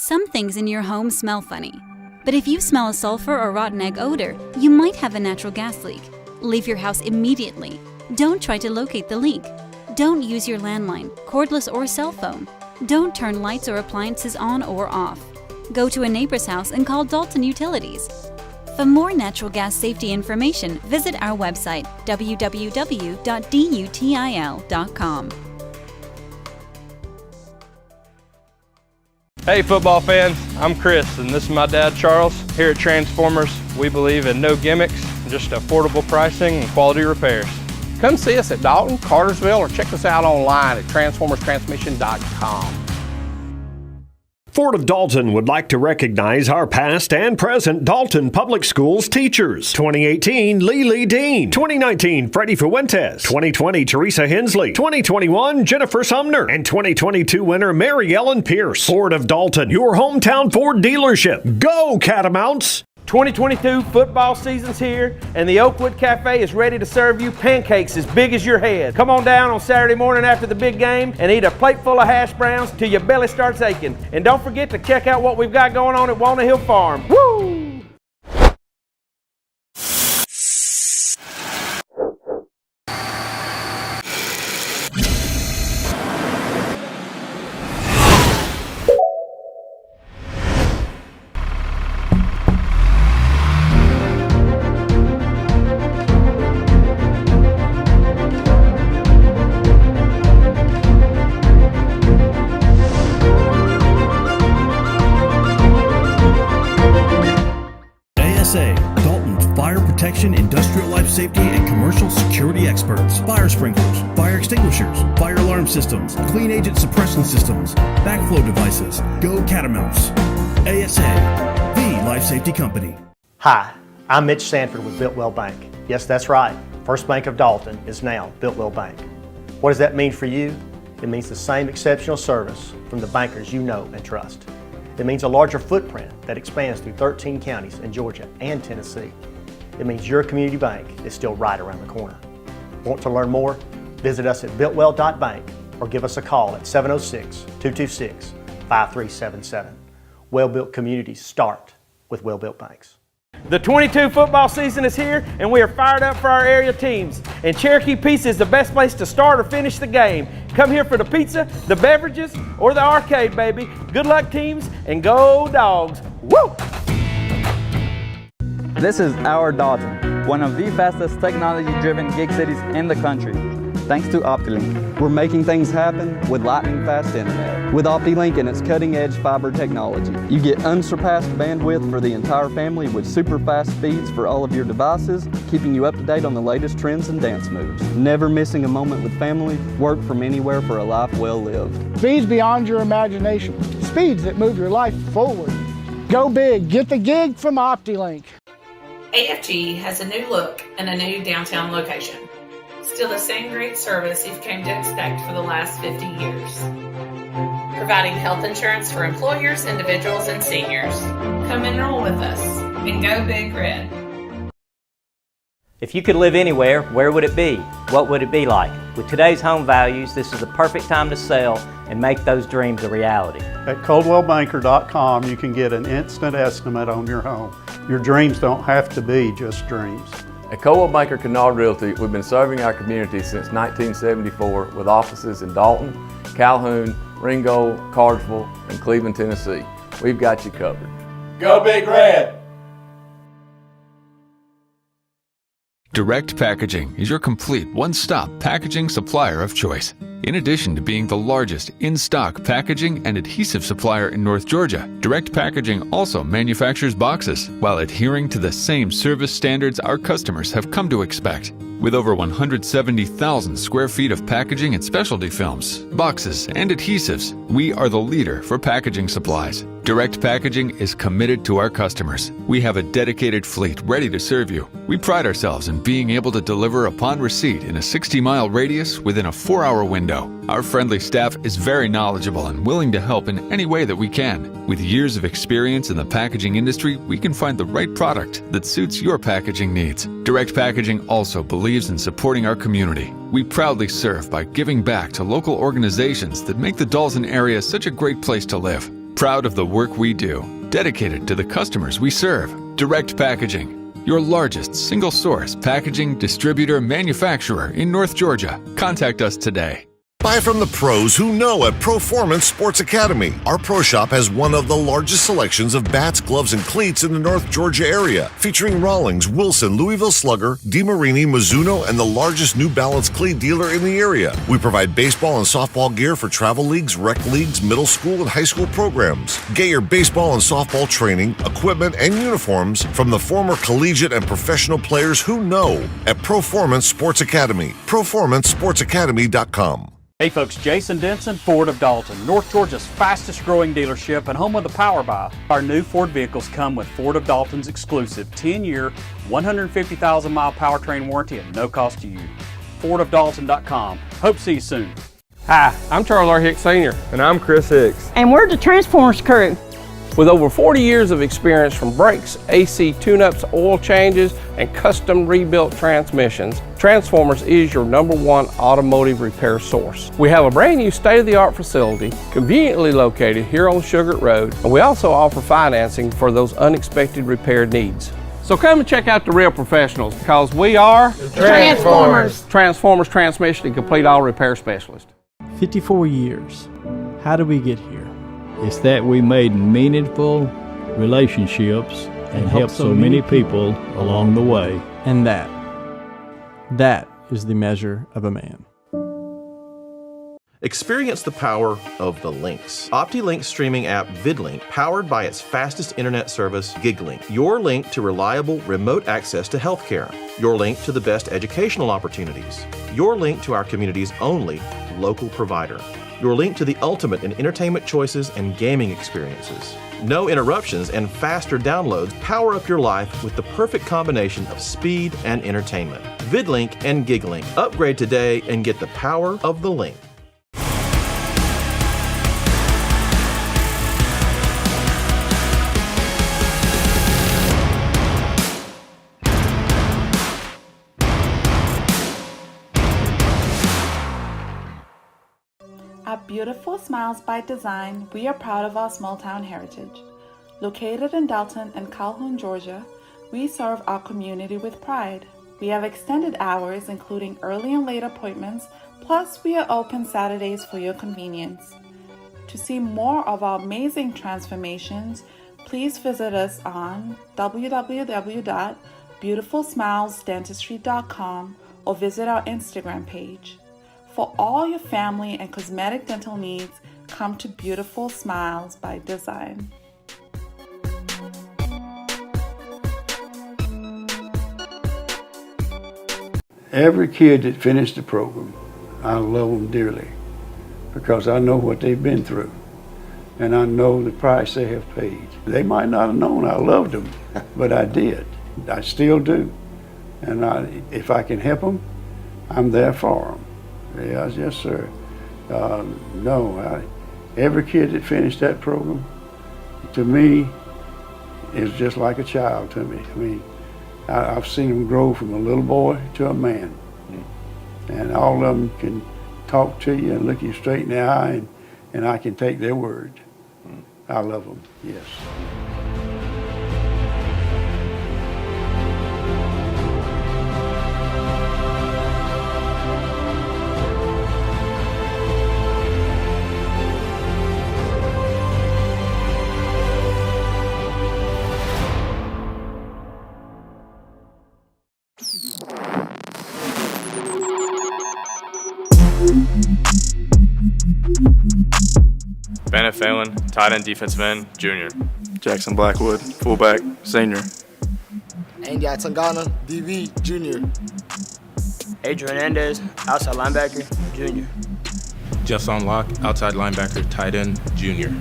Some things in your home smell funny. But if you smell a sulfur or rotten egg odor, you might have a natural gas leak. Leave your house immediately. Don't try to locate the leak. Don't use your landline, cordless or cell phone. Don't turn lights or appliances on or off. Go to a neighbor's house and call Dalton Utilities. For more natural gas safety information, visit our website, www.dutil.com. Hey football fans, I'm Chris and this is my dad Charles. Here at Transformers, we believe in no gimmicks, just affordable pricing and quality repairs. Come see us at Dalton, Cartersville, or check us out online at transformerstransmission.com. Ford of Dalton would like to recognize our past and present Dalton Public Schools teachers. 2018, Lily Dean. 2019, Freddie Fuentes. 2020, Teresa Hensley. 2021, Jennifer Sumner. And 2022 winner, Mary Ellen Pierce. Ford of Dalton, your hometown Ford dealership. Go Catamounts! 2022 football season's here, and the Oakwood Cafe is ready to serve you pancakes as big as your head. Come on down on Saturday morning after the big game and eat a plate full of hash browns till your belly starts aching. And don't forget to check out what we've got going on at Walnut Hill Farm. Woo! Dalton's fire protection, industrial life safety, and commercial security experts. Fire sprinklers, fire extinguishers, fire alarm systems, clean agent suppression systems, backflow devices. Go Catamounts. ASA, the life safety company. Hi, I'm Mitch Sanford with Builtwell Bank. Yes, that's right. First Bank of Dalton is now Builtwell Bank. What does that mean for you? It means the same exceptional service from the bankers you know and trust. It means a larger footprint that expands through 13 counties in Georgia and Tennessee. It means your community bank is still right around the corner. Want to learn more? Visit us at builtwell.bank or give us a call at 706-226-5377. Well-built communities start with well-built banks. The 22 football season is here, and we are fired up for our area teams. And Cherokee Pizza is the best place to start or finish the game. Come here for the pizza, the beverages, or the arcade, baby. Good luck, teams, and go Dogs. Woo! This is our Dalton, one of the fastest technology-driven gig cities in the country. Thanks to OptiLink, we're making things happen with lightning-fast internet. With OptiLink and its cutting-edge fiber technology, you get unsurpassed bandwidth for the entire family with super-fast speeds for all of your devices, keeping you up to date on the latest trends and dance moves. Never missing a moment with family, work from anywhere for a life well lived. Speeds beyond your imagination. Speeds that move your life forward. Go big, get the gig from OptiLink. AFG has a new look and a new downtown location. Still the same great service you've come to expect for the last 50 years. Providing health insurance for employers, individuals, and seniors. Come enroll with us and go Big Red. If you could live anywhere, where would it be? What would it be like? With today's home values, this is the perfect time to sell and make those dreams a reality. At ColdwellBanker.com, you can get an instant estimate on your home. Your dreams don't have to be just dreams. At Coldwell Banker Kennard Realty, we've been serving our community since 1974 with offices in Dalton, Calhoun, Ringgold, Cartersville, and Cleveland, Tennessee. We've got you covered. Go Big Red! Direct Packaging is your complete one-stop packaging supplier of choice. In addition to being the largest in-stock packaging and adhesive supplier in North Georgia, Direct Packaging also manufactures boxes while adhering to the same service standards our customers have come to expect. With over 170,000 square feet of packaging and specialty films, boxes, and adhesives, we are the leader for packaging supplies. Direct Packaging is committed to our customers. We have a dedicated fleet ready to serve you. We pride ourselves in being able to deliver upon receipt in a 60-mile radius within a 4-hour window. Our friendly staff is very knowledgeable and willing to help in any way that we can. With years of experience in the packaging industry, we can find the right product that suits your packaging needs. Direct Packaging also believes in supporting our community. We proudly serve by giving back to local organizations that make the Dalton area such a great place to live. proud of the work we do, dedicated to the customers we serve. Direct Packaging, your largest single-source packaging distributor manufacturer in North Georgia. Contact us today. Buy from the pros who know at Proformance Sports Academy. Our pro shop has one of the largest selections of bats, gloves, and cleats in the North Georgia area, featuring Rawlings, Wilson, Louisville Slugger, DeMarini, Mizuno, and the largest New Balance cleat dealer in the area. We provide baseball and softball gear for travel leagues, rec leagues, middle school, and high school programs. Get your baseball and softball training, equipment, and uniforms from the former collegiate and professional players who know at Proformance Sports Academy. ProformanceSportsAcademy.com. Hey folks, Jason Denson, Ford of Dalton, North Georgia's fastest growing dealership and home of the Power Buy. Our new Ford vehicles come with Ford of Dalton's exclusive 10-year, 150,000-mile powertrain warranty at no cost to you. FordofDalton.com. Hope to see you soon. Hi, I'm Charles R. Hicks Sr. And I'm Chris Hicks. And we're the Transformers crew. With over 40 years of experience from brakes, AC tune-ups, oil changes, and custom rebuilt transmissions, Transformers is your #1 automotive repair source. We have a brand new state-of-the-art facility conveniently located here on Sugar Road, and we also offer financing for those unexpected repair needs. So come and check out the real professionals, because we are Transformers. Transformers Transmission and Complete Auto Repair Specialist. 54 years. How did we get here? It's that we made meaningful relationships and helped so many people along the way. And that is the measure of a man. Experience the power of the links. OptiLink streaming app VidLink, powered by its fastest internet service, GigLink. Your link to reliable remote access to healthcare. Your link to the best educational opportunities. Your link to our community's only local provider. Your link to the ultimate in entertainment choices and gaming experiences. No interruptions and faster downloads. Power up your life with the perfect combination of speed and entertainment. VidLink and GigLink. Upgrade today and get the power of the link. At Beautiful Smiles by Design, we are proud of our small town heritage. Located in Dalton and Calhoun, Georgia, we serve our community with pride. We have extended hours, including early and late appointments, plus we are open Saturdays for your convenience. To see more of our amazing transformations, please visit us on www.beautifulsmilesdentistry.com or visit our Instagram page. For all your family and cosmetic dental needs, come to Beautiful Smiles by Design. Every kid that finished the program, I love them dearly because I know what they've been through and I know the price they have paid. They might not have known I loved them, but I did. I still do. And if I can help them, I'm there for them. Yes, sir. Every kid that finished that program, to me, is just like a child to me. I mean, I've seen them grow from a little boy to a man. And all of them can talk to you and look you straight in the eye, and I can take their word. I love them, yes. Bennett Phelan, tight end defensive end, junior. Jackson Blackwood, fullback, senior. Andy Atangana, DB, junior. Adrian Hernandez, outside linebacker, junior. Jeff Sonlock, outside linebacker, tight end, junior.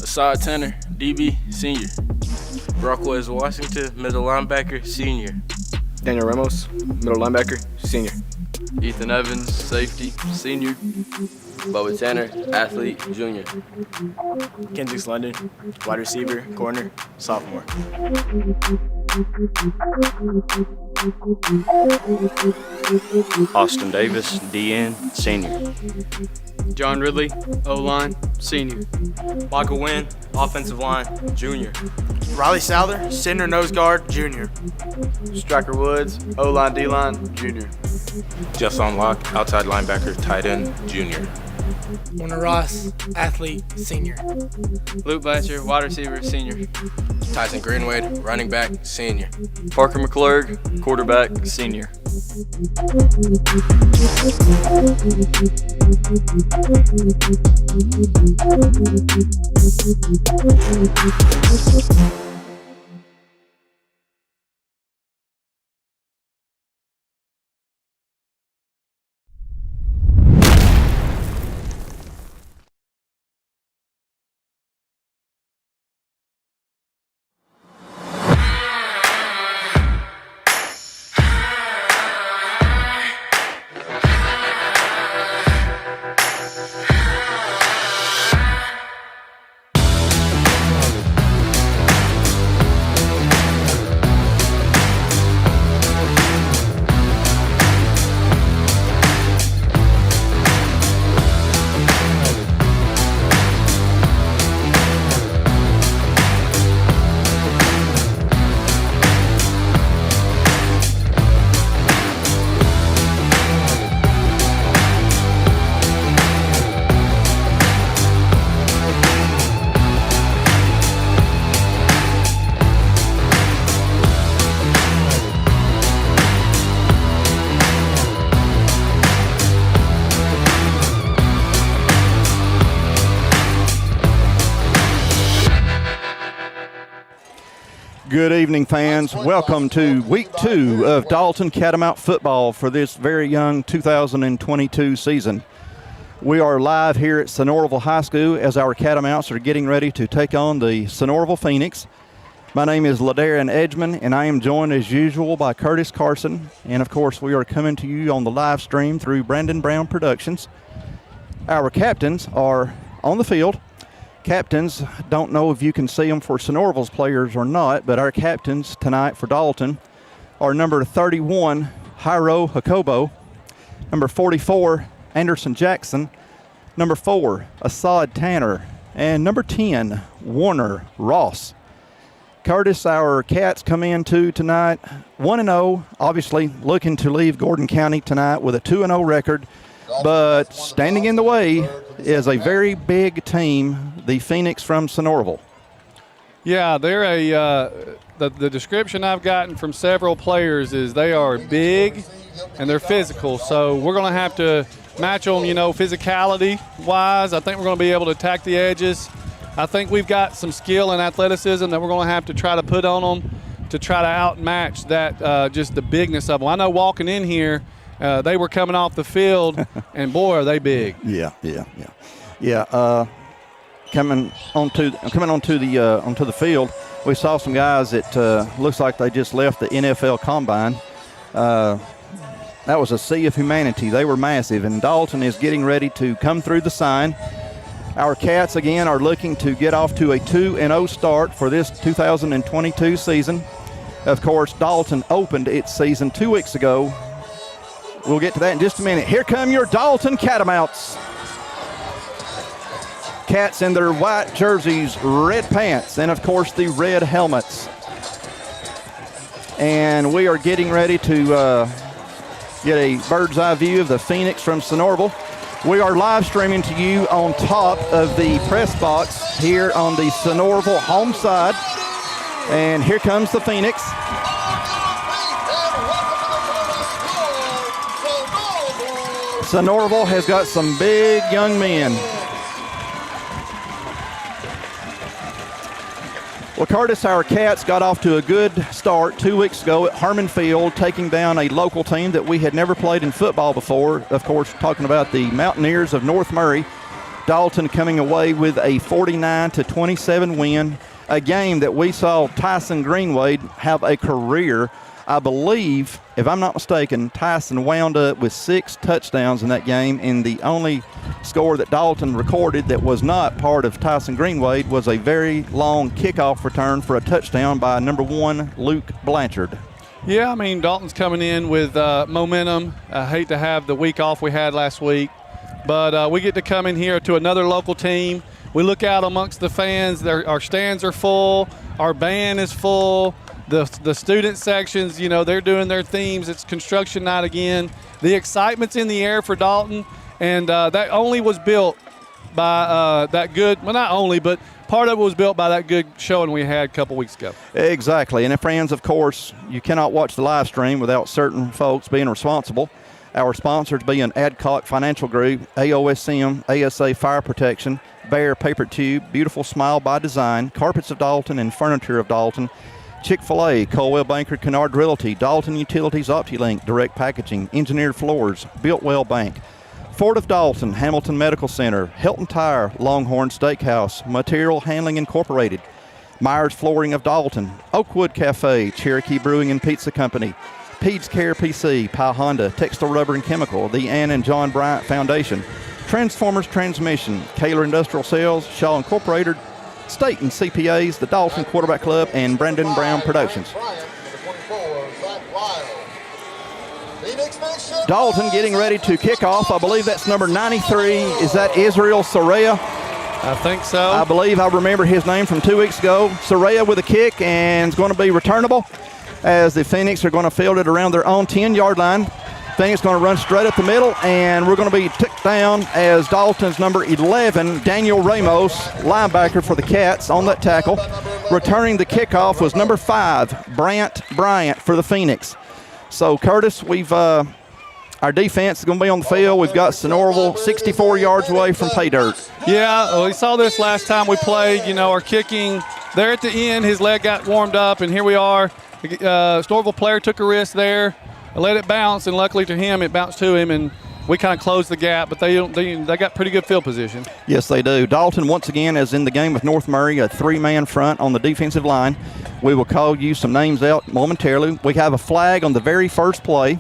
Asad Tanner, DB, senior. Brockwell Washington, middle linebacker, senior. Daniel Ramos, middle linebacker, senior. Ethan Evans, safety, senior. Bubba Tanner, athlete, junior. Kendricks London, wide receiver, corner, sophomore. Austin Davis, DN, senior. John Ridley, O-line, senior. Michael Wynn, offensive line, junior. Riley Souther, center nose guard, junior. Striker Woods, O-line, D-line, junior. Justin Locke, outside linebacker, tight end, junior. Warner Ross, athlete, senior. Luke Blatcher, wide receiver, senior. Tyson Greenwade, running back, senior. Parker McClurg, quarterback, senior. Good evening, fans. Welcome to week 2 of Dalton Catamount football for this very young 2022 season. We are live here at Sonoraville High School as our Catamounts are getting ready to take on the Sonoraville Phoenix. My name is Ladarian Edgman, and I am joined as usual by Curtis Carson. And of course, we are coming to you on the live stream through Brandon Brown Productions. Our captains are on the field. Captains, don't know if you can see them for Sonoraville's players or not, but our captains tonight for Dalton are number 31, Jairo Jacobo, number 44, Anderson Jackson, number 4, Assad Tanner, and number 10, Warner Ross. Curtis, our Cats come into tonight 1-0, obviously looking to leave Gordon County tonight with a 2-0 record, but standing in the way is a very big team, the Phoenix from Sonoraville. Yeah, they're the description I've gotten from several players is they are big and they're physical. So we're going to have to match them, physicality-wise. I think we're going to be able to attack the edges. I think we've got some skill and athleticism that we're going to have to try to put on them to try to outmatch that, just the bigness of them. I know walking in here, they were coming off the field, and boy, are they big. Yeah. Coming onto the field, we saw some guys that looks like they just left the NFL Combine. That was a sea of humanity. They were massive, and Dalton is getting ready to come through the sign. Our Cats, again, are looking to get off to a 2-0 start for this 2022 season. Of course, Dalton opened its season 2 weeks ago. We'll get to that in just a minute. Here come your Dalton Catamounts. Cats in their white jerseys, red pants, and of course the red helmets. And we are getting ready to get a bird's eye view of the Phoenix from Sonoraville. We are live streaming to you on top of the press box here on the Sonoraville home side. And here comes the Phoenix. Sonoraville has got some big young men. Well, Curtis, our Cats got off to a good start 2 weeks ago at Herman Field, taking down a local team that we had never played in football before. Of course, talking about the Mountaineers of North Murray. Dalton coming away with a 49-27 win, a game that we saw Tyson Greenwade have a career. I believe, if I'm not mistaken, Tyson wound up with 6 touchdowns in that game, and the only score that Dalton recorded that was not part of Tyson Greenwade was a very long kickoff return for a touchdown by number 1, Luke Blanchard. Yeah, I mean, Dalton's coming in with momentum. I hate to have the week off we had last week, but we get to come in here to another local team. We look out amongst the fans. Our stands are full. Our band is full. The student sections, you know, they're doing their themes. It's construction night again. The excitement's in the air for Dalton, and that only was built by that good, well, not only, but part of it was built by that good showing we had a couple weeks ago. Exactly. And friends, of course, you cannot watch the live stream without certain folks being responsible. Our sponsors being Adcock Financial Group, AOSM, ASA Fire Protection, Bear Paper Tube, Beautiful Smile by Design, Carpets of Dalton and Furniture of Dalton, Chick-fil-A, Colwell Banker, Kennard Realty, Dalton Utilities, OptiLink, Direct Packaging, Engineered Floors, Built-Well Bank, Ford of Dalton, Hamilton Medical Center, Hilton Tire, Longhorn Steakhouse, Material Handling Incorporated, Myers Flooring of Dalton, Oakwood Cafe, Cherokee Brewing and Pizza Company, Peds Care PC, Pie Honda, Textile Rubber and Chemical, the Ann and John Bryant Foundation, Transformers Transmission, Kaler Industrial Sales, Shaw Incorporated, Staten CPAs, the Dalton Quarterback Club, and Brendan Brown Productions. Dalton getting ready to kick off. I believe that's number 93. Is that Israel Soraya? I think so. I believe I remember his name from 2 weeks ago. Soraya with a kick, and it's going to be returnable as the Phoenix are going to field it around their own 10-yard line. Phoenix going to run straight up the middle, and we're going to be ticked down as Dalton's number 11, Daniel Ramos, linebacker for the Cats, on that tackle. Returning the kickoff was number 5, Brant Bryant for the Phoenix. So, Curtis, we've our defense is going to be on the field. We've got Sonoraville 64 yards away from pay dirt. Yeah, we saw this last time we played. You know, our kicking there at the end, his leg got warmed up, and here we are. Sonoraville player took a risk there, let it bounce, and luckily to him, it bounced to him, and we kind of closed the gap, but they got pretty good field position. Yes, they do. Dalton, once again, as in the game with North Murray, a 3-man front on the defensive line. We will call you some names out momentarily. We have a flag on the very first play.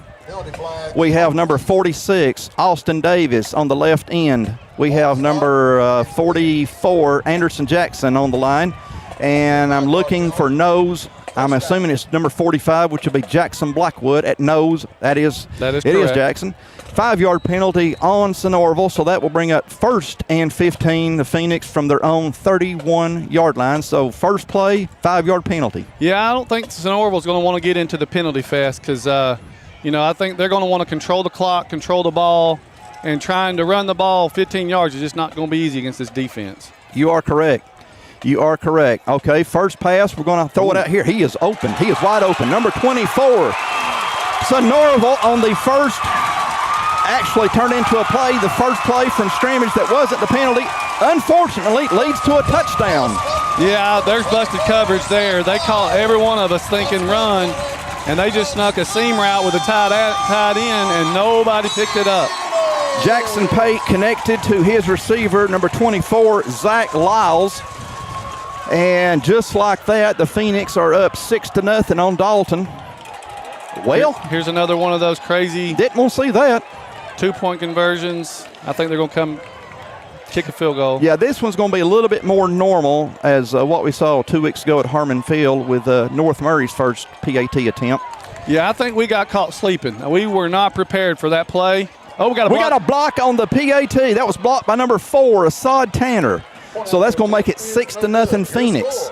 We have number 46, Austin Davis, on the left end. We have number 44, Anderson Jackson, on the line. And I'm looking for nose. I'm assuming it's number 45, which would be Jackson Blackwood at nose. It is Jackson. 5-yard penalty on Sonoraville, so that will bring up 1st and 15, the Phoenix from their own 31-yard line. So first play, 5-yard penalty. Yeah, I don't think Sonoraville is going to want to get into the penalty fest because, you know, I think they're going to want to control the clock, control the ball, and trying to run the ball 15 yards is just not going to be easy against this defense. You are correct. You are correct. Okay, first pass, we're going to throw it out here. He is open. He is wide open. Number 24, Sonoraville on the first, actually turned into a play, the first play from scrimmage that wasn't the penalty, unfortunately leads to a touchdown. Yeah, there's busted coverage there. They caught every one of us thinking run, and they just snuck a seam route with a tight end, and nobody picked it up. Jackson Pate connected to his receiver, number 24, Zach Lyles. And just like that, the Phoenix are up 6-0 on Dalton. Well, here's another one of those crazy. Didn't want to see that. 2-point conversions. I think they're going to come kick a field goal. Yeah, this one's going to be a little bit more normal as what we saw 2 weeks ago at Harmon Field with North Murray's first PAT attempt. Yeah, I think we got caught sleeping. We were not prepared for that play. Oh, we got a block on the PAT. That was blocked by number 4, Assad Tanner. So that's going to make it 6-0 Phoenix.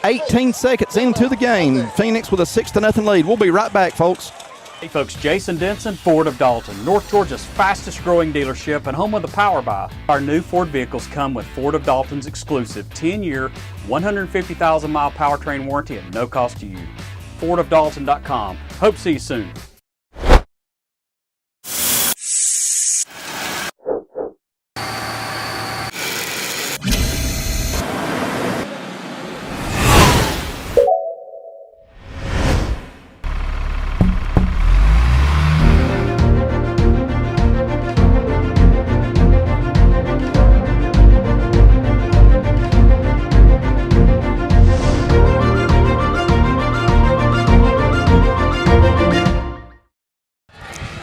18 seconds into the game. Phoenix with a 6-0 lead. We'll be right back, folks. Hey folks, Jason Denson, Ford of Dalton, North Georgia's fastest growing dealership and home of the Power Buy. Our new Ford vehicles come with Ford of Dalton's exclusive 10-year, 150,000-mile powertrain warranty at no cost to you. FordofDalton.com. Hope to see you soon.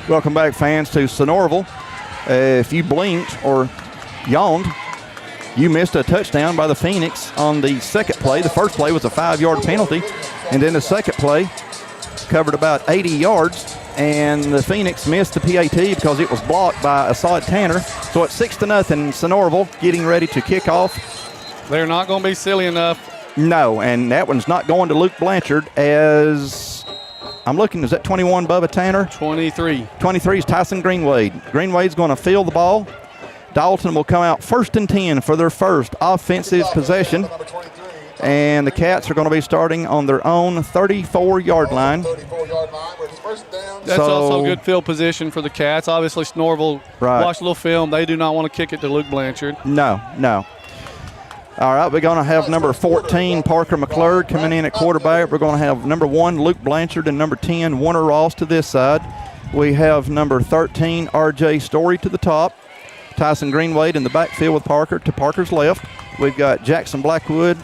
Welcome back, fans, to Sonoraville. If you blinked or yawned, you missed a touchdown by the Phoenix on the second play. The first play was a 5-yard penalty, and then the second play covered about 80 yards, and the Phoenix missed the PAT because it was blocked by Assad Tanner. So it's 6-0. Sonoraville getting ready to kick off. They're not going to be silly enough. No, and that one's not going to Luke Blanchard as I'm looking. Is that 21 Bubba Tanner? 23. 23 is Tyson Greenwade. Greenwade's going to field the ball. Dalton will come out 1st and 10 for their first offensive possession. And the Cats are going to be starting on their own 34-yard line. That's also good field position for the Cats. Obviously, Sonoraville watched a little film. They do not want to kick it to Luke Blanchard. No. All right, we're going to have number 14, Parker McClurg, coming in at quarterback. We're going to have number 1, Luke Blanchard, and number 10, Warner Ross to this side. We have number 13, R.J. Story to the top. Tyson Greenwade in the backfield with Parker to Parker's left. We've got Jackson Blackwood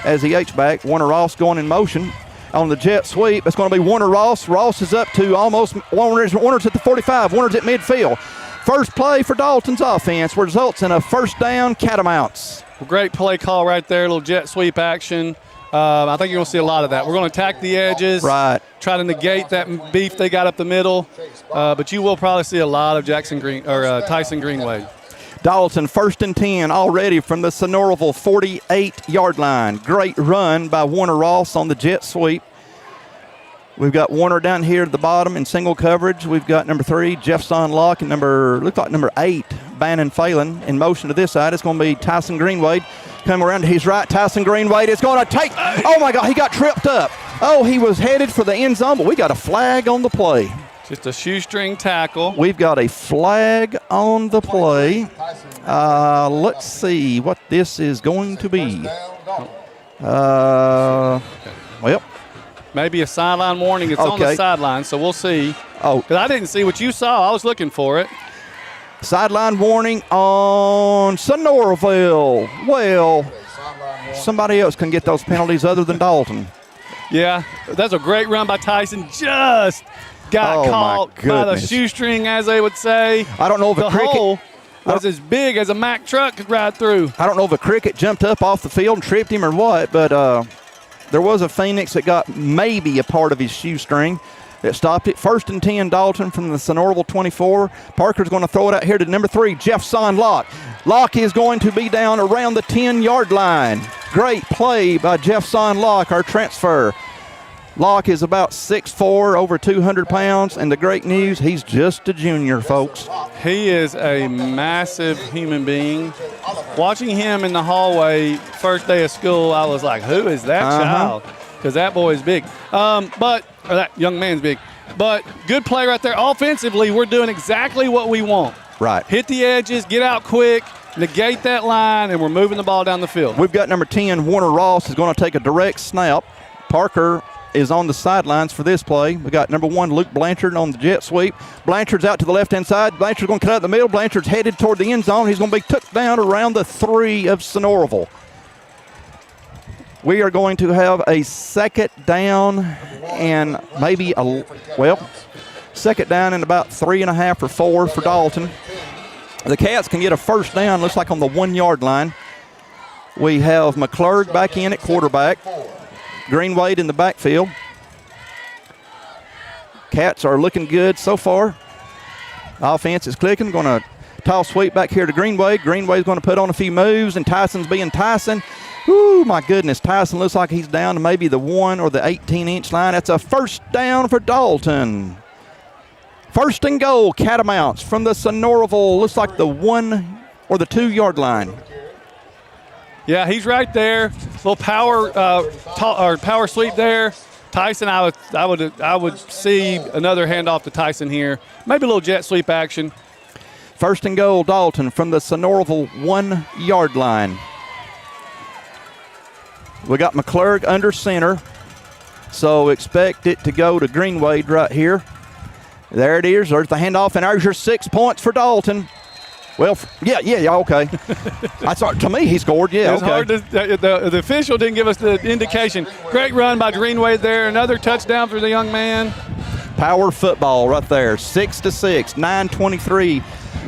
as the H-back. Warner Ross going in motion on the jet sweep. It's going to be Warner Ross. Ross is up to almost Warner's at the 45. Warner's at midfield. First play for Dalton's offense results in a first down, Catamounts. Great play call right there, little jet sweep action. I think you're going to see a lot of that. We're going to attack the edges, try to negate that beef they got up the middle, but you will probably see a lot of Tyson Greenwade. Dalton 1st and 10 already from the Sonoraville 48-yard line. Great run by Warner Ross on the jet sweep. We've got Warner down here at the bottom in single coverage. We've got number 3, Jefferson Locke, and number 8, Bannon Phelan in motion to this side. It's going to be Tyson Greenwade coming around to his right. Tyson Greenwade is going to take, oh my God, he got tripped up. Oh, he was headed for the end zone, but we got a flag on the play. Just a shoestring tackle. We've got a flag on the play. Let's see what this is going to be. Well, maybe a sideline warning. It's on the sideline, so we'll see. Oh, because I didn't see what you saw. I was looking for it. Sideline warning on Sonoraville. Well, somebody else can get those penalties other than Dalton. Yeah, that's a great run by Tyson. Just got caught by the shoestring, as they would say. I don't know if the hole was as big as a Mack truck could ride through. I don't know if a cricket jumped up off the field and tripped him or what, but there was a Phoenix that got maybe a part of his shoestring that stopped it. 1st and 10, Dalton from the Sonoraville 24. Parker's going to throw it out here to number 3, Jefferson Locke. Locke is going to be down around the 10-yard line. Great play by Jefferson Locke, our transfer. Locke is about 6'4", over 200 pounds, and the great news, he's just a junior, folks. He is a massive human being. Watching him in the hallway first day of school, I was like, who is that child? Because that boy is big. Or that young man's big. But good play right there. Offensively, we're doing exactly what we want. Right. Hit the edges, get out quick, negate that line, and we're moving the ball down the field. We've got number 10, Warner Ross, is going to take a direct snap. Parker is on the sidelines for this play. We got number 1, Luke Blanchard on the jet sweep. Blanchard's out to the left-hand side. Blanchard's going to cut out the middle. Blanchard's headed toward the end zone. He's going to be took down around the 3 of Sonoraville. We are going to have a second down and maybe second down and about 3.5 or 4 for Dalton. The Cats can get a first down, looks like on the 1-yard line. We have McClurg back in at quarterback. Greenwade in the backfield. Cats are looking good so far. Offense is clicking. Going to toss sweep back here to Greenwade. Greenwade's going to put on a few moves, and Tyson's being Tyson. Ooh, my goodness. Tyson looks like he's down to maybe the 1 or the 18-inch line. That's a first down for Dalton. First and goal, Catamounts from the Sonoraville. Looks like the 1 or the 2-yard line. Yeah, he's right there. Little power sweep there. Tyson, I would see another handoff to Tyson here. Maybe a little jet sweep action. First and goal, Dalton from the Sonoraville 1-yard line. We got McClurg under center, so expect it to go to Greenwade right here. There it is. There's the handoff, and there's your 6 points for Dalton. Well, yeah, okay. I thought, to me, he scored. Yeah, it's hard to, the official didn't give us the indication. Great run by Greenwade there. Another touchdown for the young man. Power football right there. 6-6, 9:23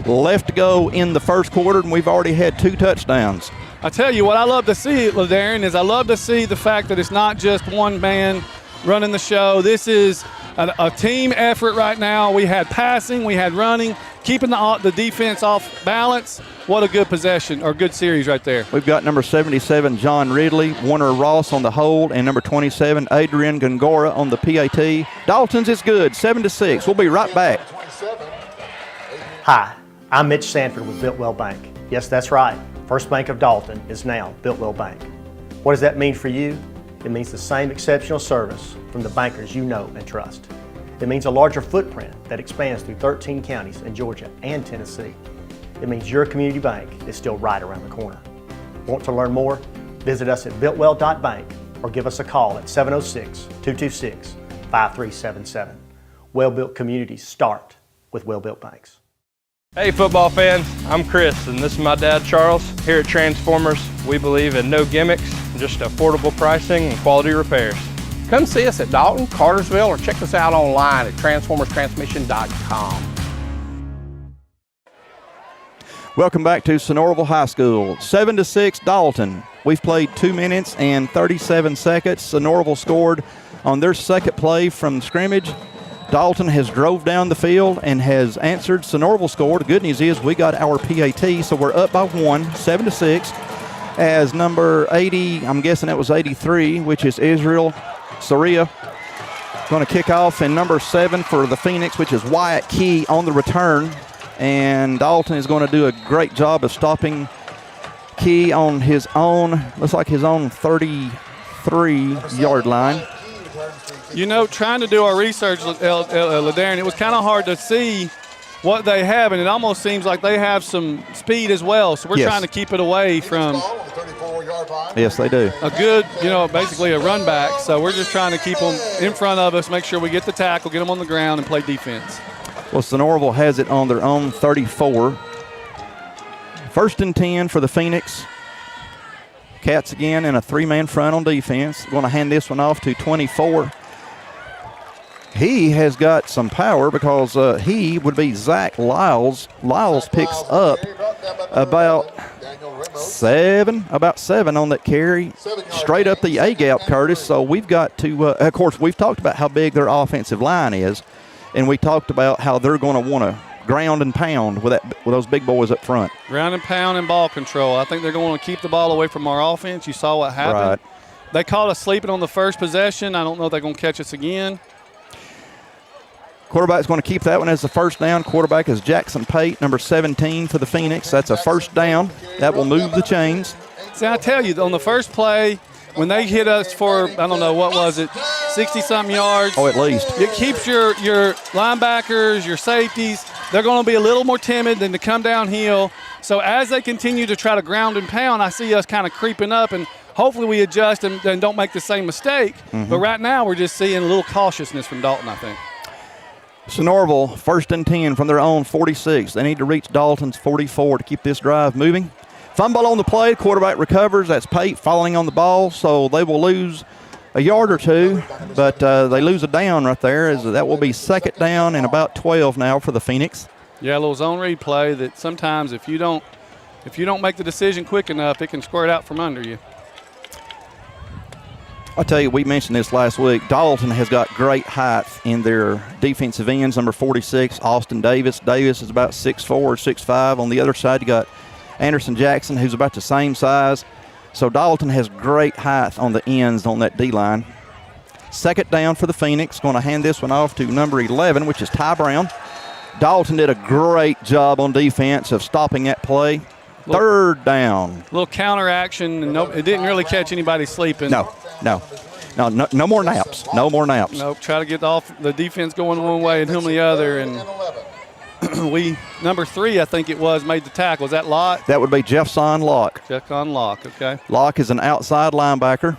left to go in the first quarter, and we've already had 2 touchdowns. I tell you what I love to see, LaDarren, is I love to see the fact that it's not just one man running the show. This is a team effort right now. We had passing, we had running. keeping the defense off balance. What a good possession or good series right there. We've got number 77, John Ridley, Warner Ross on the hold, and number 27, Adrian Gongora on the PAT. Dalton's is good, 7-6. We'll be right back. Hi, I'm Mitch Sanford with Builtwell Bank. Yes, that's right. First Bank of Dalton is now Builtwell Bank. What does that mean for you? It means the same exceptional service from the bankers you know and trust. It means a larger footprint that expands through 13 counties in Georgia and Tennessee. It means your community bank is still right around the corner. Want to learn more? Visit us at builtwell.bank or give us a call at 706-226-5377. Well-built communities start with well-built banks. Hey football fans, I'm Chris and this is my dad Charles. Here at Transformers, we believe in no gimmicks, just affordable pricing and quality repairs. Come see us at Dalton, Cartersville, or check us out online at transformerstransmission.com. Welcome back to Sonoraville High School. 7-6 Dalton. We've played 2 minutes and 37 seconds. Sonoraville scored on their second play from scrimmage. Dalton has drove down the field and has answered. Sonoraville scored. The good news is we got our PAT, so we're up by 1, 7-6. As number 80, I'm guessing that was 83, which is Israel Soria, going to kick off, and number 7 for the Phoenix, which is Wyatt Key on the return. And Dalton is going to do a great job of stopping Key on his own, looks like his own 33-yard line. You know, trying to do our research, LaDarren, it was kind of hard to see what they have, and it almost seems like they have some speed as well. So we're trying to keep it away from Yes, they do. a good, basically a run back. So we're just trying to keep them in front of us, make sure we get the tackle, get them on the ground, and play defense. Well, Sonoraville has it on their own 34. 1st and 10 for the Phoenix. Cats again in a 3-man front on defense. Going to hand this one off to 24. He has got some power because he would be Zach Lyles. Lyles picks up about 7 on that carry. Straight up the A-gap, Curtis. So we've got to, of course, we've talked about how big their offensive line is. And we talked about how they're going to want to ground and pound with those big boys up front. Ground and pound and ball control. I think they're going to keep the ball away from our offense. You saw what happened. Right. They caught us sleeping on the first possession. I don't know if they're going to catch us again. Quarterback's going to keep that one as the first down. Quarterback is Jackson Pate, number 17 for the Phoenix. That's a first down. That will move the chains. See, I tell you, on the first play, when they hit us for, I don't know, what was it, 60-something yards. Oh, at least. It keeps your linebackers, your safeties, they're going to be a little more timid than to come downhill. So as they continue to try to ground and pound, I see us kind of creeping up, and hopefully we adjust and don't make the same mistake. Mm-hmm. But right now we're just seeing a little cautiousness from Dalton, I think. Sonoraville, 1st and 10 from their own 46. They need to reach Dalton's 44 to keep this drive moving. Fumble on the play. Quarterback recovers. That's Pate falling on the ball, so they will lose a yard or two, but they lose a down right there. That will be 2nd down and about 12 now for the Phoenix. Yeah, a little zone read play that sometimes if you don't make the decision quick enough, it can squirt out from under you. I'll tell you, we mentioned this last week. Dalton has got great height in their defensive ends. Number 46, Austin Davis. Davis is about 6'4", 6'5". On the other side, you got Anderson Jackson, who's about the same size. So Dalton has great height on the ends on that D-line. 2nd down for the Phoenix. Going to hand this one off to number 11, which is Ty Brown. Dalton did a great job on defense of stopping that play. 3rd down. A little counter action, and it didn't really catch anybody sleeping. No more naps. No more naps. Nope, try to get the defense going one way and him the other, and number 3, I think it was, made the tackle. Was that Locke? That would be Jeffson Locke. Jeffson Locke, okay. Locke is an outside linebacker.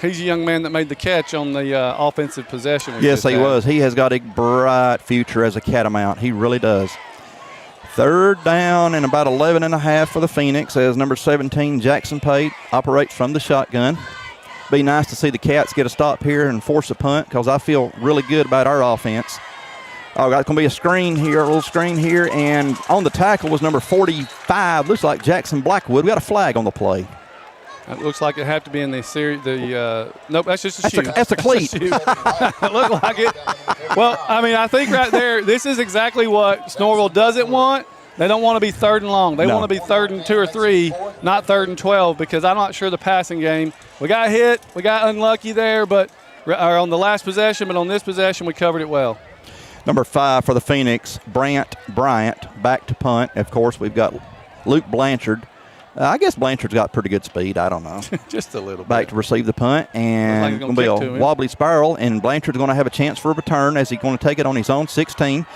He's a young man that made the catch on the offensive possession. Yes, he was. He has got a bright future as a Catamount. He really does. 3rd down and about 11 and a half for the Phoenix as number 17, Jackson Pate, operates from the shotgun. Be nice to see the Cats get a stop here and force a punt because I feel really good about our offense. Oh, got going to be a little screen here, and on the tackle was number 45. Looks like Jackson Blackwood. We got a flag on the play. It looks like it had to be in the series. Nope, that's just a shoe. That's a cleat. It looked like it. Well, I mean, I think right there, this is exactly what Sonoraville doesn't want. They don't want to be 3rd and long. They want to be 3rd and 2 or 3, not 3rd and 12, because I'm not sure the passing game. We got hit. We got unlucky there, but on the last possession, but on this possession, we covered it well. Number 5 for the Phoenix, Bryant back to punt. Of course, we've got Luke Blanchard. I guess Blanchard's got pretty good speed. I don't know. Just a little bit. Back to receive the punt, and going to be a wobbly spiral, and Blanchard's going to have a chance for a return as he's going to take it on his own 16.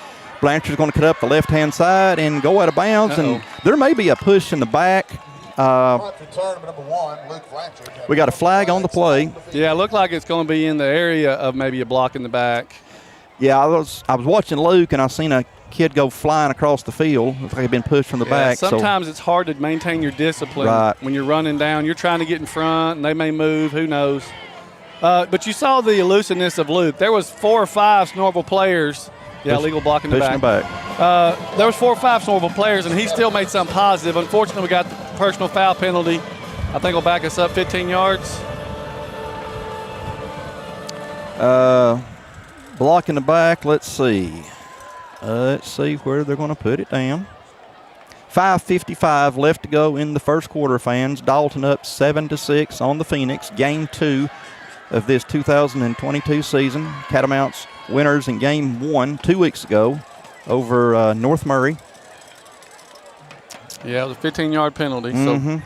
Blanchard's going to cut up the left-hand side and go out of bounds, and there may be a push in the back. We got a flag on the play. Yeah, it looked like it's going to be in the area of maybe a block in the back. Yeah, I was watching Luke, and I seen a kid go flying across the field. Looks like he'd been pushed from the back. Sometimes it's hard to maintain your discipline when you're running down. You're trying to get in front, and they may move. Who knows? But you saw the elusiveness of Luke. There was 4 or 5 Sonoraville players. Yeah, legal block in the back. There was 4 or 5 Sonoraville players, and he still made something positive. Unfortunately, we got the personal foul penalty. I think will back us up 15 yards. Block in the back. Let's see where they're going to put it down. 5:55 left to go in the first quarter, fans. Dalton up 7-6 on the Phoenix. Game 2 of this 2022 season. Catamounts winners in game 1 2 weeks ago over North Murray. Yeah, it was a 15-yard penalty. So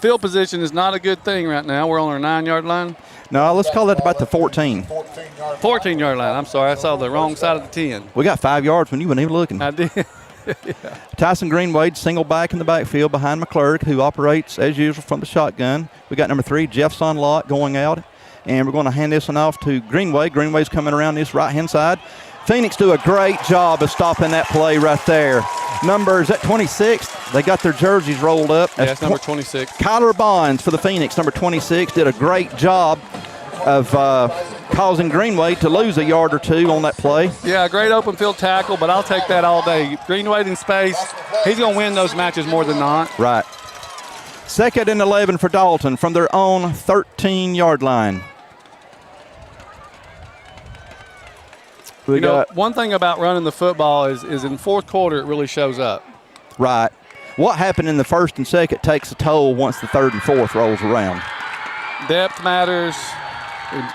field position is not a good thing right now. We're on our 9-yard line. No, let's call that about the 14. 14-yard line. I'm sorry. I saw the wrong side of the 10. We got 5 yards when you weren't even looking. I did. Tyson Greenwade, single back in the backfield behind McClurg, who operates, as usual, from the shotgun. We got number 3, Jeff Sonlott, going out. And we're going to hand this one off to Greenwade. Greenwade's coming around this right-hand side. Phoenix do a great job of stopping that play right there. Number, is that 26? They got their jerseys rolled up. That's number 26. Kyler Bonds for the Phoenix, number 26, did a great job of causing Greenwade to lose a yard or 2 on that play. Yeah, great open field tackle, but I'll take that all day. Greenwade in space, he's going to win those matches more than not. Right. 2nd and 11 for Dalton from their own 13-yard line. One thing about running the football is in fourth quarter it really shows up. Right. What happened in the first and second takes a toll once the 3rd and 4th rolls around. Depth matters.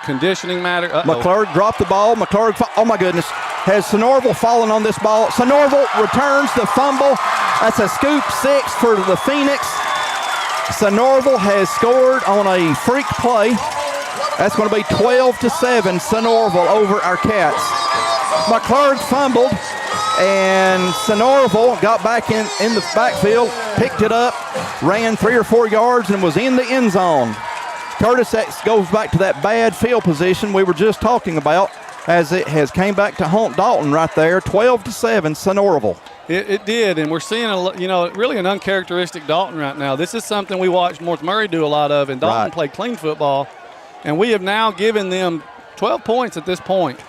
Conditioning matters. McClurg dropped the ball. McClurg, oh my goodness. Has Sonoraville fallen on this ball? Sonoraville returns the fumble. That's a scoop 6 for the Phoenix. Sonoraville has scored on a freak play. That's going to be 12-7 Sonoraville over our Cats. McClurg fumbled, and Sonoraville got back in the backfield, picked it up, ran 3 or 4 yards, and was in the end zone. Curtis, that goes back to that bad field position we were just talking about, as it has came back to haunt Dalton right there, 12-7 Sonoraville. It did, and we're seeing really an uncharacteristic Dalton right now. This is something we watched North Murray do a lot of, and Dalton played clean football, and we have now given them 12 points at this point.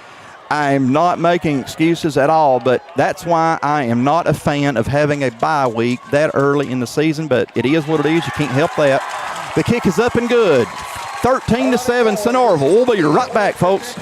I'm not making excuses at all, but that's why I am not a fan of having a bye week that early in the season, but it is what it is. You can't help that. The kick is up and good. 13-7 Sonoraville. We'll be right back, folks.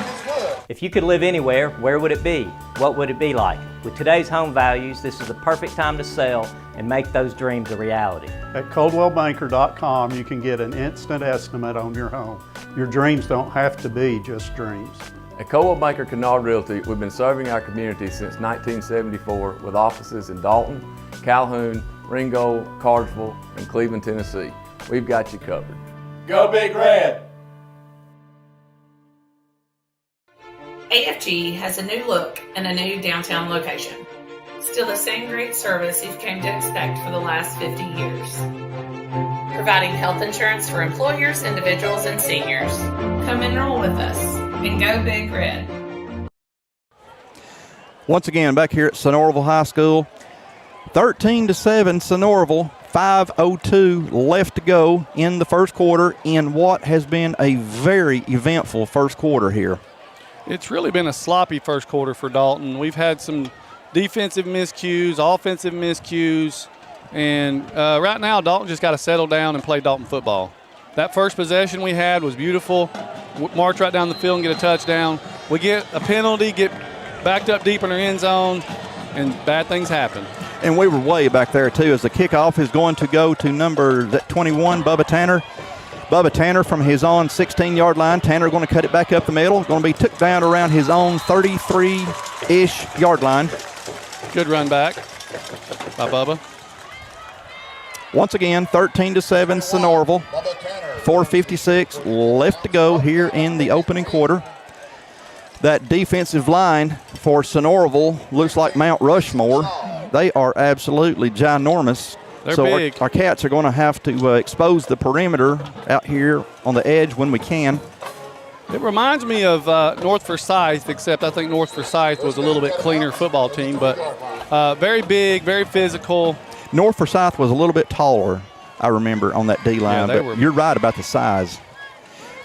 If you could live anywhere, where would it be? What would it be like? With today's home values, this is the perfect time to sell and make those dreams a reality. At ColdwellBanker.com, you can get an instant estimate on your home. Your dreams don't have to be just dreams. At Coldwell Banker Kennard Realty, we've been serving our community since 1974 with offices in Dalton, Calhoun, Ringgold, Cartersville, and Cleveland, Tennessee. We've got you covered. Go Big Red! AFG has a new look and a new downtown location. Still the same great service you've come to expect for the last 50 years. Providing health insurance for employers, individuals, and seniors. Come enroll with us and go Big Red. Once again, back here at Sonoraville High School, 13-7 Sonoraville, 5:02 left to go in the first quarter in what has been a very eventful first quarter here. It's really been a sloppy first quarter for Dalton. We've had some defensive miscues, offensive miscues. And right now, Dalton just got to settle down and play Dalton football. That first possession we had was beautiful. March right down the field and get a touchdown. We get a penalty, get backed up deep in our end zone, and bad things happen. And we were way back there, too, as the kickoff is going to go to number 21, Bubba Tanner. Bubba Tanner from his own 16-yard line. Tanner going to cut it back up the middle. Going to be took down around his own 33-ish yard line. Good run back by Bubba. Once again, 13-7 Sonoraville. 4:56 left to go here in the opening quarter. That defensive line for Sonoraville looks like Mount Rushmore. They are absolutely ginormous. They're so big. Our Cats are going to have to expose the perimeter out here on the edge when we can. It reminds me of North Forsyth, except I think North Forsyth was a little bit cleaner football team, but very big, very physical. North Forsyth was a little bit taller, I remember, on that D-line, Yeah, but you're right about the size.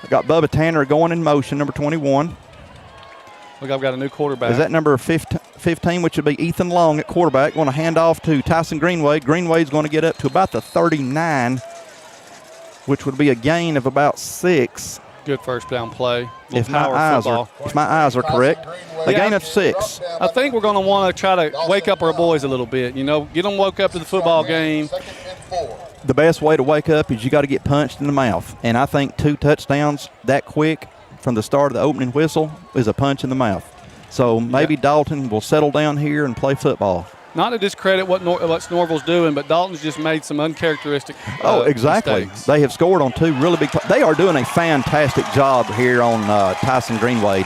I got Bubba Tanner going in motion, number 21. Look, I've got a new quarterback. Is that number 15, which would be Ethan Long at quarterback? Going to hand off to Tyson Greenway. Greenway's going to get up to about the 39, which would be a gain of about 6. Good first down play. If my eyes are correct, a gain of 6. I think we're going to want to try to wake up our boys a little bit. You know, get them woke up to the football game. The best way to wake up is you got to get punched in the mouth. And I think 2 touchdowns that quick from the start of the opening whistle is a punch in the mouth. So maybe Dalton will settle down here and play football. Not to discredit what Sonoraville's doing, but Dalton's just made some uncharacteristic exactly. mistakes. They have scored on 2 really big – they are doing a fantastic job here on Tyson Greenway.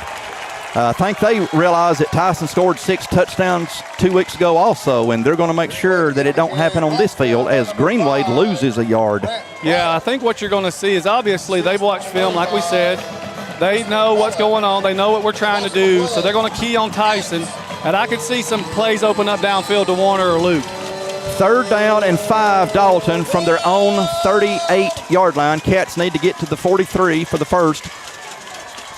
I think they realize that Tyson scored 6 touchdowns 2 weeks ago also, and they're going to make sure that it don't happen on this field as Greenway loses a yard. Yeah, I think what you're going to see is obviously they've watched film, like we said. They know what's going on. They know what we're trying to do, so they're going to key on Tyson. And I could see some plays open up downfield to Warner or Luke. 3rd down and 5, Dalton from their own 38-yard line. Cats need to get to the 43 for the first.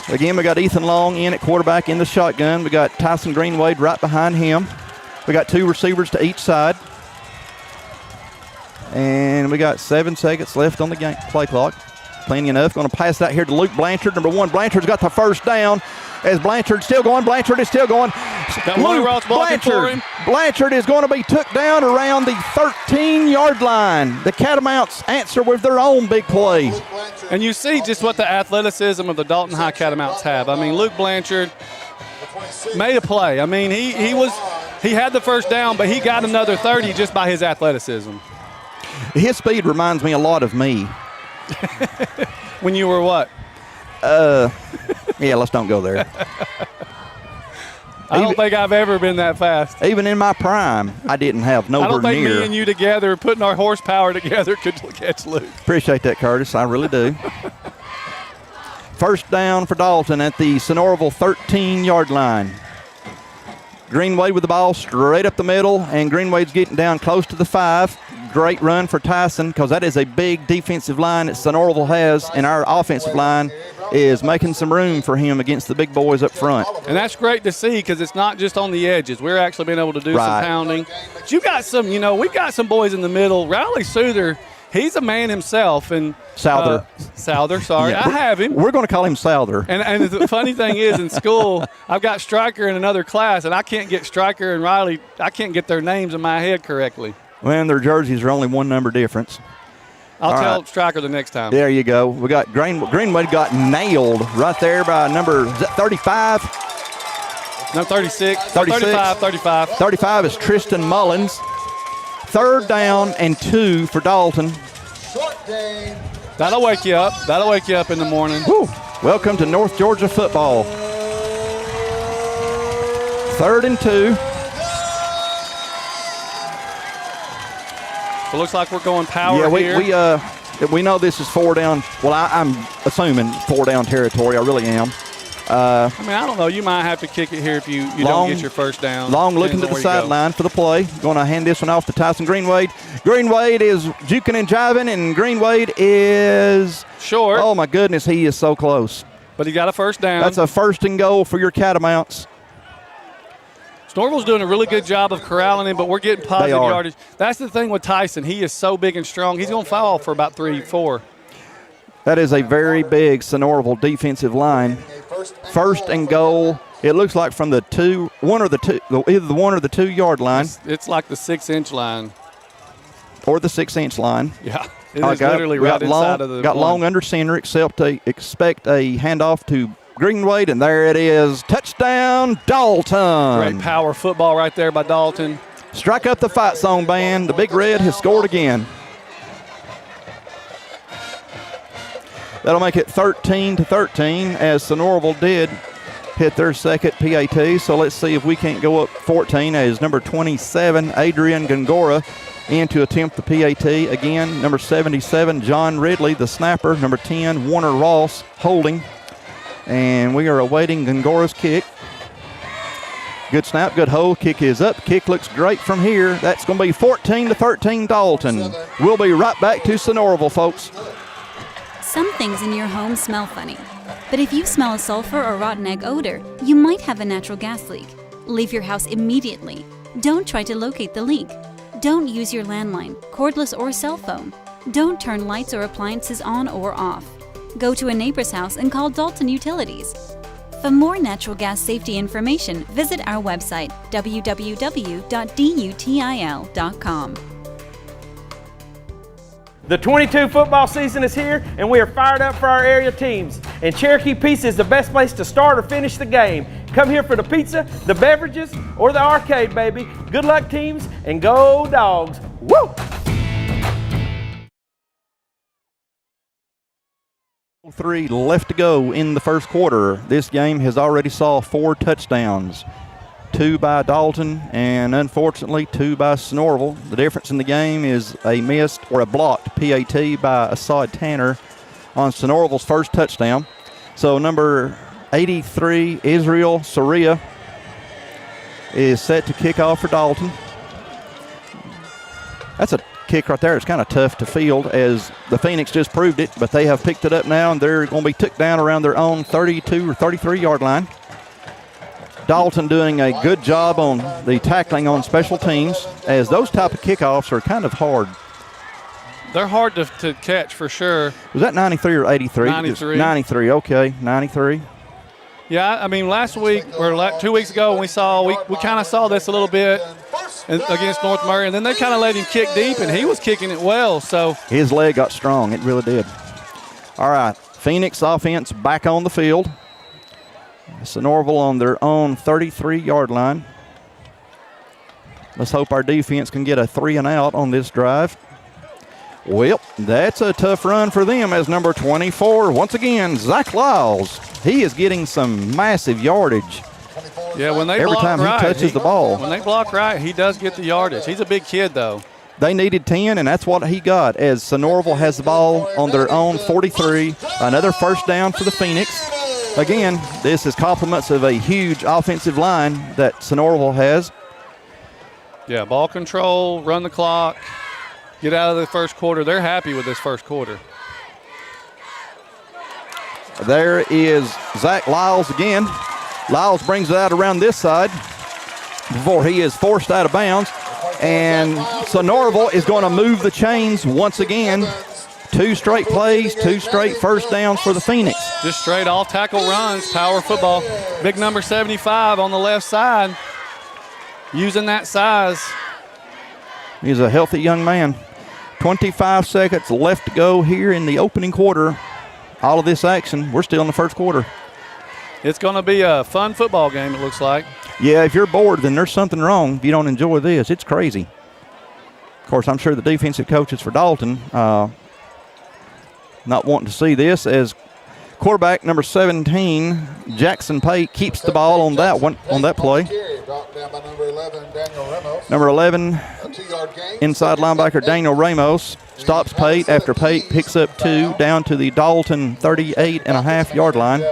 Again, we got Ethan Long in at quarterback in the shotgun. We got Tyson Greenwade right behind him. We got 2 receivers to each side. And we got 7 seconds left on the game play clock. Plenty enough. Going to pass that here to Luke Blanchard. Number 1, Blanchard's got the first down. As Blanchard's still going, Blanchard is still going. Luke Blanchard is going to be took down around the 13-yard line. The Catamounts answer with their own big play. And you see just what the athleticism of the Dalton High Catamounts have. I mean, Luke Blanchard made a play. I mean, he had the first down, but he got another 30 just by his athleticism. His speed reminds me a lot of me. When you were what? Yeah, let's don't go there. I don't think I've ever been that fast. Even in my prime, I didn't have nowhere near. I don't think me and you together, putting our horsepower together, could catch Luke. Appreciate that, Curtis. I really do. First down for Dalton at the Sonoraville 13-yard line. Greenway with the ball straight up the middle, and Greenway's getting down close to the 5. Great run for Tyson because that is a big defensive line that Sonoraville has, and our offensive line is making some room for him against the big boys up front. And that's great to see because it's not just on the edges. We're actually being able to do some pounding. But you got some, we've got some boys in the middle. Riley Souther, he's a man himself. And Souther. Sorry. Yeah, I have him. We're going to call him Souther. And the funny thing is, in school, I've got Stryker in another class, and I can't get Stryker and Riley, I can't get their names in my head correctly. Well, their jerseys are only 1 number difference. I'll tell Stryker the next time. There you go. We got Greenway got nailed right there by number 35. No, 36. 35. 35 is Tristan Mullins. 3rd down and 2 for Dalton. That'll wake you up. That'll wake you up in the morning. Woo. Welcome to North Georgia football. 3rd and 2. It looks like we're going power here. We know this is 4 down. Well, I'm assuming 4 down territory. I really am. I don't know. You might have to kick it here if you don't get your first down. Long looking to the sideline for the play. Going to hand this one off to Tyson Greenwade. Greenwade is juking and jiving, and Greenwade is short. Oh, my goodness. He is so close. But he got a first down. That's a 1st and goal for your Catamounts. Sonoraville's doing a really good job of corralling him, but we're getting positive yardage. That's the thing with Tyson. He is so big and strong. He's going to foul for about 3-4. That is a very big Sonoraville defensive line. First and goal. It looks like from the either the 1 or the 2 yard line. It's like the 6-inch line. Or the 6-inch line. Yeah, it is literally right inside of the Got long under center, expect a handoff to Greenwade, and there it is. Touchdown, Dalton. Great power football right there by Dalton. Strike up the fight song band. The Big Red has scored again. That'll make it 13-13 as Sonoraville did hit their second PAT. So let's see if we can't go up 14 as number 27, Adrian Gongora, in to attempt the PAT. Again, number 77, John Ridley, the snapper. Number 10, Warner Ross, holding. And we are awaiting Gongora's kick. Good snap, good hold. Kick is up. Kick looks great from here. That's going to be 14-13 Dalton. We'll be right back to Sonoraville, folks. Some things in your home smell funny. But if you smell a sulfur or rotten egg odor, you might have a natural gas leak. Leave your house immediately. Don't try to locate the leak. Don't use your landline, cordless or cell phone. Don't turn lights or appliances on or off. Go to a neighbor's house and call Dalton Utilities. For more natural gas safety information, visit our website, www.dutil.com. The 22 football season is here, and we are fired up for our area teams. And Cherokee Pizza is the best place to start or finish the game. Come here for the pizza, the beverages, or the arcade, baby. Good luck, teams, and go Dogs. Woo! 3 left to go in the first quarter. This game has already saw 4 touchdowns. 2 by Dalton and unfortunately 2 by Sonoraville. The difference in the game is a missed or a blocked PAT by Assad Tanner on Sonoraville's first touchdown. So number 83, Israel Soria, is set to kick off for Dalton. That's a kick right there. It's kind of tough to field as the Phoenix just proved it, but they have picked it up now and they're going to be took down around their own 32 or 33 yard line. Dalton doing a good job on the tackling on special teams, as those type of kickoffs are kind of hard. They're hard to catch for sure. Was that 93 or 83? 93. 93, okay, 93. Yeah, I mean, last week or 2 weeks ago we kind of saw this a little bit against North Murray, and then they kind of let him kick deep, and he was kicking it well. So his leg got strong, it really did. All right, Phoenix offense back on the field. Sonoraville on their own 33-yard line. Let's hope our defense can get a 3 and out on this drive. Well, that's a tough run for them as number 24, once again, Zach Lyles. He is getting some massive yardage. Yeah, when they every block time right, he touches the ball. When they block right, he does get the yardage. He's a big kid, though. They needed 10, and that's what he got as Sonoraville has the ball on their own 43. Another first down for the Phoenix. Again, this is compliments of a huge offensive line that Sonoraville has. Yeah, ball control, run the clock, get out of the first quarter. They're happy with this first quarter. There is Zach Lyles again. Lyles brings it out around this side before he is forced out of bounds. And Sonoraville is going to move the chains once again. 2 straight plays, 2 straight first downs for the Phoenix. Just straight off tackle runs, power football. Big number 75 on the left side, using that size. He's a healthy young man. 25 seconds left to go here in the opening quarter. All of this action, we're still in the first quarter. It's going to be a fun football game, it looks like. Yeah, if you're bored, then there's something wrong if you don't enjoy this. It's crazy. Of course, I'm sure the defensive coaches for Dalton not wanting to see this, as quarterback number 17, Jackson Pate, keeps the ball on that one, on that play. Number 11, inside linebacker Daniel Ramos stops Pate after Pate picks up 2 down to the Dalton 38.5-yard line.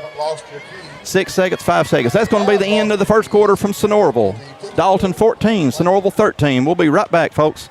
6 seconds, 5 seconds. That's going to be the end of the first quarter from Sonoraville. Dalton 14, Sonoraville 13. We'll be right back, folks.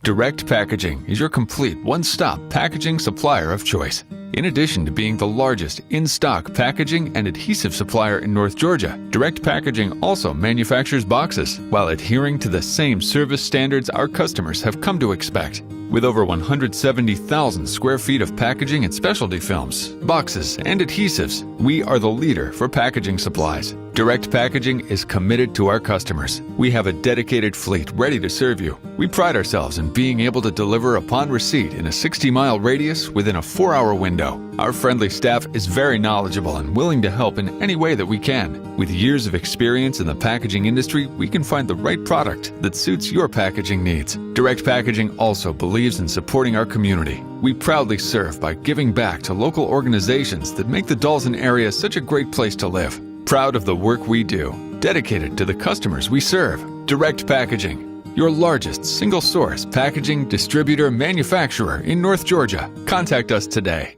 Direct Packaging is your complete one-stop packaging supplier of choice. In addition to being the largest in-stock packaging and adhesive supplier in North Georgia, Direct Packaging also manufactures boxes while adhering to the same service standards our customers have come to expect. With over 170,000 square feet of packaging and specialty films, boxes, and adhesives, we are the leader for packaging supplies. Direct Packaging is committed to our customers. We have a dedicated fleet ready to serve you. We pride ourselves in being able to deliver upon receipt in a 60-mile radius within a 4-hour window. Our friendly staff is very knowledgeable and willing to help in any way that we can. With years of experience in the packaging industry, we can find the right product that suits your packaging needs. Direct Packaging also believes in supporting our community. We proudly serve by giving back to local organizations that make the Dalton area such a great place to live. Proud of the work we do, dedicated to the customers we serve. Direct Packaging, your largest single-source packaging distributor manufacturer in North Georgia. Contact us today.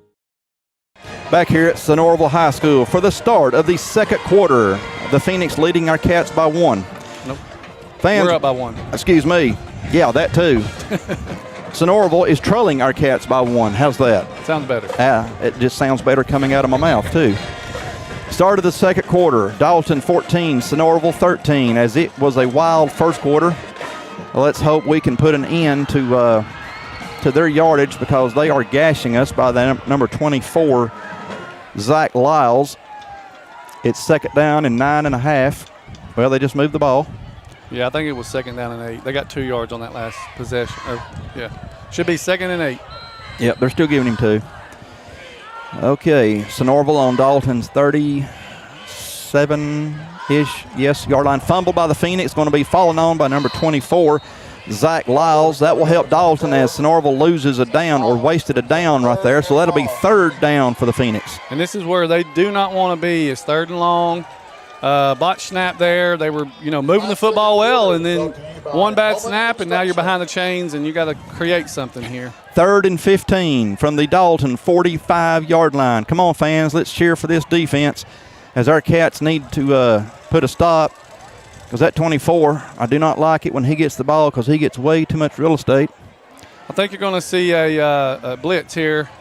Back here at Sonoraville High School for the start of the second quarter. The Phoenix leading our Cats by 1. Nope. Fans, we're up by 1. Excuse me. Yeah, that too. Sonoraville is trailing our Cats by 1. How's that? Sounds better. It just sounds better coming out of my mouth too. Start of the second quarter, Dalton 14, Sonoraville 13, as it was a wild first quarter. Let's hope we can put an end to their yardage because they are gashing us by the number 24, Zach Lyles. It's second down and 9.5. Well, they just moved the ball. Yeah, I think it was second down and 8. They got 2 yards on that last possession. Should be second and 8. Yep, they're still giving him 2. Okay, Sonoraville on Dalton's 37-ish, yard line. Fumbled by the Phoenix, going to be fallen on by number 24, Zach Lyles. That will help Dalton as Sonoraville loses a down or wasted a down right there. So that'll be third down for the Phoenix. And this is where they do not want to be. It's third and long. Botch snap there. They were, moving the football well, and then one bad snap, and now you're behind the chains, and you got to create something here. 3rd and 15 from the Dalton 45-yard line. Come on, fans, let's cheer for this defense as our Cats need to put a stop. Because that 24, I do not like it when he gets the ball because he gets way too much real estate. I think you're going to see a blitz here.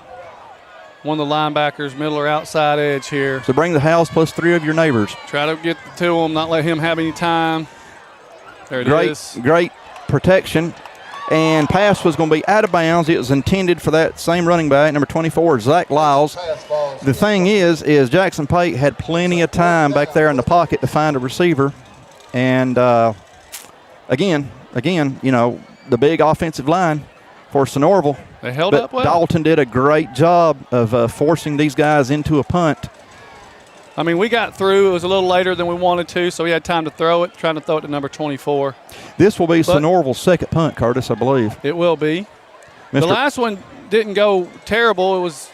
One of the linebackers, middle or outside edge here. So bring the house plus 3 of your neighbors. Try to get to him, not let him have any time. There it is. Great protection. And pass was going to be out of bounds. It was intended for that same running back, number 24, Zach Lyles. The thing is Jackson Pate had plenty of time back there in the pocket to find a receiver. And again, the big offensive line for Sonoraville. They held up well. Dalton did a great job of forcing these guys into a punt. I mean, we got through. It was a little later than we wanted to, so we had time to throw it, trying to throw it to number 24. This will be Sonoraville's second punt, Curtis, I believe. It will be. The last one didn't go terrible. It was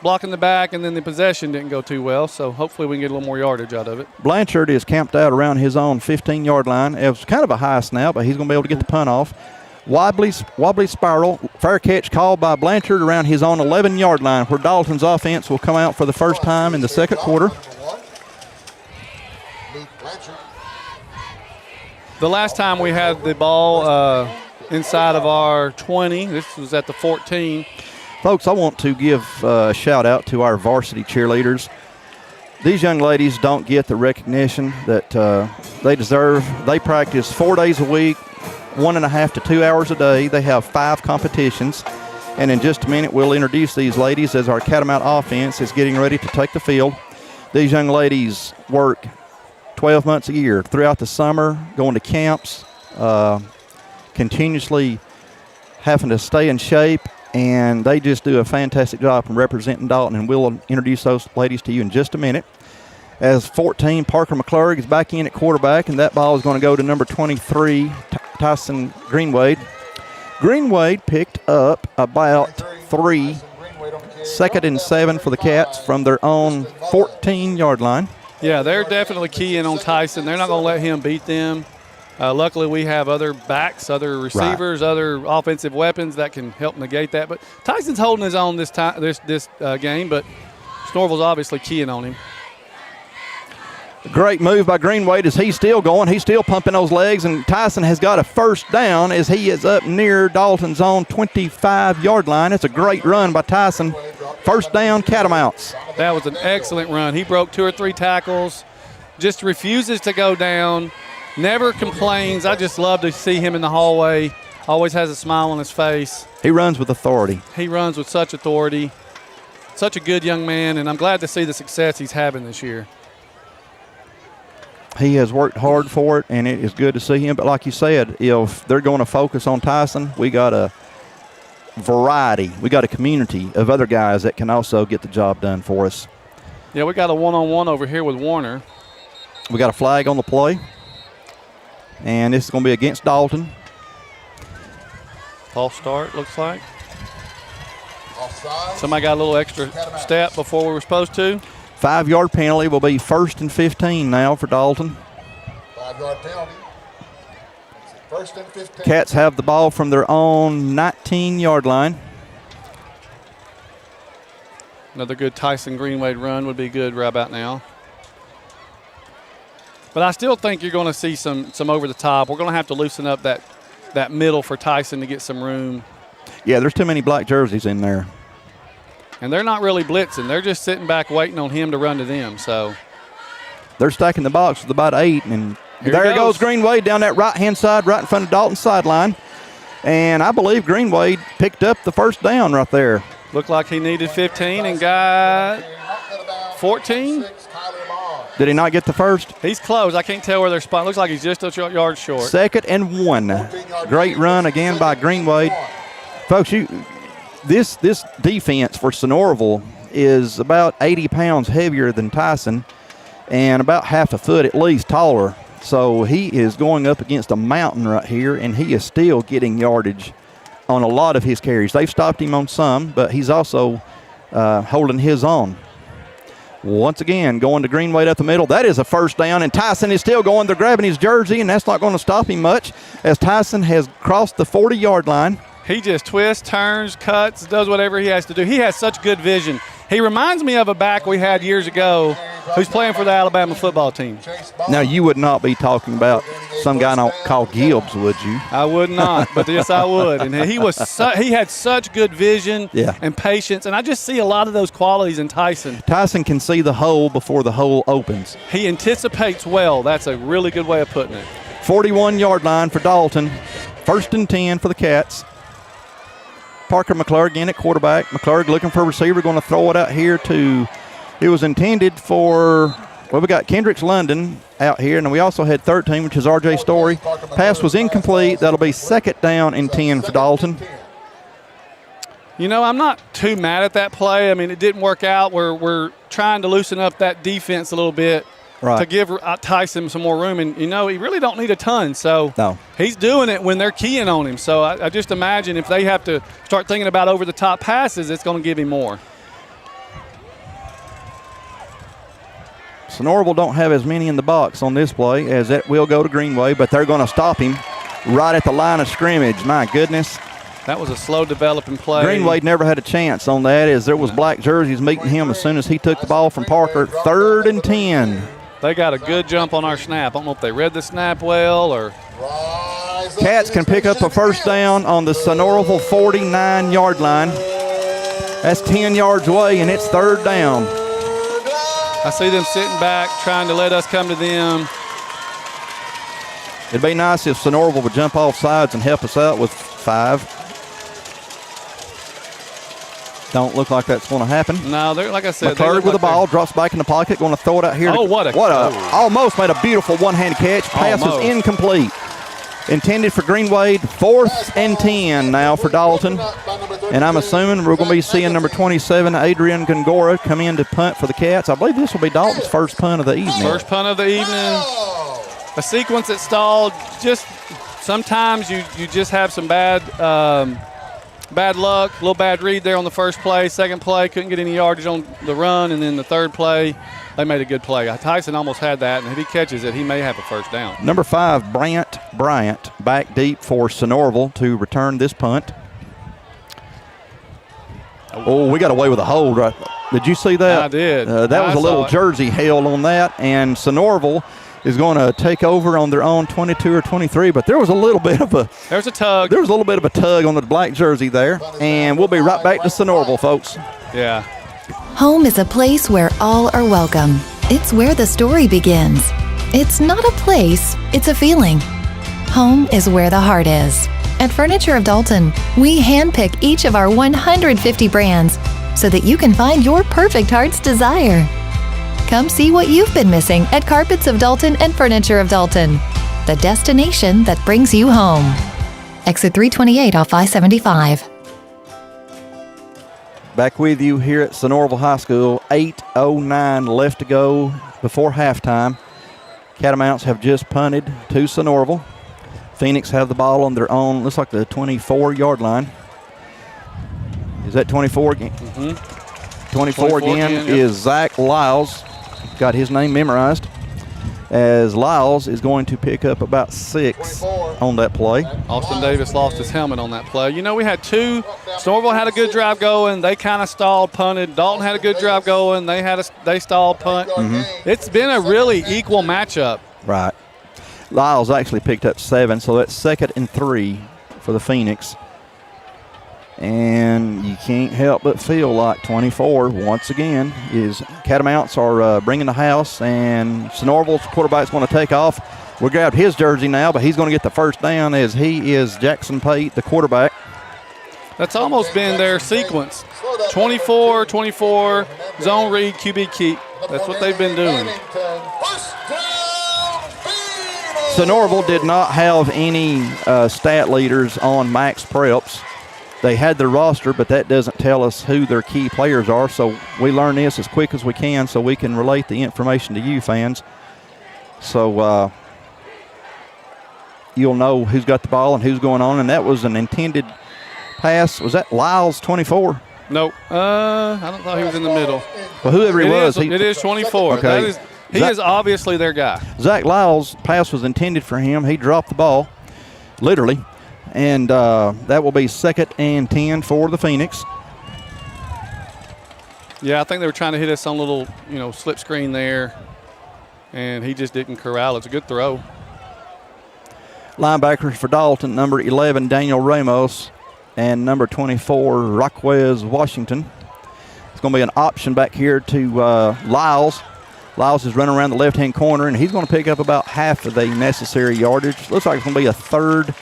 blocking the back, and then the possession didn't go too well, so hopefully we can get a little more yardage out of it. Blanchard is camped out around his own 15-yard line. It was kind of a high snap, but he's going to be able to get the punt off. Wobbly spiral, fair catch called by Blanchard around his own 11-yard line, where Dalton's offense will come out for the first time in the second quarter. The last time we had the ball inside of our 20, this was at the 14. Folks, I want to give a shout out to our varsity cheerleaders. These young ladies don't get the recognition that they deserve. They practice 4 days a week, 1.5 to 2 hours a day. They have 5 competitions. And in just a minute, we'll introduce these ladies as our Catamount offense is getting ready to take the field. These young ladies work 12 months a year throughout the summer, going to camps, continuously having to stay in shape, and they just do a fantastic job from representing Dalton, and we'll introduce those ladies to you in just a minute. As 14, Parker McClurg is back in at quarterback, and that ball is going to go to number 23, Tyson Greenwade. Greenwade picked up about 3, 2nd and 7 for the Cats from their own 14-yard line. Yeah, they're definitely keying on Tyson. They're not going to let him beat them. Luckily, we have other backs, other receivers, other offensive weapons that can help negate that. But Tyson's holding his own this game, but Sonoraville's obviously keying on him. Great move by Greenwade as he's still going. He's still pumping those legs, and Tyson has got a first down as he is up near Dalton's own 25-yard line. It's a great run by Tyson First down, Catamounts. That was an excellent run. He broke 2 or 3 tackles, just refuses to go down, never complains. I just love to see him in the hallway. Always has a smile on his face. He runs with authority. He runs with such authority. Such a good young man, and I'm glad to see the success he's having this year. He has worked hard for it, and it is good to see him. But like you said, if they're going to focus on Tyson, we got a variety. We got a community of other guys that can also get the job done for us. Yeah, we got a one-on-one over here with Warner. We got a flag on the play, and this is going to be against Dalton. False start, looks like. Somebody got a little extra step before we were supposed to. 5-yard penalty will be 1st and 15 now for Dalton. 5-yard penalty. First and 15. Cats have the ball from their own 19-yard line. Another good Tyson Greenwade run would be good right about now. But I still think you're going to see some over the top. We're going to have to loosen up that middle for Tyson to get some room. Yeah, there's too many black jerseys in there. And they're not really blitzing. They're just sitting back waiting on him to run to them. So they're stacking the box with about 8. And there goes Greenwade down that right-hand side, right in front of Dalton's sideline. And I believe Greenwade picked up the first down right there. Looked like he needed 15 and got 14. Did he not get the first? He's close. I can't tell where they're spot. Looks like he's just a yard short. 2nd and 1. Great run again by Greenwade. Folks, this defense for Sonoraville is about 80 pounds heavier than Tyson and about half a foot at least taller. So he is going up against a mountain right here, and he is still getting yardage on a lot of his carries. They've stopped him on some, but he's also holding his own. Once again, going to Greenwade up the middle. That is a first down, and Tyson is still going. They're grabbing his jersey, and that's not going to stop him much as Tyson has crossed the 40-yard line. He just twists, turns, cuts, does whatever he has to do. He has such good vision. He reminds me of a back we had years ago who's playing for the Alabama football team. Now, you would not be talking about some guy called Gibbs, would you? I would not, but yes, I would. And he had such good vision and patience, and I just see a lot of those qualities in Tyson. Tyson can see the hole before the hole opens. He anticipates well. That's a really good way of putting it. 41-yard line for Dalton. 1st and 10 for the Cats. Parker McClurg in at quarterback. McClurg looking for a receiver, going to throw it out here to, it was intended for, well, we got Kendricks London out here, and we also had 13, which is R.J. Story. Pass was incomplete. That'll be 2nd down and 10 for Dalton. You know, I'm not too mad at that play. I mean, it didn't work out. We're trying to loosen up that defense a little bit. Right. To give Tyson some more room. And, you know, he really don't need a ton. So he's doing it when they're keying on him. So I just imagine if they have to start thinking about over-the-top passes, it's going to give him more. Sonoraville don't have as many in the box on this play as that will go to Greenway, but they're going to stop him right at the line of scrimmage. My goodness. That was a slow developing play. Greenwade never had a chance on that as there was black jerseys meeting him as soon as he took the ball from Parker. 3rd and 10. They got a good jump on our snap. I don't know if they read the snap well or. Cats can pick up a first down on the Sonoraville 49-yard line. That's 10 yards away, and it's 3rd down. I see them sitting back, trying to let us come to them. It'd be nice if Sonoraville would jump off sides and help us out with 5. Don't look like that's going to happen. No, like I said, McClurg with the ball, drops back in the pocket, going to throw it out here. Oh, almost made a beautiful one-handed catch. Pass is incomplete. Intended for Greenwade. 4th and 10 now for Dalton. And I'm assuming we're going to be seeing number 27, Adrian Gongora, come in to punt for the Cats. I believe this will be Dalton's first punt of the evening. First punt of the evening. A sequence that stalled. Just sometimes you just have some bad luck, a little bad read there on the first play. Second play, couldn't get any yardage on the run. And then the third play, they made a good play. Tyson almost had that, and if he catches it, he may have a first down. Number 5, Bryant, back deep for Sonoraville to return this punt. Oh, we got away with a hold right. Did you see that? I did. That was a little jersey held on that, and Sonoraville is going to take over on their own 22 or 23, but there was a little bit of a tug. There was a little bit of a tug on the black jersey there, and we'll be right back to Sonoraville, folks. Yeah. Home is a place where all are welcome. It's where the story begins. It's not a place, it's a feeling. Home is where the heart is. At Furniture of Dalton, we handpick each of our 150 brands so that you can find your perfect heart's desire. Come see what you've been missing at Carpets of Dalton and Furniture of Dalton, the destination that brings you home. Exit 328 off I-75. Back with you here at Sonoraville High School. 8:09 left to go before halftime. Catamounts have just punted to Sonoraville. Phoenix have the ball on their own, looks like the 24-yard line. Is that 24 again? 24 again is Zach Lyles. Got his name memorized. As Lyles is going to pick up about 6 on that play. Austin Davis lost his helmet on that play. You know, we had two. Sonoraville had a good drive going. They kind of stalled, punted. Dalton had a good drive going. They stalled, punt. It's been a really equal matchup. Right. Lyles actually picked up 7, so that's 2nd and 3 for the Phoenix. And you can't help but feel like 24, once again, is Catamounts are bringing the house, and Sonoraville's quarterback's going to take off. We grabbed his jersey now, but he's going to get the first down as he is Jackson Pate, the quarterback. That's almost been their sequence. 24, 24, zone read, QB keep. That's what they've been doing. Sonoraville did not have any stat leaders on max preps. They had their roster, but that doesn't tell us who their key players are, so we learn this as quick as we can so we can relate the information to you fans. So you'll know who's got the ball and who's going on, and that was an intended pass. Was that Lyles 24? Nope. I don't thought he was in the middle. Well, whoever he was. It is 24. Okay. He is obviously their guy. Zach Lyles' pass was intended for him. He dropped the ball, literally. And that will be 2nd and 10 for the Phoenix. Yeah, I think they were trying to hit us on a little, slip screen there, and he just didn't corral. It's a good throw. Linebackers for Dalton, number 11, Daniel Ramos, and number 24, Rockwez Washington. It's going to be an option back here to Lyles. Lyles is running around the left-hand corner, and he's going to pick up about half of the necessary yardage. Looks like it's going to be a 3rd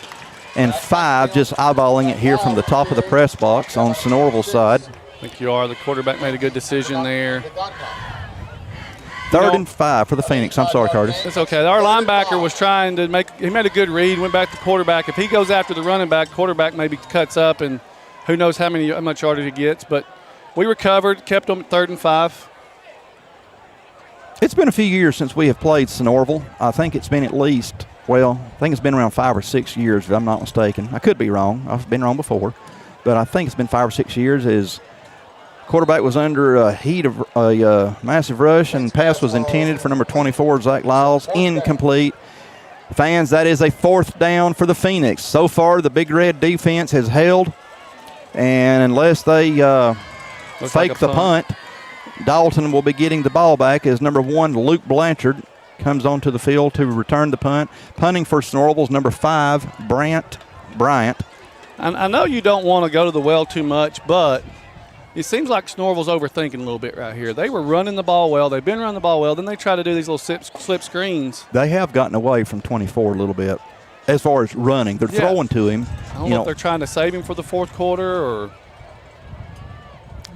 and 5, just eyeballing it here from the top of the press box on Sonoraville's side. I think you are. The quarterback made a good decision there. 3rd and 5 for the Phoenix. I'm sorry, Curtis. It's okay. Our linebacker was trying to he made a good read, went back to quarterback. If he goes after the running back, quarterback maybe cuts up, and who knows how much yardage he gets. But we recovered, kept them at 3rd and 5. It's been a few years since we have played Sonoraville. I think it's been I think it's been around 5 or 6 years, if I'm not mistaken. I could be wrong. I've been wrong before. But I think it's been 5 or 6 years as quarterback was under a heat of a massive rush, and pass was intended for number 24, Zach Lyles. Incomplete. Fans, that is a 4th down for the Phoenix. So far, the Big Red defense has held, and unless they fake the punt, Dalton will be getting the ball back as number 1, Luke Blanchard, comes onto the field to return the punt. Punting for Sonoraville's number 5, Bryant. I know you don't want to go to the well too much, but it seems like Sonoraville's overthinking a little bit right here. They were running the ball well. They've been running the ball well. Then they try to do these little slip screens. They have gotten away from 24 a little bit as far as running. They're throwing to him. I don't know if they're trying to save him for the 4th quarter or.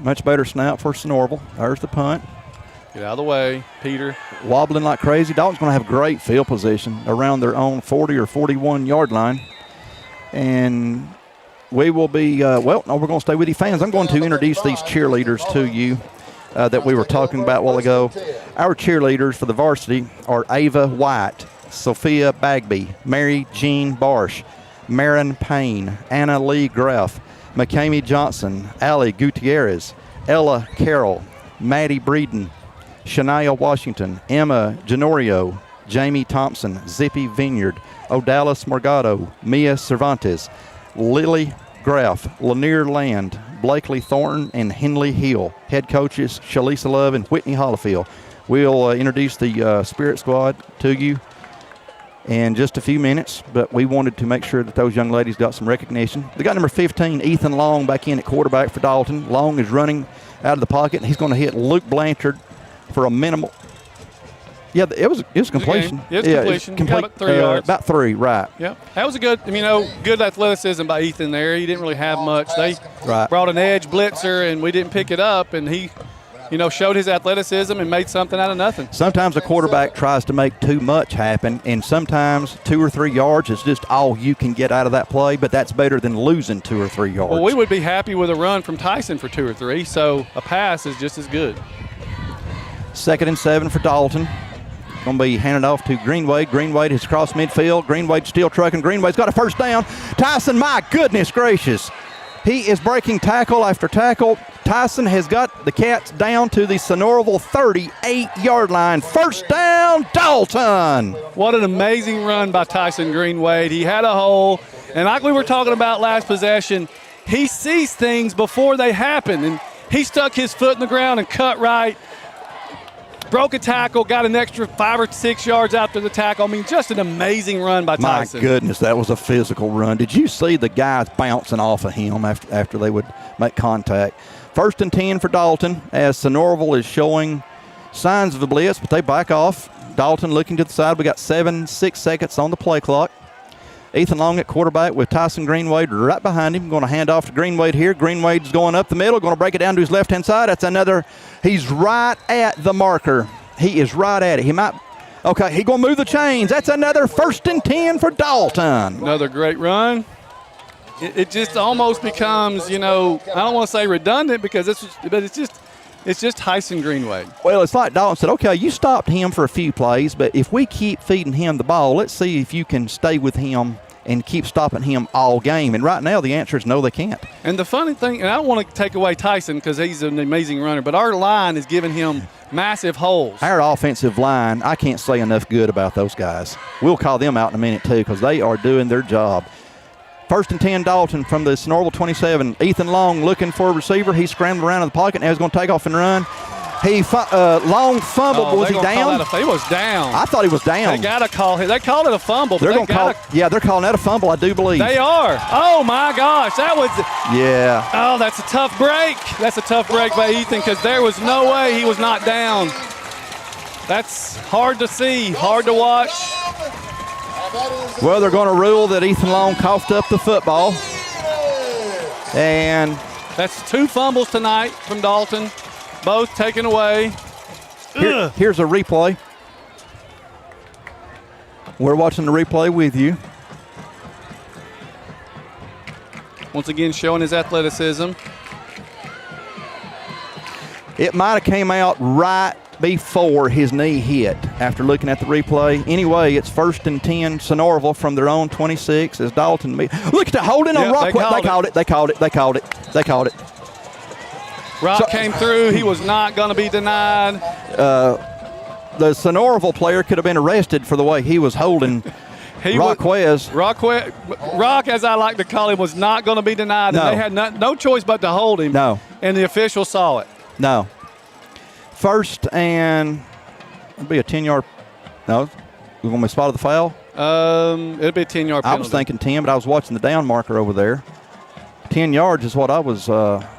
Much better snap for Sonoraville. There's the punt. Get out of the way, Peter. Wobbling like crazy. Dalton's going to have great field position around their own 40 or 41-yard line. And we will be, we're going to stay with you fans. I'm going to introduce these cheerleaders to you that we were talking about a while ago. Our cheerleaders for the varsity are Ava White, Sophia Bagby, Mary Jean Barsh, Marin Payne, Anna Lee Graff, McCamey Johnson, Allie Gutierrez, Ella Carroll, Maddie Breeden, Shania Washington, Emma Genorio, Jamie Thompson, Zippy Vineyard, Odalis Morgado, Mia Cervantes, Lily Graff, Lanier Land, Blakely Thornton, and Henley Hill. Head coaches Shalisa Love and Whitney Hollifield. We'll introduce the Spirit Squad to you in just a few minutes, but we wanted to make sure that those young ladies got some recognition. They got number 15, Ethan Long, back in at quarterback for Dalton. Long is running out of the pocket, and he's going to hit Luke Blanchard for a minimal. Yeah, it was completion. It's completion. About 3 yards. About 3, right. Yep. That was a good, good athleticism by Ethan there. He didn't really have much. They brought an edge blitzer, and we didn't pick it up, and he, showed his athleticism and made something out of nothing. Sometimes a quarterback tries to make too much happen, and sometimes 2 or 3 yards is just all you can get out of that play, but that's better than losing 2 or 3 yards. Well, we would be happy with a run from Tyson for 2 or 3, so a pass is just as good. 2nd and 7 for Dalton. Going to be handed off to Greenwade. Greenwade has crossed midfield. Greenwade still trucking. Greenwade's got a first down. Tyson, my goodness gracious. He is breaking tackle after tackle. Tyson has got the Cats down to the Sonoraville 38-yard line. First down, Dalton. What an amazing run by Tyson Greenwade. He had a hole, and like we were talking about last possession, he sees things before they happen, and he stuck his foot in the ground and cut right. Broke a tackle, got an extra 5 or 6 yards after the tackle. Just an amazing run by Tyson. My goodness, that was a physical run. Did you see the guys bouncing off of him after they would make contact? 1st and 10 for Dalton as Sonoraville is showing signs of a blitz, but they back off. Dalton looking to the side. We got 6 seconds on the play clock. Ethan Long at quarterback with Tyson Greenwade right behind him. Going to hand off to Greenwade here. Greenwade's going up the middle, going to break it down to his left-hand side. That's another. He's right at the marker. He is right at it. He might. Okay, he's going to move the chains. That's another 1st and 10 for Dalton. Another great run. It just almost becomes, I don't want to say redundant because it's just Tyson Greenwade. Well, it's like Dalton said, okay, you stopped him for a few plays, but if we keep feeding him the ball, let's see if you can stay with him and keep stopping him all game. And right now the answer is no, they can't. And the funny thing, and I don't want to take away Tyson because he's an amazing runner, but our line is giving him massive holes. Our offensive line, I can't say enough good about those guys. We'll call them out in a minute too because they are doing their job. 1st and 10, Dalton from the Sonoraville 27. Ethan Long looking for a receiver. He scrambled around in the pocket. Now he's going to take off and run. Long fumbled. Was he down? He was down. I thought he was down. They got to call him. They called it a fumble. They're calling that a fumble, I do believe. They are. Oh, my gosh. That was. Yeah. Oh, that's a tough break. That's a tough break by Ethan because there was no way he was not down. That's hard to see, hard to watch. Well, they're going to rule that Ethan Long coughed up the football. And that's 2 fumbles tonight from Dalton, both taken away. Here's a replay. We're watching the replay with you. Once again, showing his athleticism. It might have came out right before his knee hit after looking at the replay. Anyway, it's 1st and 10, Sonoraville from their own 26 as Dalton. Look at the holding on Rockwell. They called it. Rock came through. He was not going to be denied. The Sonoraville player could have been arrested for the way he was holding Rock, as I like to call him, was not going to be denied. No. And they had no choice but to hold him. No. And the official saw it. No. 1st and it'll be a 10-yard. No, we're going to be spotted the foul. It'll be a 10-yard penalty. I was thinking 10, but I was watching the down marker over there. 10 yards is what I was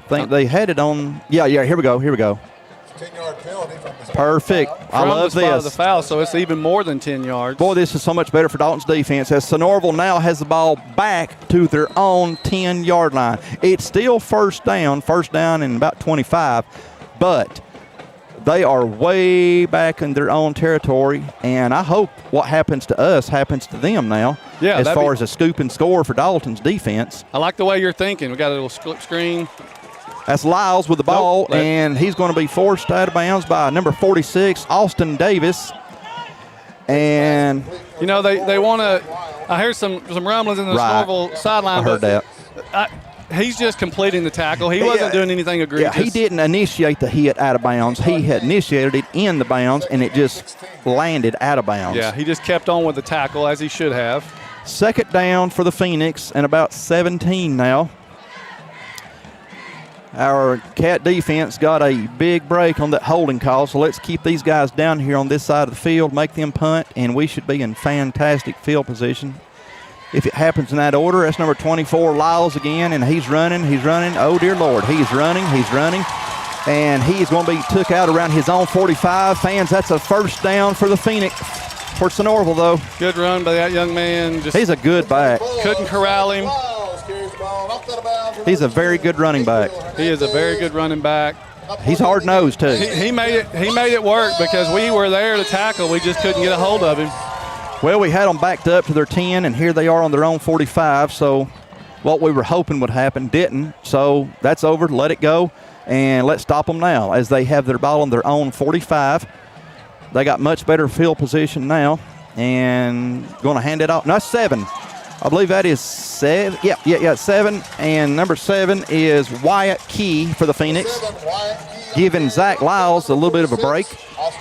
think they had it on. Yeah, here we go. 10-yard penalty from the perfect. I love this. Of the foul, so it's even more than 10 yards. Boy, this is so much better for Dalton's defense as Sonoraville now has the ball back to their own 10-yard line. It's still first down and about 25, but they are way back in their own territory, and I hope what happens to us happens to them now. Yeah, as far as a scoop and score for Dalton's defense. I like the way you're thinking. We got a little split screen. That's Lyles with the ball, and he's going to be forced out of bounds by number 46, Austin Davis. And they want to. I hear some rumblings in the Sonoraville sideline. I heard that. He's just completing the tackle. He wasn't doing anything egregious. Yeah, he didn't initiate the hit out of bounds. He had initiated it in the bounds, and it just landed out of bounds. Yeah, he just kept on with the tackle as he should have. 2nd down for the Phoenix and about 17 now. Our Cat defense got a big break on that holding call, so let's keep these guys down here on this side of the field, make them punt, and we should be in fantastic field position. If it happens in that order, that's number 24, Lyles again, and he's running. Oh, dear Lord, he's running. And he is going to be took out around his own 45. Fans, that's a first down for the Phoenix. For Sonoraville, though. Good run by that young man. He's a good back. Couldn't corral him. He's a very good running back. He is a very good running back. He's hard-nosed, too. He made it work because we were there to tackle. We just couldn't get a hold of him. Well, we had them backed up to their 10, and here they are on their own 45. So what we were hoping would happen didn't. So that's over. Let it go, and let's stop them now as they have their ball on their own 45. They got much better field position now, and going to hand it off. No, 7. I believe that is 7. Yeah, 7. And number 7 is Wyatt Key for the Phoenix, giving Zach Lyles a little bit of a break.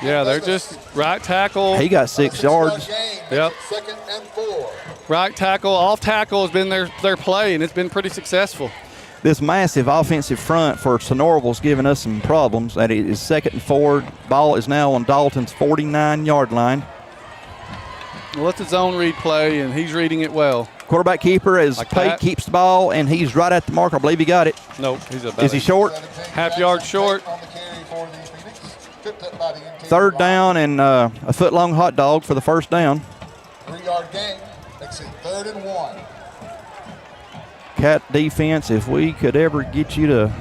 Yeah, they're just right tackle. He got 6 yards. Yep. Right tackle, off tackle has been their play, and it's been pretty successful. This massive offensive front for Sonoraville is giving us some problems. That it is 2nd and 4. Ball is now on Dalton's 49-yard line. Well, it's a zone read play, and he's reading it well. Quarterback keeper as Pate keeps the ball, and he's right at the mark. I believe he got it. Nope, he's about Is he short? Half yard short. 3rd down and a foot-long hot dog for the first down. 3-yard gain. Let's see, 3rd and 1. Cat defense, if we could ever get you to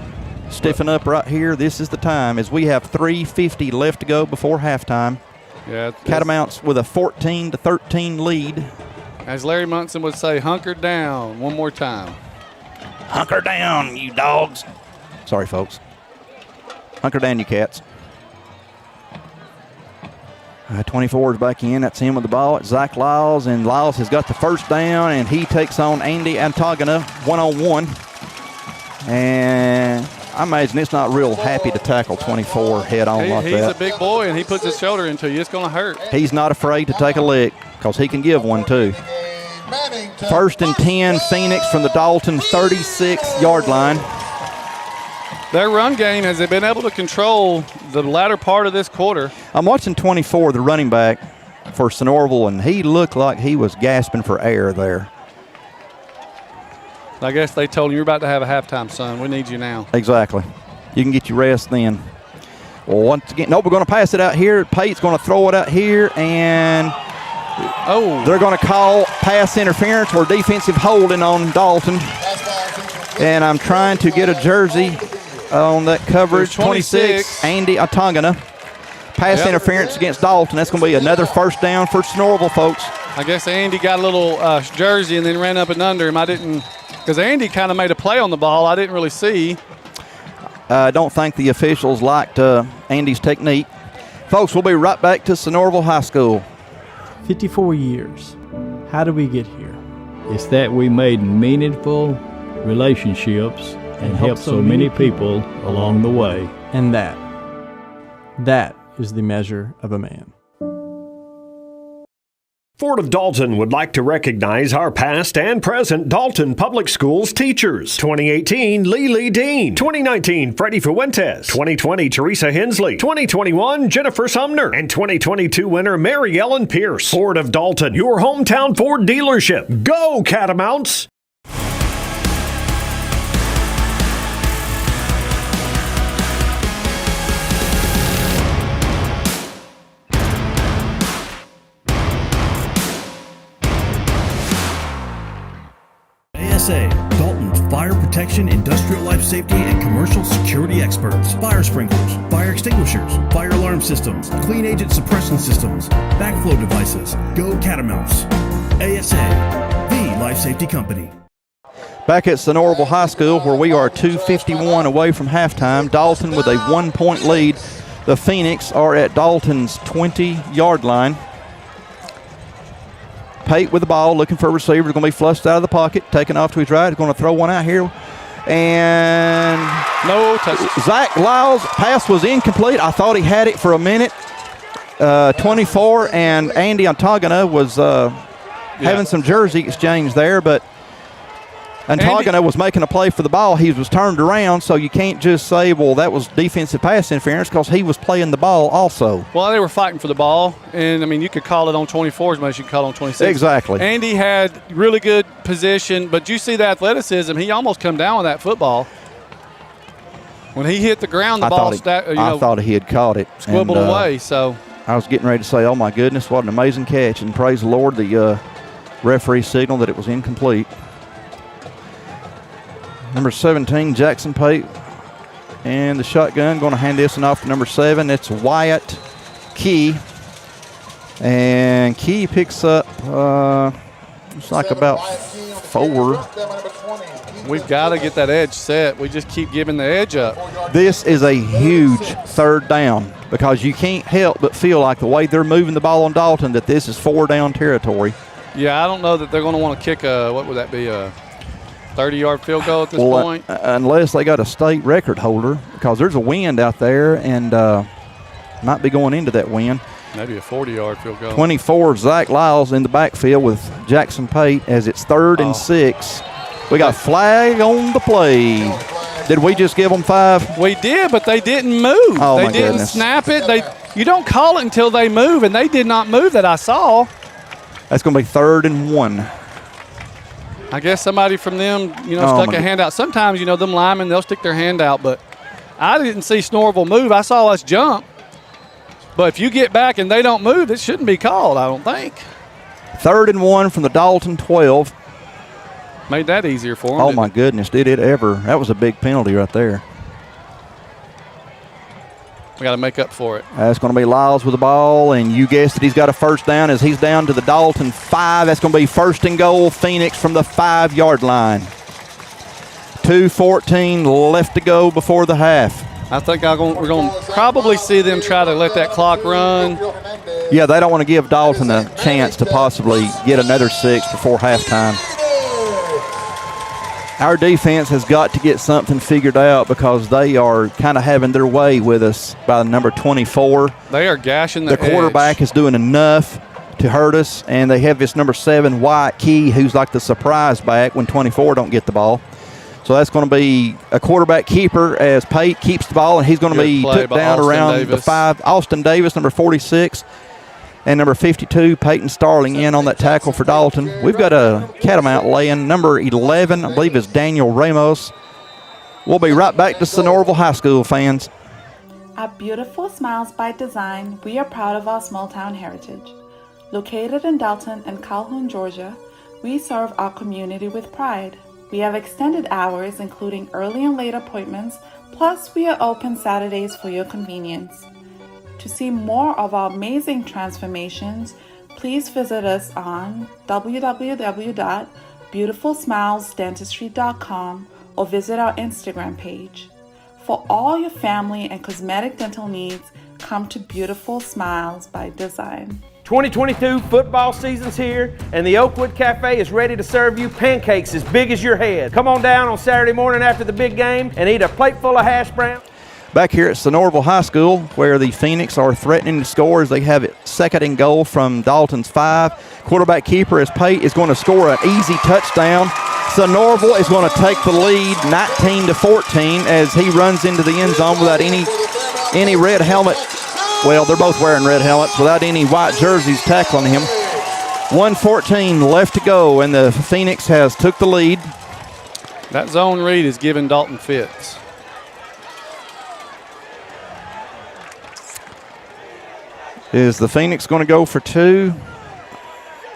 stiffen up right here, this is the time, as we have 3:50 left to go before halftime. Yeah, Catamounts with a 14-13 lead. As Larry Munson would say, hunker down one more time. Hunker down, you dogs. Sorry, folks. Hunker down, you cats. 24 is back in. That's him with the ball. It's Zach Lyles, and Lyles has got the first down, and he takes on Andy Antogana one-on-one. And I imagine it's not real happy to tackle 24 head-on like that. He's a big boy, and he puts his shoulder into you. It's going to hurt. He's not afraid to take a lick because he can give one, too. 1st and 10, Phoenix from the Dalton 36-yard line. Their run game, has they been able to control the latter part of this quarter? I'm watching 24, the running back for Sonoraville, and he looked like he was gasping for air there. I guess they told him, you're about to have a halftime, son. We need you now. Exactly. You can get your rest then. Well, once again, nope, we're going to pass it out here. Pate's going to throw it out here, and they're going to call pass interference or defensive holding on Dalton. And I'm trying to get a jersey on that coverage. 26, Andy Atangana. Pass interference against Dalton. That's going to be another first down for Sonoraville, folks. I guess Andy got a little jersey and then ran up and under him. I didn't, because Andy kind of made a play on the ball. I didn't really see. I don't think the officials liked Andy's technique. Folks, we'll be right back to Sonoraville High School. 54 years. How did we get here? It's that we made meaningful relationships and helped so many people along the way. And that is the measure of a man. Ford of Dalton would like to recognize our past and present Dalton Public Schools teachers. 2018, Lily Dean. 2019, Freddie Fuentes. 2020, Teresa Hensley. 2021, Jennifer Sumner. And 2022 winner, Mary Ellen Pierce. Ford of Dalton, your hometown Ford dealership. Go Catamounts! ASA, Dalton's fire protection, industrial life safety, and commercial security experts. Fire sprinklers, fire extinguishers, fire alarm systems, clean agent suppression systems, backflow devices. Go Catamounts. ASA, the life safety company. Back at Sonoraville High School, where we are 2:51 away from halftime. Dalton with a 1-point lead. The Phoenix are at Dalton's 20-yard line. Pate with the ball, looking for a receiver. Going to be flushed out of the pocket, taking off to his right. He's going to throw one out here. And no touch. Zach Lyles' pass was incomplete. I thought he had it for a minute. 24, and Andy Antogana was having some jersey exchange there, but Antogana was making a play for the ball. He was turned around, so you can't just say, well, that was defensive pass interference, because he was playing the ball also. Well, they were fighting for the ball, and, I mean, you could call it on 24 as much as you could call it on 26. Exactly. Andy had really good position, but you see the athleticism. He almost come down with that football. When he hit the ground, the I ball thought he had caught it. Squibbled away, so. I was getting ready to say, oh, my goodness, what an amazing catch. And praise the Lord, the referee signaled that it was incomplete. Number 17, Jackson Pate. And the shotgun going to hand this one off to number 7. It's Wyatt Key. And Key picks up, it's like about 4. We've got to get that edge set. We just keep giving the edge up. This is a huge third down because you can't help but feel like the way they're moving the ball on Dalton that this is 4-down territory. Yeah, I don't know that they're going to want to kick what would that be, a 30-yard field goal at this point? Unless they got a state record holder, because there's a wind out there and might be going into that wind. Maybe a 40-yard field goal. 24, Zach Lyles in the backfield with Jackson Pate as it's 3rd and 6. We got flag on the play. Did we just give them 5? We did, but they didn't move. Oh, they my didn't goodness. snap it. You don't call it until they move, and they did not move that I saw. That's going to be 3rd and 1. I guess somebody from them, stuck a hand out. Sometimes, them linemen, they'll stick their hand out, but I didn't see Sonoraville move. I saw us jump. But if you get back and they don't move, it shouldn't be called, I don't think. 3rd and 1 from the Dalton 12. Made that easier for them. Oh, my goodness, did it ever. That was a big penalty right there. We got to make up for it. That's going to be Lyles with the ball, and you guessed it, he's got a first down as he's down to the Dalton 5. That's going to be 1st and goal, Phoenix from the 5-yard line. 2:14 left to go before the half. I think we're going to probably see them try to let that clock run. Yeah, they don't want to give Dalton a chance to possibly get another 6 before halftime. Our defense has got to get something figured out because they are kind of having their way with us by number 24. They are gashing the quarterback is doing enough to hurt us, and they have this number 7, Wyatt Key, who's like the surprise back when 24 don't get the ball. So that's going to be a quarterback keeper as Pate keeps the ball, and he's going to be took down around the 5. Austin Davis, number 46, and number 52, Peyton Starling in on that tackle for Dalton. We've got a Catamount laying. Number 11, I believe, is Daniel Ramos. We'll be right back to Sonoraville High School, fans. At Beautiful Smiles by Design, we are proud of our small town heritage. Located in Dalton and Calhoun, Georgia, we serve our community with pride. We have extended hours, including early and late appointments, plus we are open Saturdays for your convenience. To see more of our amazing transformations, please visit us on www.beautifulsmilesdentistry.com or visit our Instagram page. For all your family and cosmetic dental needs, come to Beautiful Smiles by Design. 2022 football season's here, and the Oakwood Cafe is ready to serve you pancakes as big as your head. Come on down on Saturday morning after the big game and eat a plate full of hash browns. Back here at Sonoraville High School, where the Phoenix are threatening to score as they have it 2nd and goal from Dalton's 5. Quarterback keeper as Pate is going to score an easy touchdown. Sonoraville is going to take the lead 19-14 as he runs into the end zone without any red helmet. Well, they're both wearing red helmets without any white jerseys tackling him. 1:14 left to go, and the Phoenix has took the lead. That zone read is giving Dalton fits. Is the Phoenix going to go for 2?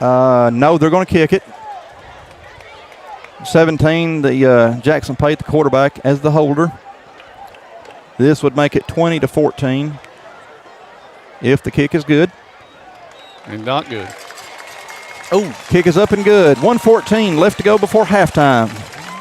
No, they're going to kick it. 17, the Jackson Pate, the quarterback, as the holder. This would make it 20-14 if the kick is good. And not good. Oh, kick is up and good. 1:14 left to go before halftime.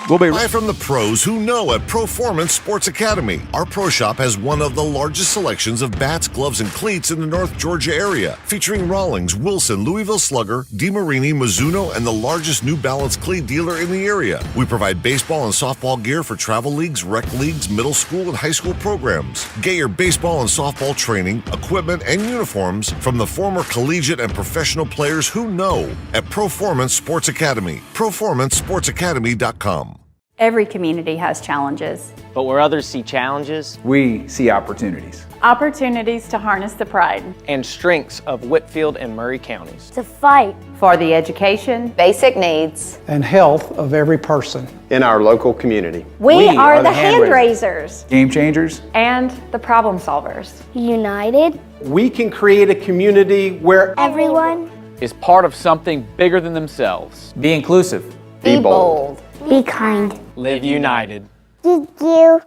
We'll be Buy from the pros who know at Proformance Sports Academy. Our pro shop has one of the largest selections of bats, gloves, and cleats in the North Georgia area, featuring Rawlings, Wilson, Louisville Slugger, DeMarini, Mizuno, and the largest New Balance cleat dealer in the area. We provide baseball and softball gear for travel leagues, rec leagues, middle school, and high school programs. Get your baseball and softball training, equipment, and uniforms from the former collegiate and professional players who know at Proformance Sports Academy. ProformanceSportsAcademy.com. Every community has challenges. But where others see challenges, we see opportunities. Opportunities to harness the pride and strengths of Whitfield and Murray counties. To fight for the education, basic needs, and health of every person in our local community. We are the hand raisers, game changers, and the problem solvers. United, we can create a community where everyone is part of something bigger than themselves. Be inclusive. Be bold. Be kind. Live united. Thank you.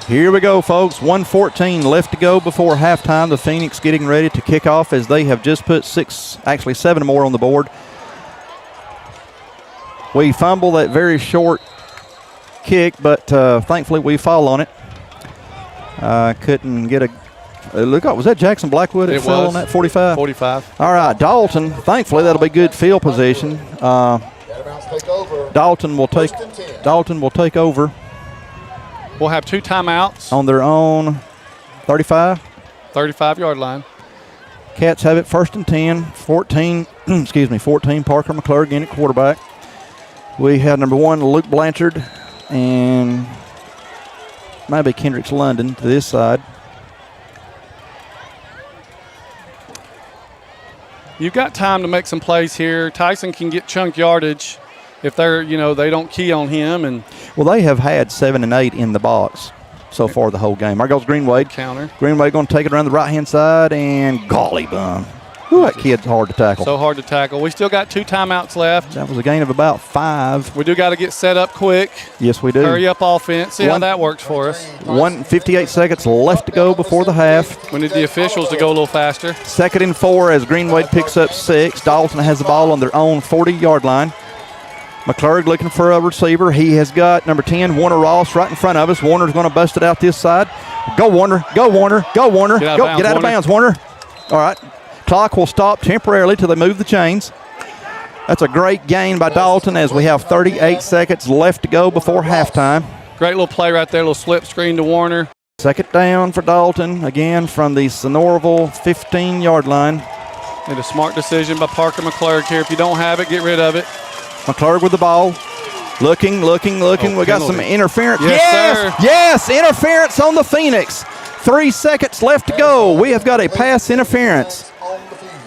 Here we go, folks. 1:14 left to go before halftime. The Phoenix getting ready to kick off as they have just put 7 more on the board. We fumble that very short kick, but thankfully we fall on it. Couldn't get a look. Was that Jackson Blackwood that fell on that 45? 45. All right, Dalton. Thankfully that'll be good field position. Dalton will take over. We'll have 2 timeouts. On their own 35? 35-yard line. Cats have it 1st and 10. 14, Parker McClurg in at quarterback. We have number 1, Luke Blanchard, and maybe Kendricks London to this side. You've got time to make some plays here. Tyson can get chunk yardage if they're, they don't key on him. And well, they have had 7 and 8 in the box so far the whole game. There goes Greenwade. Counter. Greenwade going to take it around the right-hand side, and golly bum. Ooh, that kid's hard to tackle. So hard to tackle. We still got 2 timeouts left. That was a gain of about 5. We do got to get set up quick. Yes, we do. Hurry up offense. See how that works for us. 58 seconds left to go before the half. We need the officials to go a little faster. 2nd and 4 as Greenwade picks up 6. Dalton has the ball on their own 40-yard line. McClurg looking for a receiver. He has got number 10, Warner Ross, right in front of us. Warner's going to bust it out this side. Go, Warner. Go, Warner. Go, Warner. Get out of bounds, Warner. All right. Clock will stop temporarily till they move the chains. That's a great gain by Dalton as we have 38 seconds left to go before halftime. Great little play right there, little slip screen to Warner. 2nd down for Dalton, again from the Sonoraville 15-yard line. Made a smart decision by Parker McClurg here. If you don't have it, get rid of it. McClurg with the ball. Looking. We got some interference. Yes, interference on the Phoenix. 3 seconds left to go. We have got a pass interference.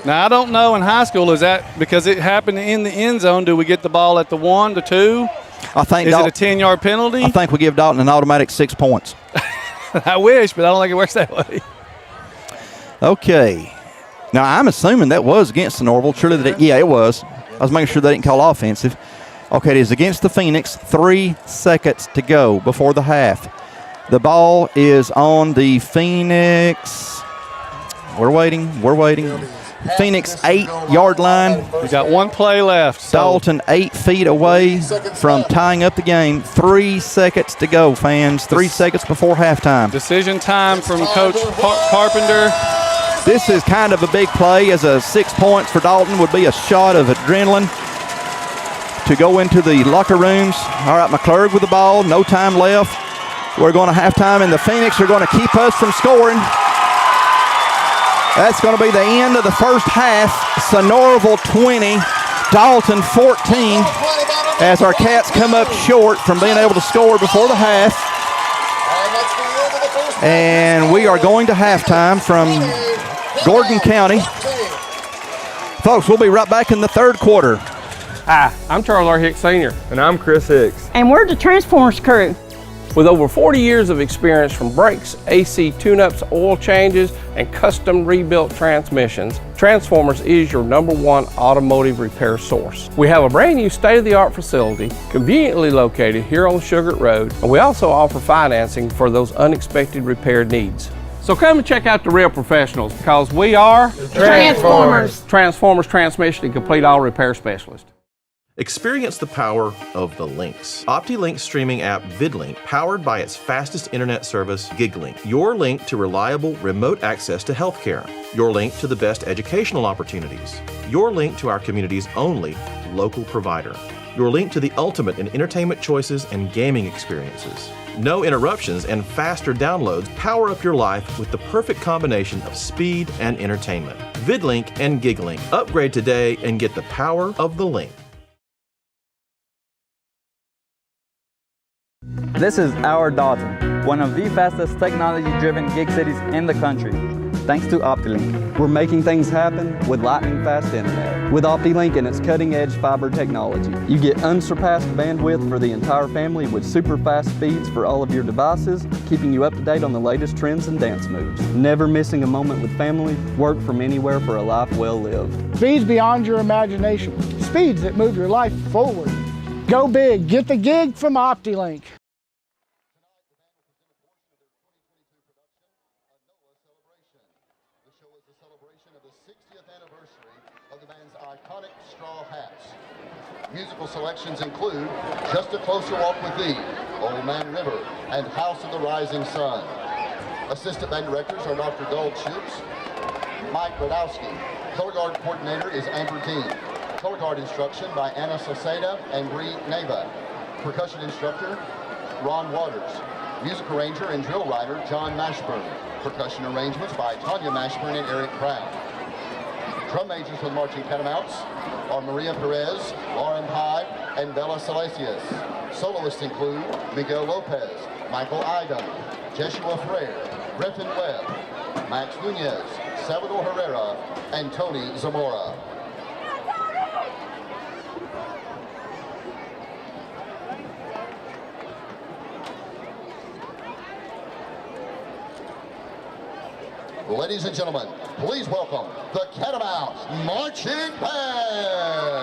Now, I don't know in high school, is that because it happened in the end zone, do we get the ball at the 1, the 2? I think Is it a 10-yard penalty? I think we give Dalton an automatic 6 points. I wish, but I don't think it works that way. Okay. Now, I'm assuming that was against Sonoraville. Surely it was. I was making sure they didn't call offensive. Okay, it is against the Phoenix. 3 seconds to go before the half. The ball is on the Phoenix. We're waiting. Phoenix 8-yard line. We got 1 play left. Dalton 8 feet away from tying up the game. 3 seconds to go, fans. 3 seconds before halftime. Decision time from Coach Carpenter. This is kind of a big play, as a 6 points for Dalton would be a shot of adrenaline to go into the locker rooms. All right, McClurg with the ball. No time left. We're going to halftime, and the Phoenix are going to keep us from scoring. That's going to be the end of the first half. Sonoraville 20, Dalton 14, as our Cats come up short from being able to score before the half. And we are going to halftime from Gordon County. Folks, we'll be right back in the 3rd quarter. Hi, I'm Charles R. Hicks Sr. And I'm Chris Hicks. And we're the Transformers crew. With over 40 years of experience from brakes, AC tune-ups, oil changes, and custom rebuilt transmissions, Transformers is your #1 automotive repair source. We have a brand new state-of-the-art facility conveniently located here on Sugar Road, and we also offer financing for those unexpected repair needs. So come and check out the real professionals, because we are Transformers. Transformers Transmission and Complete Auto Repair Specialist. Experience the power of the links. OptiLink's streaming app VidLink, powered by its fastest internet service, GigLink. Your link to reliable remote access to healthcare. Your link to the best educational opportunities. Your link to our community's only local provider. Your link to the ultimate in entertainment choices and gaming experiences. No interruptions and faster downloads power up your life with the perfect combination of speed and entertainment. VidLink and GigLink. Upgrade today and get the power of the link. This is our Dalton, one of the fastest technology-driven gig cities in the country, thanks to OptiLink. We're making things happen with lightning-fast internet. With OptiLink and its cutting-edge fiber technology, you get unsurpassed bandwidth for the entire family with super fast speeds for all of your devices, keeping you up to date on the latest trends and dance moves. Never missing a moment with family, work from anywhere for a life well lived. Speeds beyond your imagination. Speeds that move your life forward. Go big, get the gig from OptiLink. Iconic straw hats. Musical selections include Just a Closer Walk with Thee, Old Man River, and House of the Rising Sun. Assistant band directors are Dr. Gold Schutz, Mike Radowski. Color guard coordinator is Amber Dean. Color guard instruction by Anna Soseda and Bree Neva. Percussion instructor, Ron Waters. Music arranger and drill writer, John Mashburn. Percussion arrangements by Tanya Mashburn and Eric Brown. Drum majors for the Marching Catamounts are Maria Perez, Lauren Hyde, and Bella Salesius. Soloists include Miguel Lopez, Michael Idam, Jeshua Frere, Griffin Webb, Max Nunez, Salvador Herrera, and Tony Zamora. Ladies and gentlemen, please welcome the Catamounts Marching Band.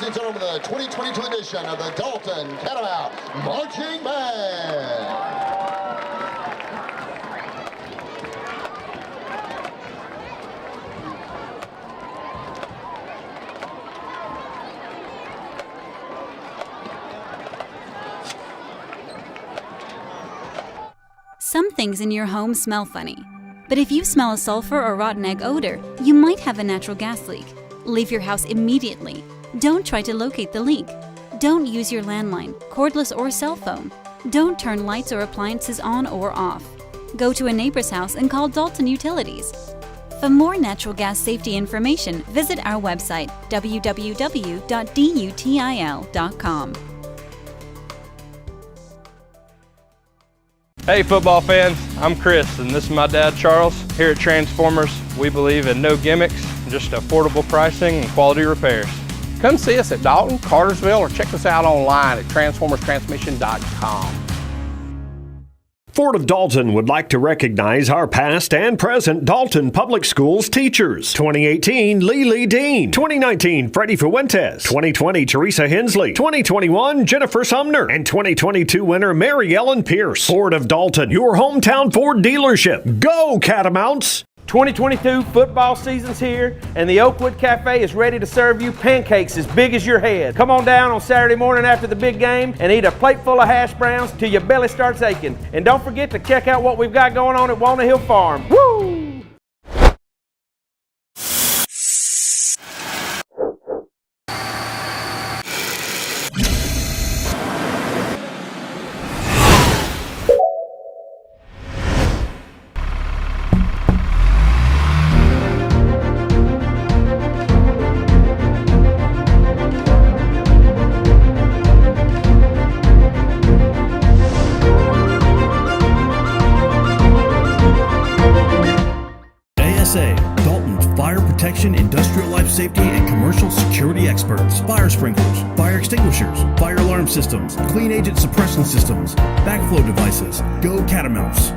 and gentlemen, the 2022 edition of the Dalton Catamount Marching Band. Some things in your home smell funny, but if you smell a sulfur or rotten egg odor, you might have a natural gas leak. Leave your house immediately. Don't try to locate the leak. Don't use your landline, cordless or cell phone. Don't turn lights or appliances on or off. Go to a neighbor's house and call Dalton Utilities. For more natural gas safety information, visit our website, www.dutil.com. Hey football fans, I'm Chris and this is my dad Charles. Here at Transformers, we believe in no gimmicks, just affordable pricing and quality repairs. Come see us at Dalton, Cartersville, or check us out online at transformerstransmission.com. Ford of Dalton would like to recognize our past and present Dalton Public Schools teachers. 2018, Lily Dean. 2019, Freddie Fuentes. 2020, Teresa Hensley. 2021, Jennifer Sumner. And 2022 winner, Mary Ellen Pierce. Ford of Dalton, your hometown Ford dealership. Go Catamounts! 2022 football season's here, and the Oakwood Cafe is ready to serve you pancakes as big as your head. Come on down on Saturday morning after the big game and eat a plate full of hash browns till your belly starts aching. And don't forget to check out what we've got going on at Walnut Hill Farm. Woo! Dalton's fire protection, industrial life safety, and commercial security experts. Fire sprinklers, fire extinguishers, fire alarm systems, clean agent suppression systems, backflow devices. Go Catamounts.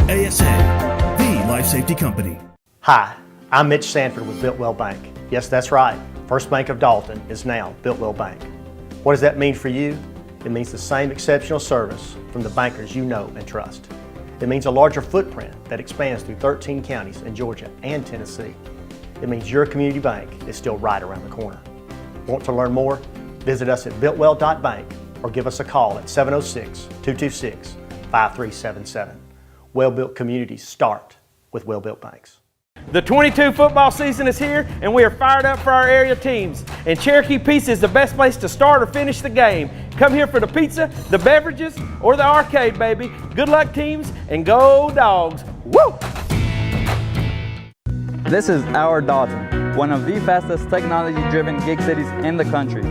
ASA, the life safety company. Hi, I'm Mitch Sanford with Builtwell Bank. Yes, that's right. First Bank of Dalton is now Builtwell Bank. What does that mean for you? It means the same exceptional service from the bankers you know and trust. It means a larger footprint that expands through 13 counties in Georgia and Tennessee. It means your community bank is still right around the corner. Want to learn more? Visit us at builtwell.bank or give us a call at 706-226-5377. Well-built communities start with well-built banks. The 22 football season is here, and we are fired up for our area teams. And Cherokee Pizza is the best place to start or finish the game. Come here for the pizza, the beverages, or the arcade, baby. Good luck, teams, and go Dogs. Woo! This is our Dalton, one of the fastest technology-driven gig cities in the country.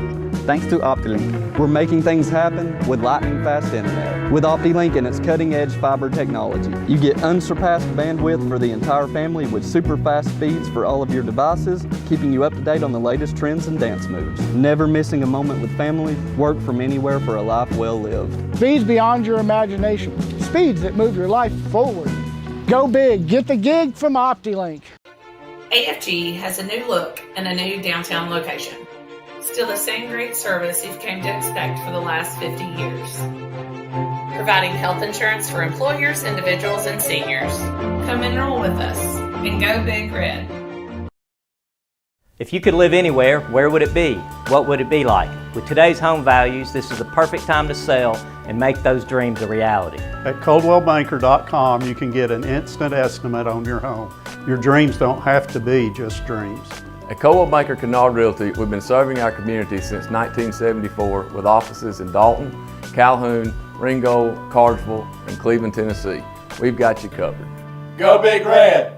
Thanks to OptiLink, we're making things happen with lightning-fast internet. With OptiLink and its cutting-edge fiber technology, you get unsurpassed bandwidth for the entire family with super-fast speeds for all of your devices, keeping you up to date on the latest trends and dance moves. Never missing a moment with family, work from anywhere for a life well lived. Speeds beyond your imagination. Speeds that move your life forward. Go big. Get the gig from OptiLink. AFG has a new look and a new downtown location. Still the same great service you've come to expect for the last 50 years. Providing health insurance for employers, individuals, and seniors. Come enroll with us and go Big Red. If you could live anywhere, where would it be? What would it be like? With today's home values, this is the perfect time to sell and make those dreams a reality. At ColdwellBanker.com, you can get an instant estimate on your home. Your dreams don't have to be just dreams. At Coldwell Banker Canard Realty, we've been serving our community since 1974 with offices in Dalton, Calhoun, Ringgold, Cartersville, and Cleveland, Tennessee. We've got you covered. Go Big Red!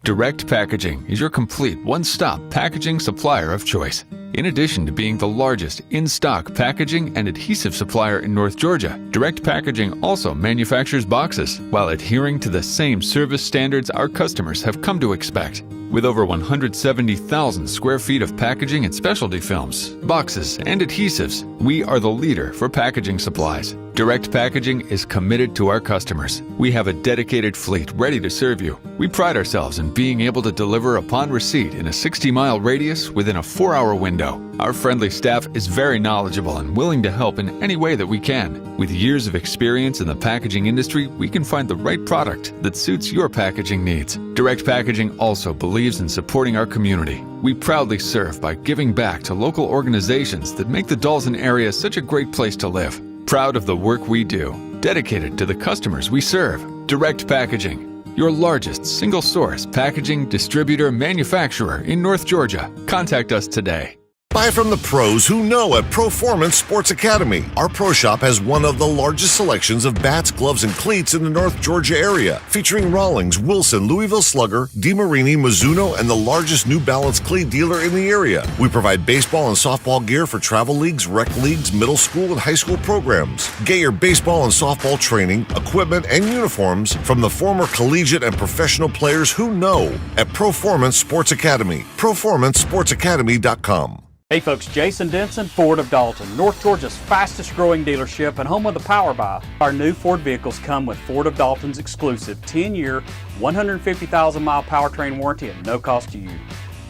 Direct Packaging is your complete one-stop packaging supplier of choice. In addition to being the largest in-stock packaging and adhesive supplier in North Georgia, Direct Packaging also manufactures boxes while adhering to the same service standards our customers have come to expect. With over 170,000 square feet of packaging and specialty films, boxes, and adhesives, we are the leader for packaging supplies. Direct Packaging is committed to our customers. We have a dedicated fleet ready to serve you. We pride ourselves in being able to deliver upon receipt in a 60-mile radius within a 4-hour window. Our friendly staff is very knowledgeable and willing to help in any way that we can. With years of experience in the packaging industry, we can find the right product that suits your packaging needs. Direct Packaging also believes in supporting our community. We proudly serve by giving back to local organizations that make the Dalton area such a great place to live. Proud of the work we do, dedicated to the customers we serve. Direct Packaging, your largest single-source packaging distributor manufacturer in North Georgia. Contact us today. Buy from the pros who know at Proformance Sports Academy. Our pro shop has one of the largest selections of bats, gloves, and cleats in the North Georgia area, featuring Rawlings, Wilson, Louisville Slugger, DeMarini, Mizuno, and the largest New Balance cleat dealer in the area. We provide baseball and softball gear for travel leagues, rec leagues, middle school, and high school programs. Get your baseball and softball training, equipment, and uniforms from the former collegiate and professional players who know at Proformance Sports Academy. ProformanceSportsAcademy.com. Hey folks, Jason Denson, Ford of Dalton, North Georgia's fastest growing dealership and home of the Power Buy. Our new Ford vehicles come with Ford of Dalton's exclusive 10-year, 150,000-mile powertrain warranty at no cost to you.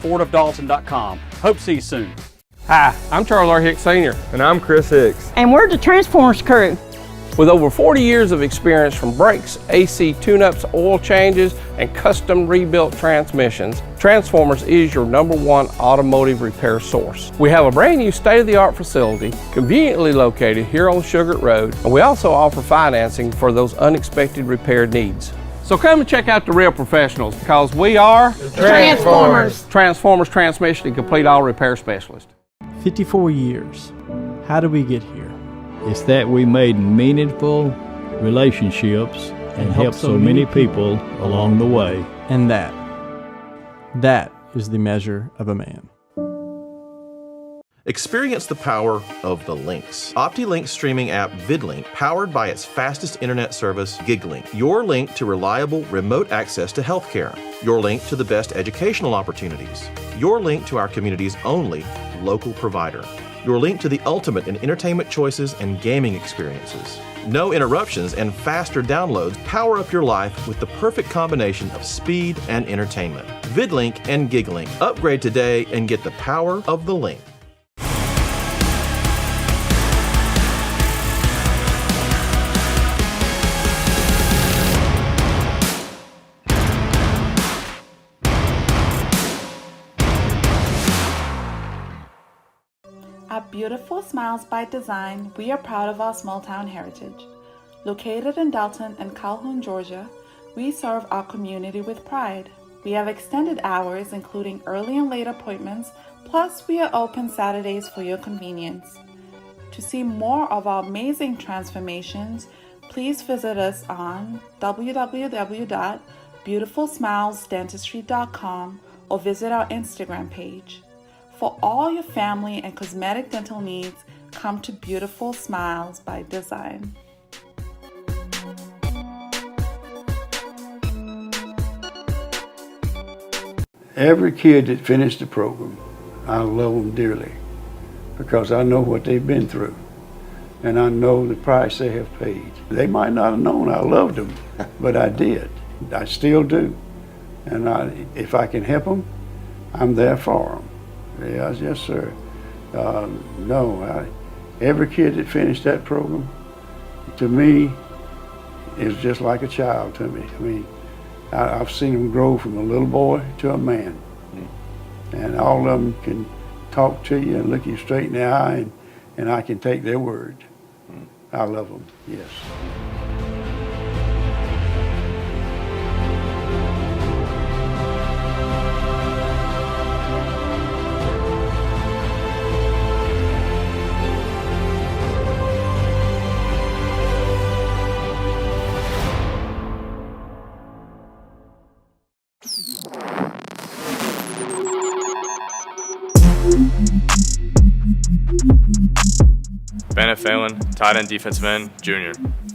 FordofDalton.com. Hope to see you soon. Hi, I'm Charles R. Hicks Sr. And I'm Chris Hicks. And we're the Transformers crew. With over 40 years of experience from brakes, AC tune-ups, oil changes, and custom rebuilt transmissions, Transformers is your #1 automotive repair source. We have a brand new state-of-the-art facility conveniently located here on Sugar Road, and we also offer financing for those unexpected repair needs. So come and check out the real professionals, because we are Transformers. Transformers Transmission and Complete Auto Repair Specialist. 54 years. How did we get here? It's that we made meaningful relationships and helped so many people along the way. And that is the measure of a man. Experience the power of the links. OptiLink streaming app VidLink, powered by its fastest internet service, GigLink. Your link to reliable remote access to healthcare. Your link to the best educational opportunities. Your link to our community's only local provider. Your link to the ultimate in entertainment choices and gaming experiences. No interruptions and faster downloads power up your life with the perfect combination of speed and entertainment. VidLink and GigLink. Upgrade today and get the power of the link. At Beautiful Smiles by Design, we are proud of our small town heritage. Located in Dalton and Calhoun, Georgia, we serve our community with pride. We have extended hours, including early and late appointments, plus we are open Saturdays for your convenience. To see more of our amazing transformations, please visit us on www.beautifulsmilesdentistry.com or visit our Instagram page. For all your family and cosmetic dental needs, come to Beautiful Smiles by Design. Every kid that finished the program, I love them dearly because I know what they've been through and I know the price they have paid. They might not have known I loved them, but I did. I still do. And if I can help them, I'm there for them. Yes, sir. Every kid that finished that program, to me, is just like a child to me. I mean, I've seen them grow from a little boy to a man. And all of them can talk to you and look you straight in the eye, and I can take their word. I love them, yes. Bennett Phelan, tight end defensive end, junior.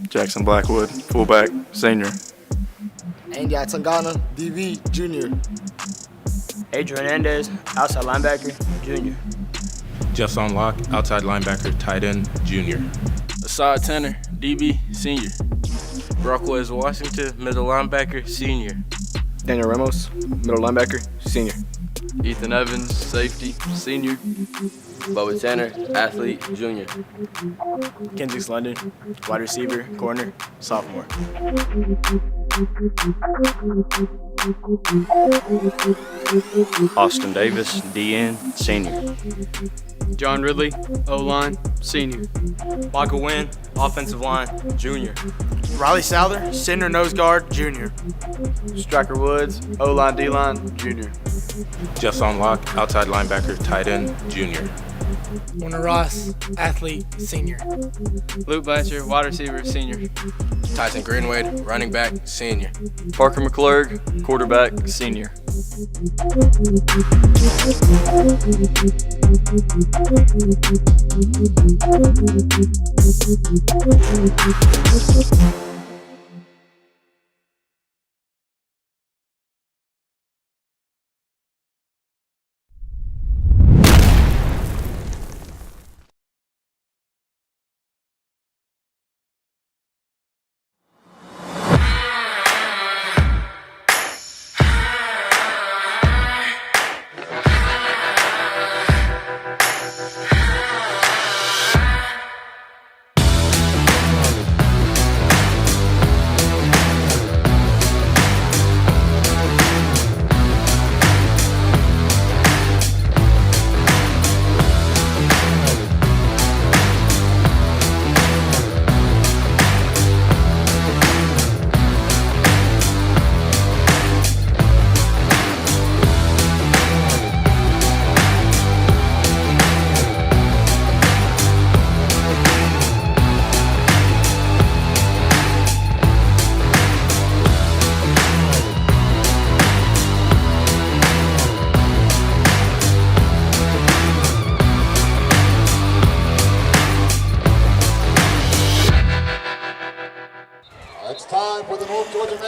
Jackson Blackwood, fullback, senior. Andy Atangana, DB, junior. Adrian Hernandez, outside linebacker, junior. Just on lock, outside linebacker, tight end, junior. Asad Tanner, DB, senior. Brockwez Washington, middle linebacker, senior. Daniel Ramos, middle linebacker, senior. Ethan Evans, safety, senior. Bubba Tanner, athlete, junior. Kendricks London, wide receiver, corner, sophomore. Austin Davis, DN, senior. John Ridley, O-line, senior. Michael Wynn, offensive line, junior. Riley Souther, center nose guard, junior. Striker Woods, O-line, D-line, junior. Just on lock, outside linebacker, tight end, junior. Warner Ross, athlete, senior. Luke Blanchard, wide receiver, senior. Tyson Greenwade, running back, senior. Parker McClurg, quarterback, senior.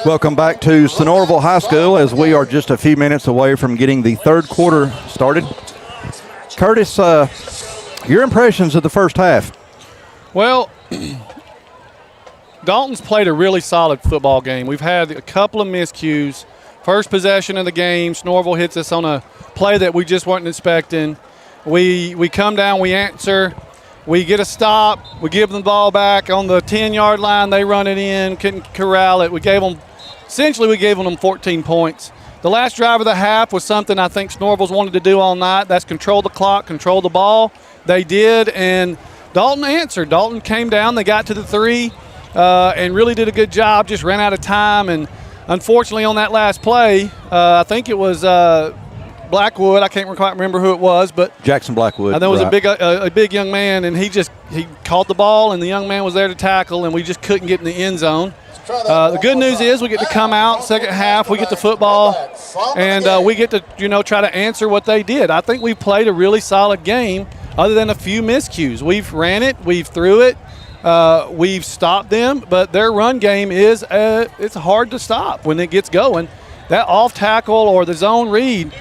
Welcome back to Sonoraville High School as we are just a few minutes away from getting the third quarter started. Curtis, your impressions of the first half? Well, Dalton's played a really solid football game. We've had a couple of miscues. First possession of the game, Sonoraville hits us on a play that we just weren't expecting. We come down, we answer. We get a stop. We give them the ball back on the 10-yard line. They run it in, couldn't corral it. We gave them 14 points. The last drive of the half was something I think Sonoraville's wanted to do all night. That's control the clock, control the ball. They did, and Dalton answered. Dalton came down. They got to the 3 and really did a good job, just ran out of time. And unfortunately on that last play, I think it was Blackwood. I can't quite remember who it was, but Jackson Blackwood. I know it was a big young man, and he caught the ball, and the young man was there to tackle, and we just couldn't get in the end zone. The good news is we get to come out second half, we get the football, and we get to try to answer what they did. I think we played a really solid game, other than a few miscues. We've ran it, we've threw it, we've stopped them, but their run game is it's hard to stop when it gets going. That off tackle or the zone read,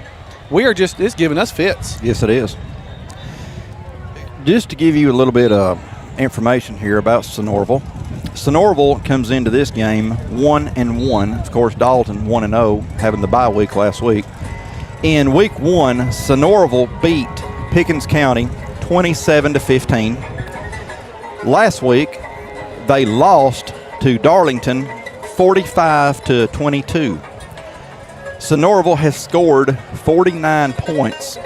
it's giving us fits. Yes, it is. Just to give you a little bit of information here about Sonoraville. Sonoraville comes into this game 1-1. Of course, Dalton 1-0, having the bye week last week. In week 1, Sonoraville beat Pickens County 27-15. Last week, they lost to Darlington 45-22. Sonoraville has scored 49 points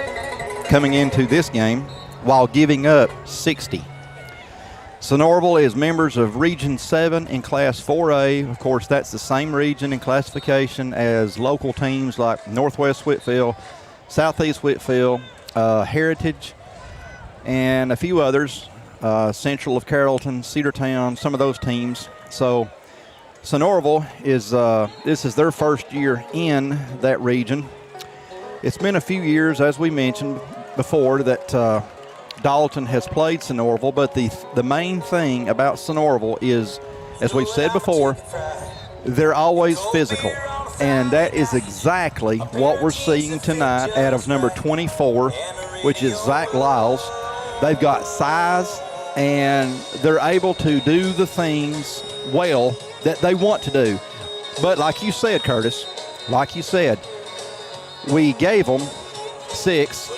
coming into this game while giving up 60. Sonoraville is members of Region 7 in Class 4A. Of course, that's the same region in classification as local teams like Northwest Whitfield, Southeast Whitfield, Heritage, and a few others, Central of Carrollton, Cedartown, some of those teams. So Sonoraville this is their first year in that region. It's been a few years, as we mentioned before, that Dalton has played Sonoraville, but the main thing about Sonoraville is, as we've said before, they're always physical. And that is exactly what we're seeing tonight out of number 24, which is Zach Lyles. They've got size, and they're able to do the things well that they want to do. But like you said, Curtis, like you said, we gave them 6.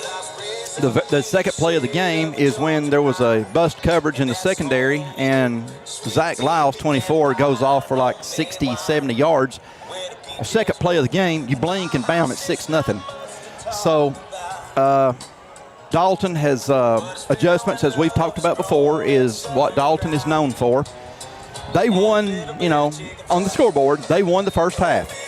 The second play of the game is when there was a bust coverage in the secondary, and Zach Lyles, 24, goes off for like 60, 70 yards. Second play of the game, you blink and bam, it's 6-0. So Dalton has adjustments, as we've talked about before, is what Dalton is known for. They won, on the scoreboard, they won the first half.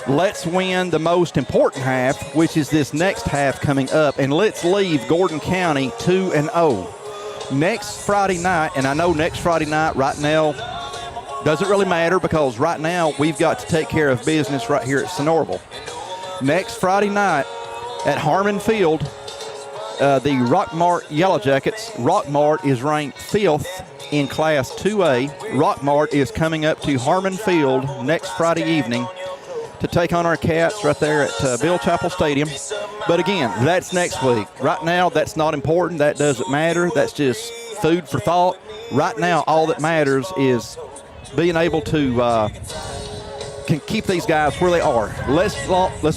Let's win the most important half, which is this next half coming up, and let's leave Gordon County 2-0. Next Friday night, and I know next Friday night right now doesn't really matter because right now we've got to take care of business right here at Sonoraville. Next Friday night at Harmon Field, the Rockmart Yellow Jackets. Rockmart is ranked 5th in Class 2A. Rockmart is coming up to Harmon Field next Friday evening to take on our Cats right there at Bill Chapel Stadium. But again, that's next week. Right now, that's not important. That doesn't matter. That's just food for thought. Right now, all that matters is being able to can keep these guys where they are. Let's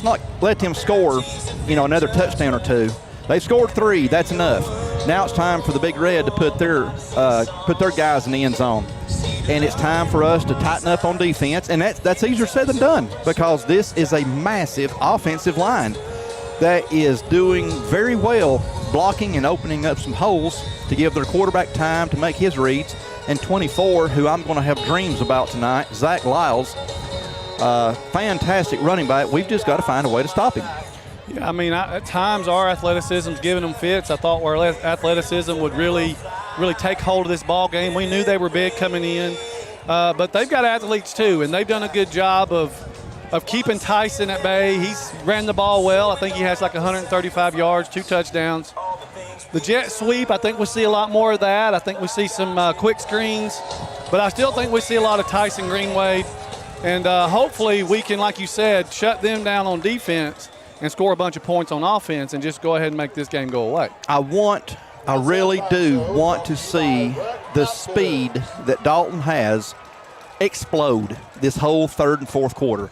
not let them score, another touchdown or 2. They scored 3. That's enough. Now it's time for the Big Red to put their guys in the end zone. And it's time for us to tighten up on defense, and that's easier said than done because this is a massive offensive line that is doing very well blocking and opening up some holes to give their quarterback time to make his reads. And 24, who I'm going to have dreams about tonight, Zach Lyles, fantastic running back. We've just got to find a way to stop him. Yeah, at times our athleticism's giving them fits. I thought our athleticism would really take hold of this ball game. We knew they were big coming in, but they've got athletes too, and they've done a good job of keeping Tyson at bay. He's ran the ball well. I think he has like 135 yards, 2 touchdowns. The jet sweep, I think we see a lot more of that. I think we see some quick screens, but I still think we see a lot of Tyson Greenway, and hopefully we can, like you said, shut them down on defense and score a bunch of points on offense and just go ahead and make this game go away. I really do want to see the speed that Dalton has explode this whole third and fourth quarter.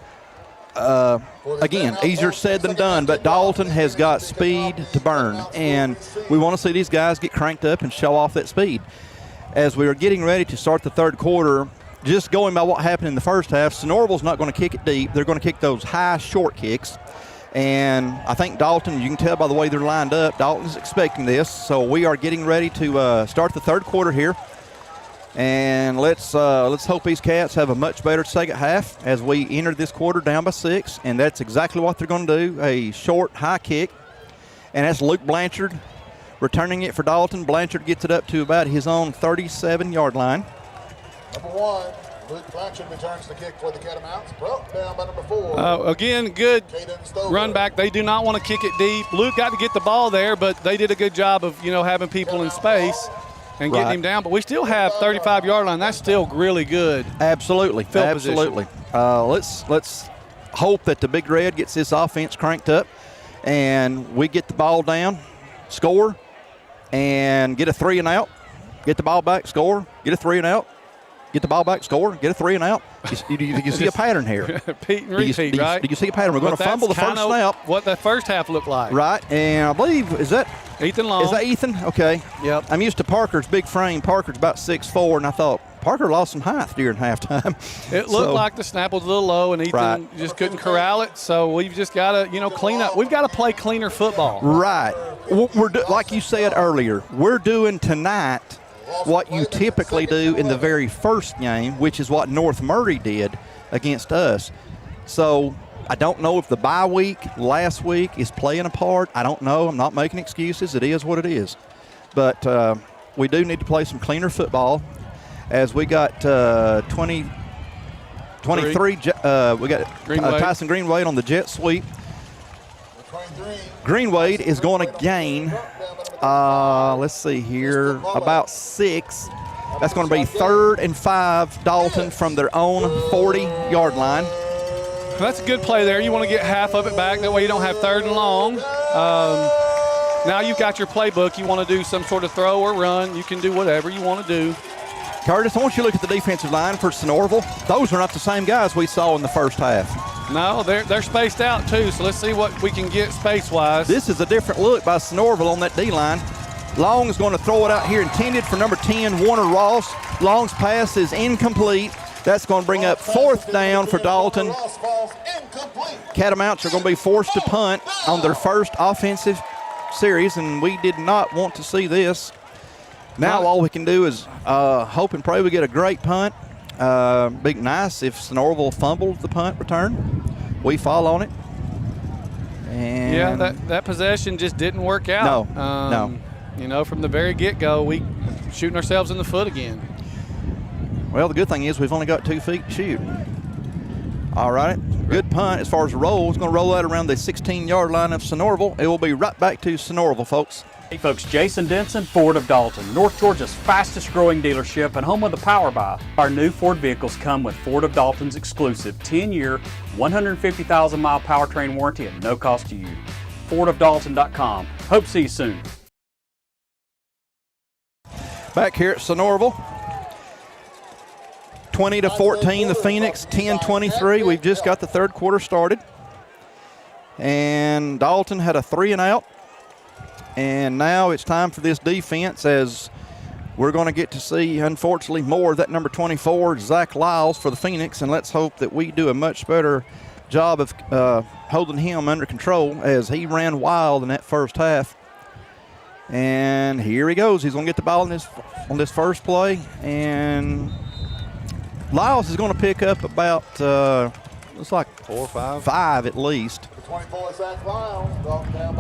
Again, easier said than done, but Dalton has got speed to burn, and we want to see these guys get cranked up and show off that speed. As we are getting ready to start the third quarter, just going by what happened in the first half, Sonoraville's not going to kick it deep. They're going to kick those high, short kicks. And I think Dalton, you can tell by the way they're lined up, Dalton's expecting this. So we are getting ready to start the third quarter here. And let's hope these Cats have a much better second half as we enter this quarter down by 6. And that's exactly what they're going to do, a short, high kick. And that's Luke Blanchard returning it for Dalton. Blanchard gets it up to about his own 37-yard line. Number 1. Luke Blanchard returns the kick for the Catamounts. Brought down by number 4. Again, good run back. They do not want to kick it deep. Luke got to get the ball there, but they did a good job of, having people in space and getting him down. But we still have 35-yard line. That's still really good. Absolutely. Absolutely. Let's hope that the Big Red gets this offense cranked up and we get the ball down, score, and get a 3 and out. Get the ball back, score, get a 3 and out. Get the ball back, score, get a 3 and out. You see a pattern here. Repeat and repeat, right? Do you see a pattern? We're going to fumble the first snap. What the first half looked like. Right, and I believe, is that Ethan Long? Is that Ethan? Okay. Yep. I'm used to Parker's big frame. Parker's about 6'4", and I thought Parker lost some height during halftime. It looked like the snap was a little low, and Ethan just couldn't corral it. So we've just got to, clean up. We've got to play cleaner football. Right. Like you said earlier, we're doing tonight what you typically do in the very first game, which is what North Murray did against us. So I don't know if the bye week last week is playing a part. I don't know. I'm not making excuses. It is what it is. But we do need to play some cleaner football as we got 23. We got Tyson Greenwade on the jet sweep. Greenwade is going to gain, let's see here, about 6. That's going to be 3rd and 5, Dalton, from their own 40-yard line. that's a good play there. You want to get half of it back. That way you don't have 3rd and long. Now you've got your playbook. You want to do some sort of throw or run. You can do whatever you want to do. Curtis, I want you to look at the defensive line for Sonoraville. Those are not the same guys we saw in the first half. No, they're spaced out too, so let's see what we can get space-wise. This is a different look by Sonoraville on that D-line. Long is going to throw it out here, intended for number 10, Warner Ross. Long's pass is incomplete. That's going to bring up 4th down for Dalton. Catamounts are going to be forced to punt on their first offensive series, and we did not want to see this. Now all we can do is hope and pray we get a great punt. Be nice if Sonoraville fumbles the punt return. We fall on it. And yeah, that possession just didn't work out. No. You know, from the very get-go, we shooting ourselves in the foot again. Well, the good thing is we've only got 2 feet to shoot. All right, good punt as far as the roll. It's going to roll out around the 16-yard line of Sonoraville. It will be right back to Sonoraville, folks. Hey folks, Jason Denson, Ford of Dalton, North Georgia's fastest growing dealership and home of the Power Buy. Our new Ford vehicles come with Ford of Dalton's exclusive 10-year, 150,000-mile powertrain warranty at no cost to you. FordofDalton.com. Hope to see you soon. Back here at Sonoraville. 20-14, the Phoenix, 10-23. We've just got the 3rd quarter started. And Dalton had a 3-and-out. And now it's time for this defense, as we're going to get to see, unfortunately, more of that number 24, Zach Lyles, for the Phoenix. And let's hope that we do a much better job of holding him under control, as he ran wild in that first half. And here he goes. He's going to get the ball on this first play. And Lyles is going to pick up about, looks like 4 or 5. 5 at least.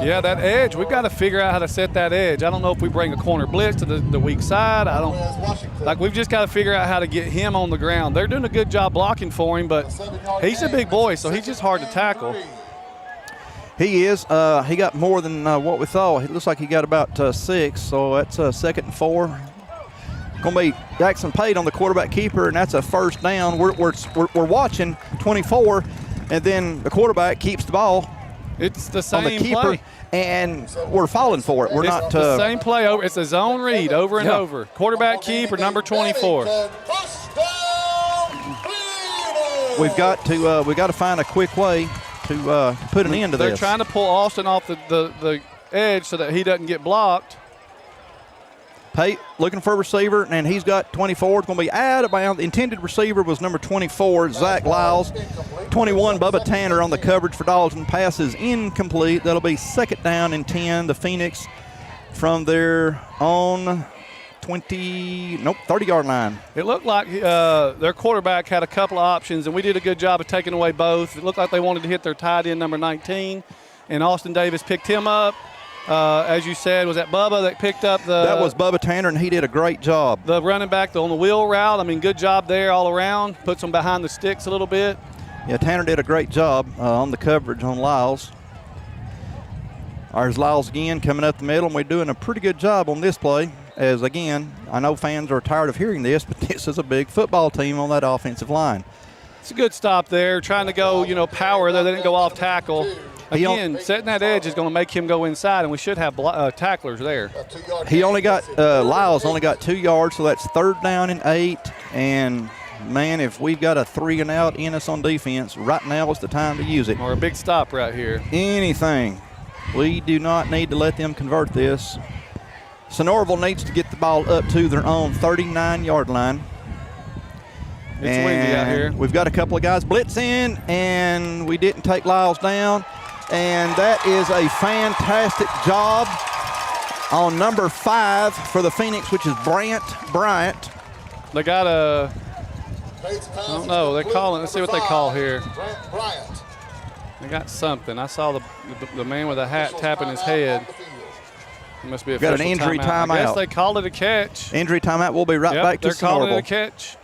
Yeah, that edge, we've got to figure out how to set that edge. I don't know if we bring a corner blitz to the weak side. We've just got to figure out how to get him on the ground. They're doing a good job blocking for him, but he's a big boy, so he's just hard to tackle. He is. He got more than what we thought. It looks like he got about 6, so that's 2nd and 4. Going to be Jackson Pate on the quarterback keeper, and that's a 1st down. We're watching 24, and then the quarterback keeps the ball. It's the same on the keeper, play. And we're falling for it. It's not the same play over. It's a zone read over and over. Quarterback keeper, number 24. We've got to find a quick way to put an end to this. They're trying to pull Austin off the edge so that he doesn't get blocked. Pate looking for a receiver, and he's got 24. It's going to be out of bounds. The intended receiver was number 24, Zach Lyles. 21, Bubba Tanner on the coverage for Dalton. Passes incomplete. That'll be 2nd down and 10. The Phoenix from their own 30-yard line. It looked like their quarterback had a couple of options, and we did a good job of taking away both. It looked like they wanted to hit their tight end, number 19, and Austin Davis picked him up. As you said, was that Bubba that picked up the... That was Bubba Tanner, and he did a great job. The running back on the wheel route. I mean, good job there all around. Puts them behind the sticks a little bit. Yeah, Tanner did a great job on the coverage on Lyles. There's Lyles again coming up the middle, and we're doing a pretty good job on this play. As, again, I know fans are tired of hearing this, but this is a big football team on that offensive line. It's a good stop there. Trying to go, power there. They didn't go off tackle. Again, setting that edge is going to make him go inside, and we should have tacklers there. He only got Lyles only got 2 yards, so that's 3rd down and 8. And, man, if we've got a 3-and-out in us on defense, right now is the time to use it. Or a big stop right here. Anything. We do not need to let them convert this. Sonoraville needs to get the ball up to their own 39-yard line. It's windy out here. We've got a couple of guys blitzing, and we didn't take Lyles down. And that is a fantastic job on number 5 for the Phoenix, which is Bryant. They got a, I don't know, they're calling, let's see what they call here. They got something. I saw the man with a hat tapping his head. It must be a got an injury timeout. I guess they called it a catch. Injury timeout. We'll be right back to Sonoraville. They're calling it a catch.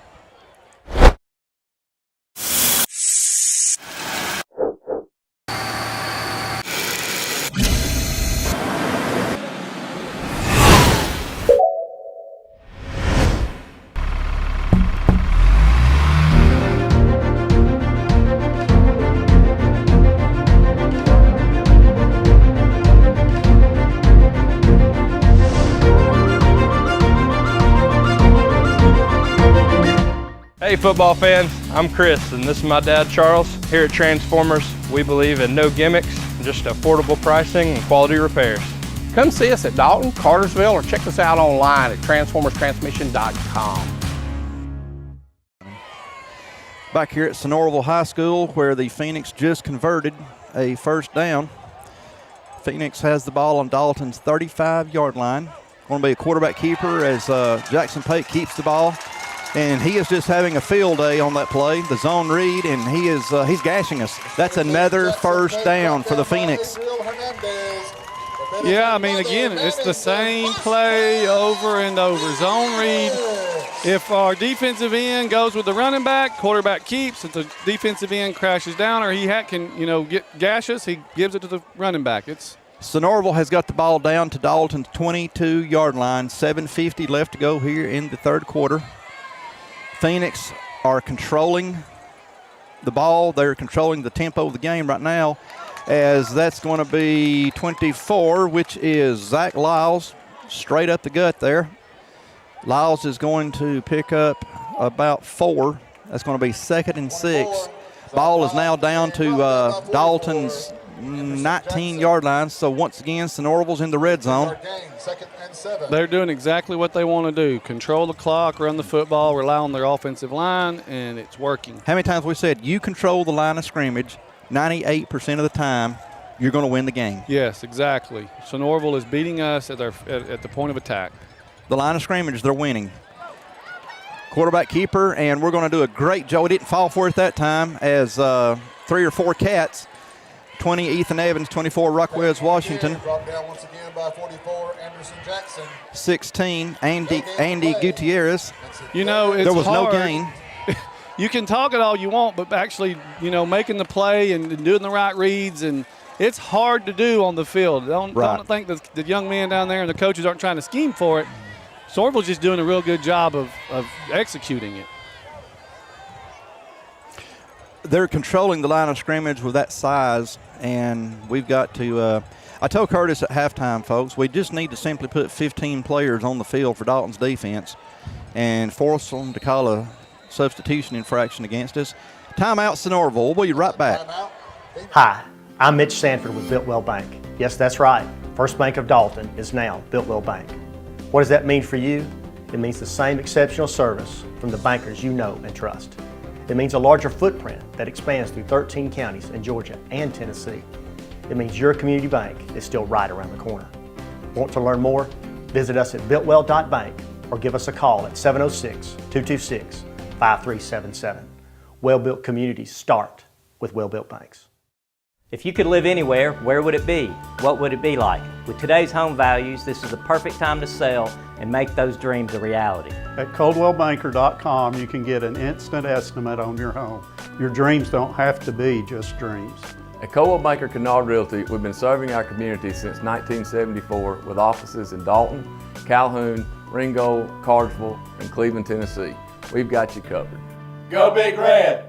Hey football fans, I'm Chris and this is my dad Charles. Here at Transformers, we believe in no gimmicks, just affordable pricing and quality repairs. Come see us at Dalton, Cartersville, or check us out online at transformerstransmission.com. Back here at Sonoraville High School, where the Phoenix just converted a first down. Phoenix has the ball on Dalton's 35-yard line. Going to be a quarterback keeper as Jackson Pate keeps the ball. And he is just having a field day on that play, the zone read, and he's gashing us. That's another first down for the Phoenix. Yeah, I mean, again, it's the same play over and over. Zone read. If our defensive end goes with the running back, quarterback keeps. If the defensive end crashes down or he can, gash us, he gives it to the running back. Sonoraville has got the ball down to Dalton's 22-yard line. 7:50 left to go here in the third quarter. Phoenix are controlling the ball. They're controlling the tempo of the game right now, as that's going to be 24, which is Zach Lyles, straight up the gut there. Lyles is going to pick up about 4. That's going to be 2nd and 6. Ball is now down to Dalton's 19-yard line. So once again, Sonoraville's in the red zone. They're doing exactly what they want to do. Control the clock, run the football, rely on their offensive line, and it's working. How many times have we said you control the line of scrimmage 98% of the time, you're going to win the game? Yes, exactly. Sonoraville is beating us at the point of attack. The line of scrimmage, they're winning. Quarterback keeper, and we're going to do a great job. We didn't fall for it that time as 3 or 4 cats. 20, Ethan Evans. 24, Rockwells, Washington. Brought down once again by 44, Anderson Jackson. 16, Andy Gutierrez. You know, it's there was hard. no gain. You can talk it all you want, but actually, making the play and doing the right reads, and it's hard to do on the field. Don't think that the young men down there and the coaches aren't trying to scheme for it. Sonoraville's just doing a real good job of executing it. They're controlling the line of scrimmage with that size, and we've got to I told Curtis at halftime, folks, we just need to simply put 15 players on the field for Dalton's defense and force them to call a substitution infraction against us. Timeout, Sonoraville. We'll be right back. Hi, I'm Mitch Sanford with Builtwell Bank. Yes, that's right. First Bank of Dalton is now Builtwell Bank. What does that mean for you? It means the same exceptional service from the bankers you know and trust. It means a larger footprint that expands through 13 counties in Georgia and Tennessee. It means your community bank is still right around the corner. Want to learn more? Visit us at builtwell.bank or give us a call at 706-226-5377. Well-built communities start with well-built banks. If you could live anywhere, where would it be? What would it be like? With today's home values, this is the perfect time to sell and make those dreams a reality. At ColdwellBanker.com, you can get an instant estimate on your home. Your dreams don't have to be just dreams. At Coldwell Banker Kennard Realty, we've been serving our community since 1974 with offices in Dalton, Calhoun, Ringgold, Cartersville, and Cleveland, Tennessee. We've got you covered. Go Big Red!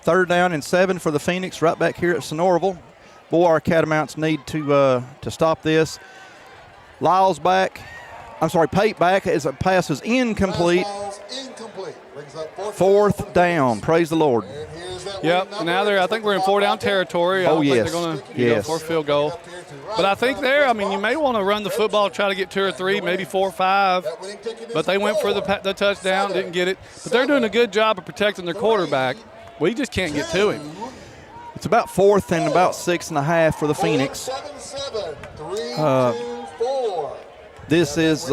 3rd down and 7 for the Phoenix right back here at Sonoraville. Boy, our Catamounts need to stop this. Lyles back. Pate back as a pass is incomplete. 4th down. Praise the Lord. Yep. Now I think we're in 4-down territory. I don't think they're going to go for a field goal. But I think you may want to run the football, try to get 2 or 3, maybe 4 or 5. But they went for the touchdown, didn't get it. But they're doing a good job of protecting their quarterback. We just can't get to him. It's about 4th and about 6.5 for the Phoenix. This is,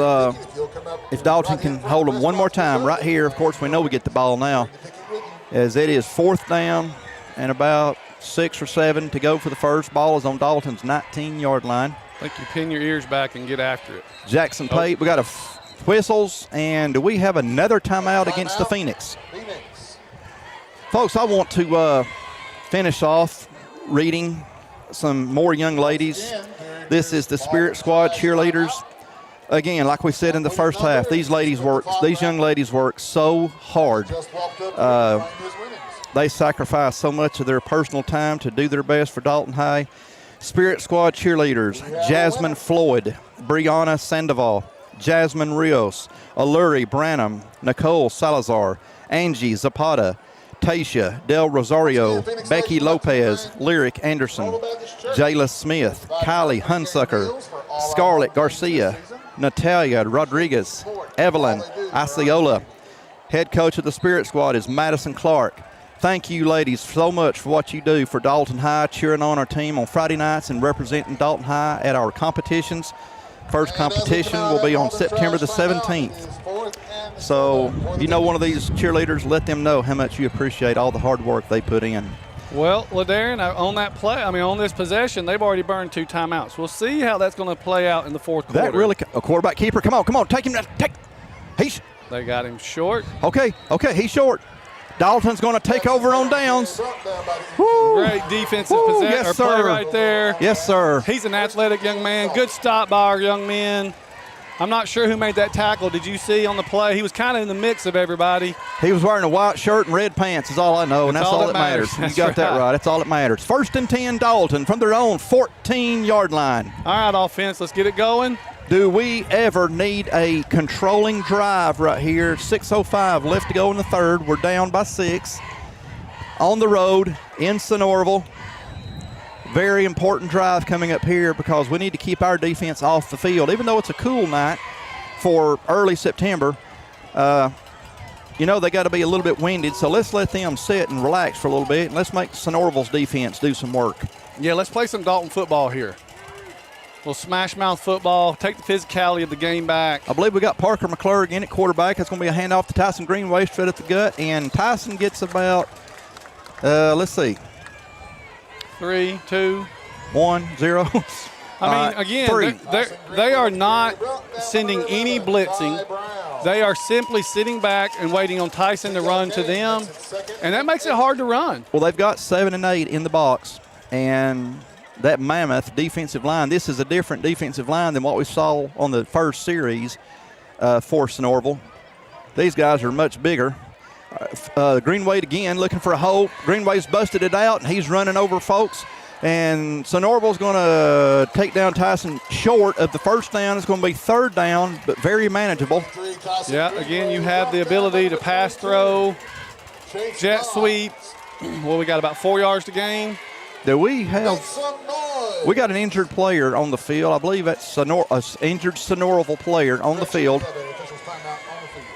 if Dalton can hold them one more time right here, of course we know we get the ball now, as it is 4th down and about 6 or 7 to go for the first. Ball is on Dalton's 19-yard line. I think you pin your ears back and get after it. Jackson Pate, we got whistles, and do we have another timeout against the Phoenix? Folks, I want to finish off reading some more young ladies. This is the Spirit Squad cheerleaders. Again, like we said in the first half, these young ladies work so hard. They sacrifice so much of their personal time to do their best for Dalton High. Spirit Squad cheerleaders: Jasmine Floyd, Brianna Sandoval, Jasmine Rios, Alluri Branham, Nicole Salazar, Angie Zapata, Tasha Del Rosario, Becky Lopez, Lyric Anderson, Jayla Smith, Kylie Hunsucker, Scarlett Garcia, Natalia Rodriguez, Evelyn Isiola. Head coach of the Spirit Squad is Madison Clark. Thank you, ladies, so much for what you do for Dalton High, cheering on our team on Friday nights and representing Dalton High at our competitions. First competition will be on September the 17th. So, you know one of these cheerleaders, let them know how much you appreciate all the hard work they put in. Well, Darren, on that play, on this possession, they've already burned 2 timeouts. We'll see how that's going to play out in the fourth quarter. That really, a quarterback keeper, come on, take him, They got him short. Okay, he's short. Dalton's going to take over on downs. Woo. Great defensive possession play right there. Yes, sir. He's an athletic young man. Good stop by our young men. I'm not sure who made that tackle. Did you see on the play? He was kind of in the mix of everybody. He was wearing a white shirt and red pants is all I know, and that's all that matters. You got that right. That's all that matters. 1st and 10 Dalton from their own 14-yard line. All right, offense, let's get it going. Do we ever need a controlling drive right here? 6:05 left to go in the third. We're down by 6 on the road in Sonoraville. Very important drive coming up here because we need to keep our defense off the field. Even though it's a cool night for early September, they got to be a little bit winded. So let's let them sit and relax for a little bit, and let's make Sonoraville's defense do some work. Yeah, let's play some Dalton football here. Little smash mouth football, take the physicality of the game back. I believe we got Parker McClurg in at quarterback. That's going to be a handoff to Tyson Greenway straight at the gut. And Tyson gets about, let's see. 3, 2, 1, 0. Again, they are not sending any blitzing. They are simply sitting back and waiting on Tyson to run to them. And that makes it hard to run. Well, they've got 7 and 8 in the box. And that mammoth defensive line, this is a different defensive line than what we saw on the first series for Sonoraville. These guys are much bigger. Greenway again looking for a hole. Greenway's busted it out, and he's running over folks. And Sonoraville's going to take down Tyson short of the first down. It's going to be 3rd down, but very manageable. Yeah, again, you have the ability to pass throw, jet sweep. Well, we got about 4 yards to gain. Do we have – we got an injured player on the field. I believe that's an injured Sonoraville player on the field.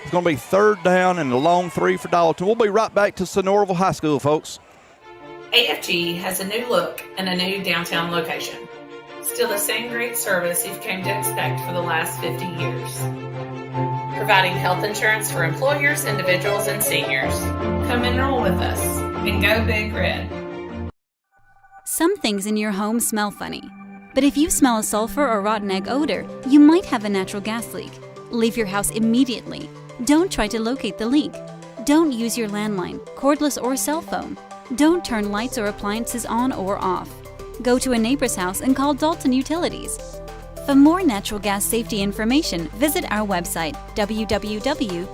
It's going to be 3rd down and a long 3 for Dalton. We'll be right back to Sonoraville High School, folks. AFG has a new look and a new downtown location. Still the same great service you've come to expect for the last 50 years. Providing health insurance for employers, individuals, and seniors. Come enroll with us and go Big Red. Some things in your home smell funny, but if you smell a sulfur or rotten egg odor, you might have a natural gas leak. Leave your house immediately. Don't try to locate the leak. Don't use your landline, cordless or cell phone. Don't turn lights or appliances on or off. Go to a neighbor's house and call Dalton Utilities. For more natural gas safety information, visit our website, www.dutil.com.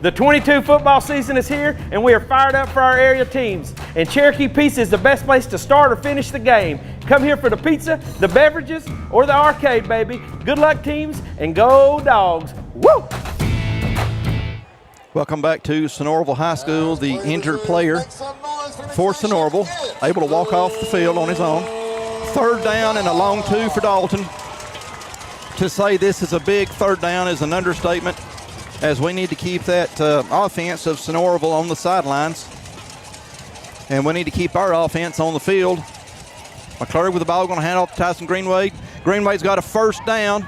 The 22 football season is here, and we are fired up for our area teams. And Cherokee Pizza is the best place to start or finish the game. Come here for the pizza, the beverages, or the arcade, baby. Good luck, teams, and go Dogs. Woo! Welcome back to Sonoraville High School. The injured player for Sonoraville, able to walk off the field on his own. 3rd down and a long 2 for Dalton. To say this is a big 3rd down is an understatement, as we need to keep that offense of Sonoraville on the sidelines. And we need to keep our offense on the field. McClurg with the ball, going to hand off to Tyson Greenway. Greenway's got a 1st down.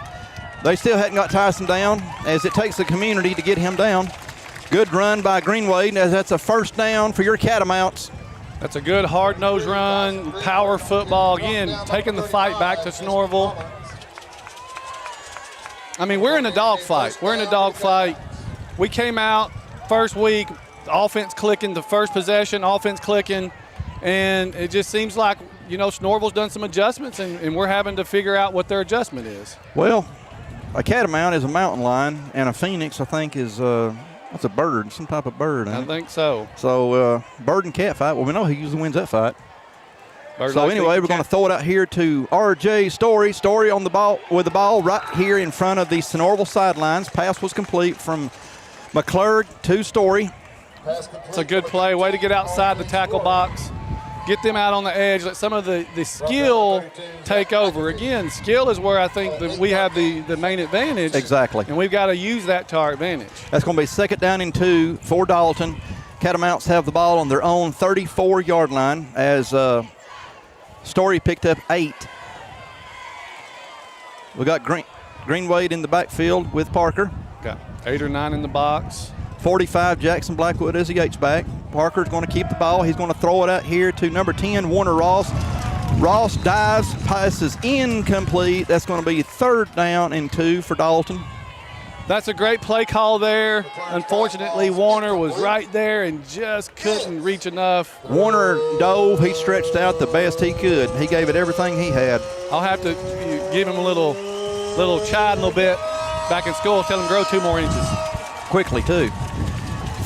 They still hadn't got Tyson down, as it takes the community to get him down. Good run by Greenway, as that's a 1st down for your Catamounts. That's a good hard-nosed run, power football. Again, taking the fight back to Sonoraville. We're in a dogfight. We came out first week, offense clicking, the first possession, offense clicking, and it just seems like, Sonoraville's done some adjustments, and we're having to figure out what their adjustment is. Well, a catamount is a mountain lion, and a phoenix, I think, is that's a bird, some type of bird. I think so. So, bird and cat fight. Well, we know who usually wins that fight. So anyway, we're going to throw it out here to R.J. Story. Story on the ball with the ball right here in front of the Sonoraville sidelines. Pass was complete from McClurg to Story. It's a good play. Way to get outside the tackle box. Get them out on the edge. Let some of the skill take over. Again, skill is where I think that we have the main advantage. Exactly. And we've got to use that to our advantage. That's going to be 2nd down and 2 for Dalton. Catamounts have the ball on their own 34-yard line as Story picked up 8. We got Greenwade in the backfield with Parker. Got 8 or 9 in the box. 45, Jackson Blackwood is the H-back. Parker's going to keep the ball. He's going to throw it out here to number 10, Warner Ross. Ross dives, passes incomplete. That's going to be 3rd down and 2 for Dalton. That's a great play call there. Unfortunately, Warner was right there and just couldn't reach enough. Warner dove. He stretched out the best he could. He gave it everything he had. I'll have to give him a little chide a little bit back in school. Tell him grow 2 more inches. Quickly, too.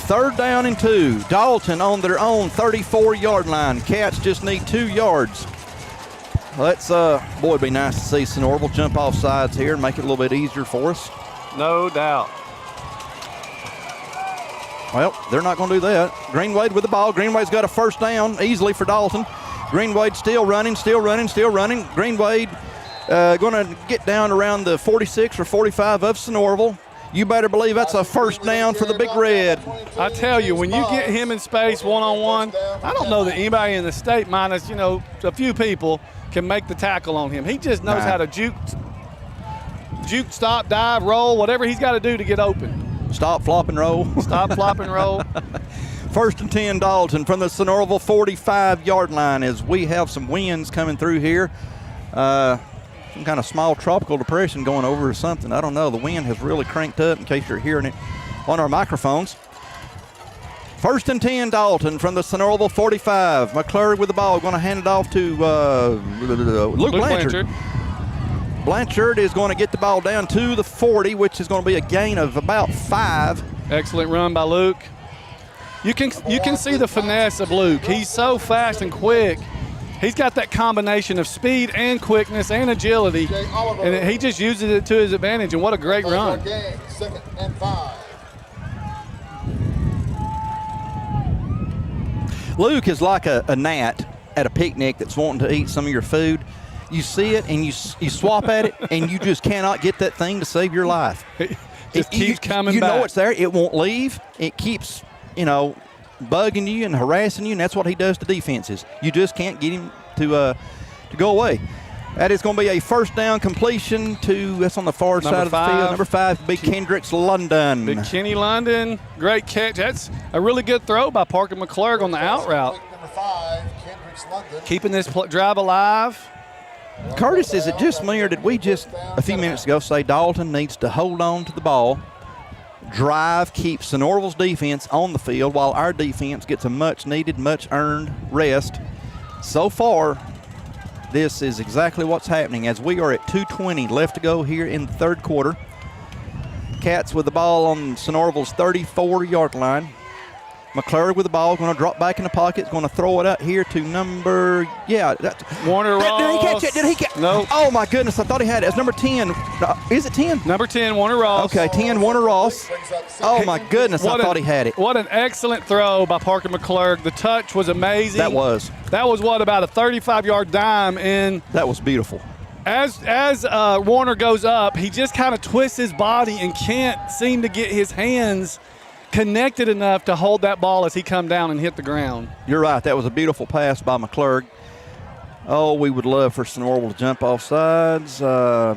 3rd down and 2. Dalton on their own 34-yard line. Cats just need 2 yards. Let's, boy, it'd be nice to see Sonoraville jump off sides here and make it a little bit easier for us. No doubt. Well, they're not going to do that. Greenwade with the ball. Greenwade's got a 1st down easily for Dalton. Greenwade still running. Greenwade going to get down around the 46 or 45 of Sonoraville. You better believe that's a 1st down for the Big Red. I tell you, when you get him in space one-on-one, I don't know that anybody in the state, minus, a few people, can make the tackle on him. He just knows how to juke, stop, dive, roll, whatever he's got to do to get open. Stop, flop, and roll. Stop, flop, and roll. 1st and 10, Dalton from the Sonoraville 45-yard line as we have some winds coming through here. Some kind of small tropical depression going over or something. I don't know. The wind has really cranked up in case you're hearing it on our microphones. 1st and 10, Dalton from the Sonoraville 45. McClurg with the ball. Going to hand it off to Luke Blanchard. Blanchard is going to get the ball down to the 40, which is going to be a gain of about 5. Excellent run by Luke. You can see the finesse of Luke. He's so fast and quick. He's got that combination of speed and quickness and agility, and he just uses it to his advantage, and what a great run. 2nd and 5. Luke is like a gnat at a picnic that's wanting to eat some of your food. You see it, and you swap at it, and you just cannot get that thing to save your life. It just keeps coming back. You know it's there. It won't leave. It keeps, bugging you and harassing you, and that's what he does to defenses. You just can't get him to go away. That is going to be a 1st down completion that's on the far side of the field. Number 5, Big Kendricks London. Big Kenny London, great catch. That's a really good throw by Parker McClurg on the out route. Number 5, Kendricks London. Keeping this drive alive. Curtis, is it just me or did we just a few minutes ago say Dalton needs to hold on to the ball, drive, keep Sonoraville's defense on the field while our defense gets a much-needed, much-earned rest? So far, this is exactly what's happening as we are at 2:20 left to go here in the 3rd quarter. Cats with the ball on Sonoraville's 34-yard line. McClurg with the ball, going to drop back in the pocket, going to throw it out here to Warner Ross. Did he catch it? Did he catch it? No. Oh, my goodness, I thought he had it. It's number 10. Is it 10? Number 10, Warner Ross. Okay, 10, Warner Ross. Oh, my goodness, I thought he had it. What an excellent throw by Parker McClurg. The touch was amazing. That was. That was, about a 35-yard dime in. That was beautiful. As Warner goes up, he just kind of twists his body and can't seem to get his hands connected enough to hold that ball as he come down and hit the ground. You're right. That was a beautiful pass by McClurg. Oh, we would love for Sonoraville to jump off sides.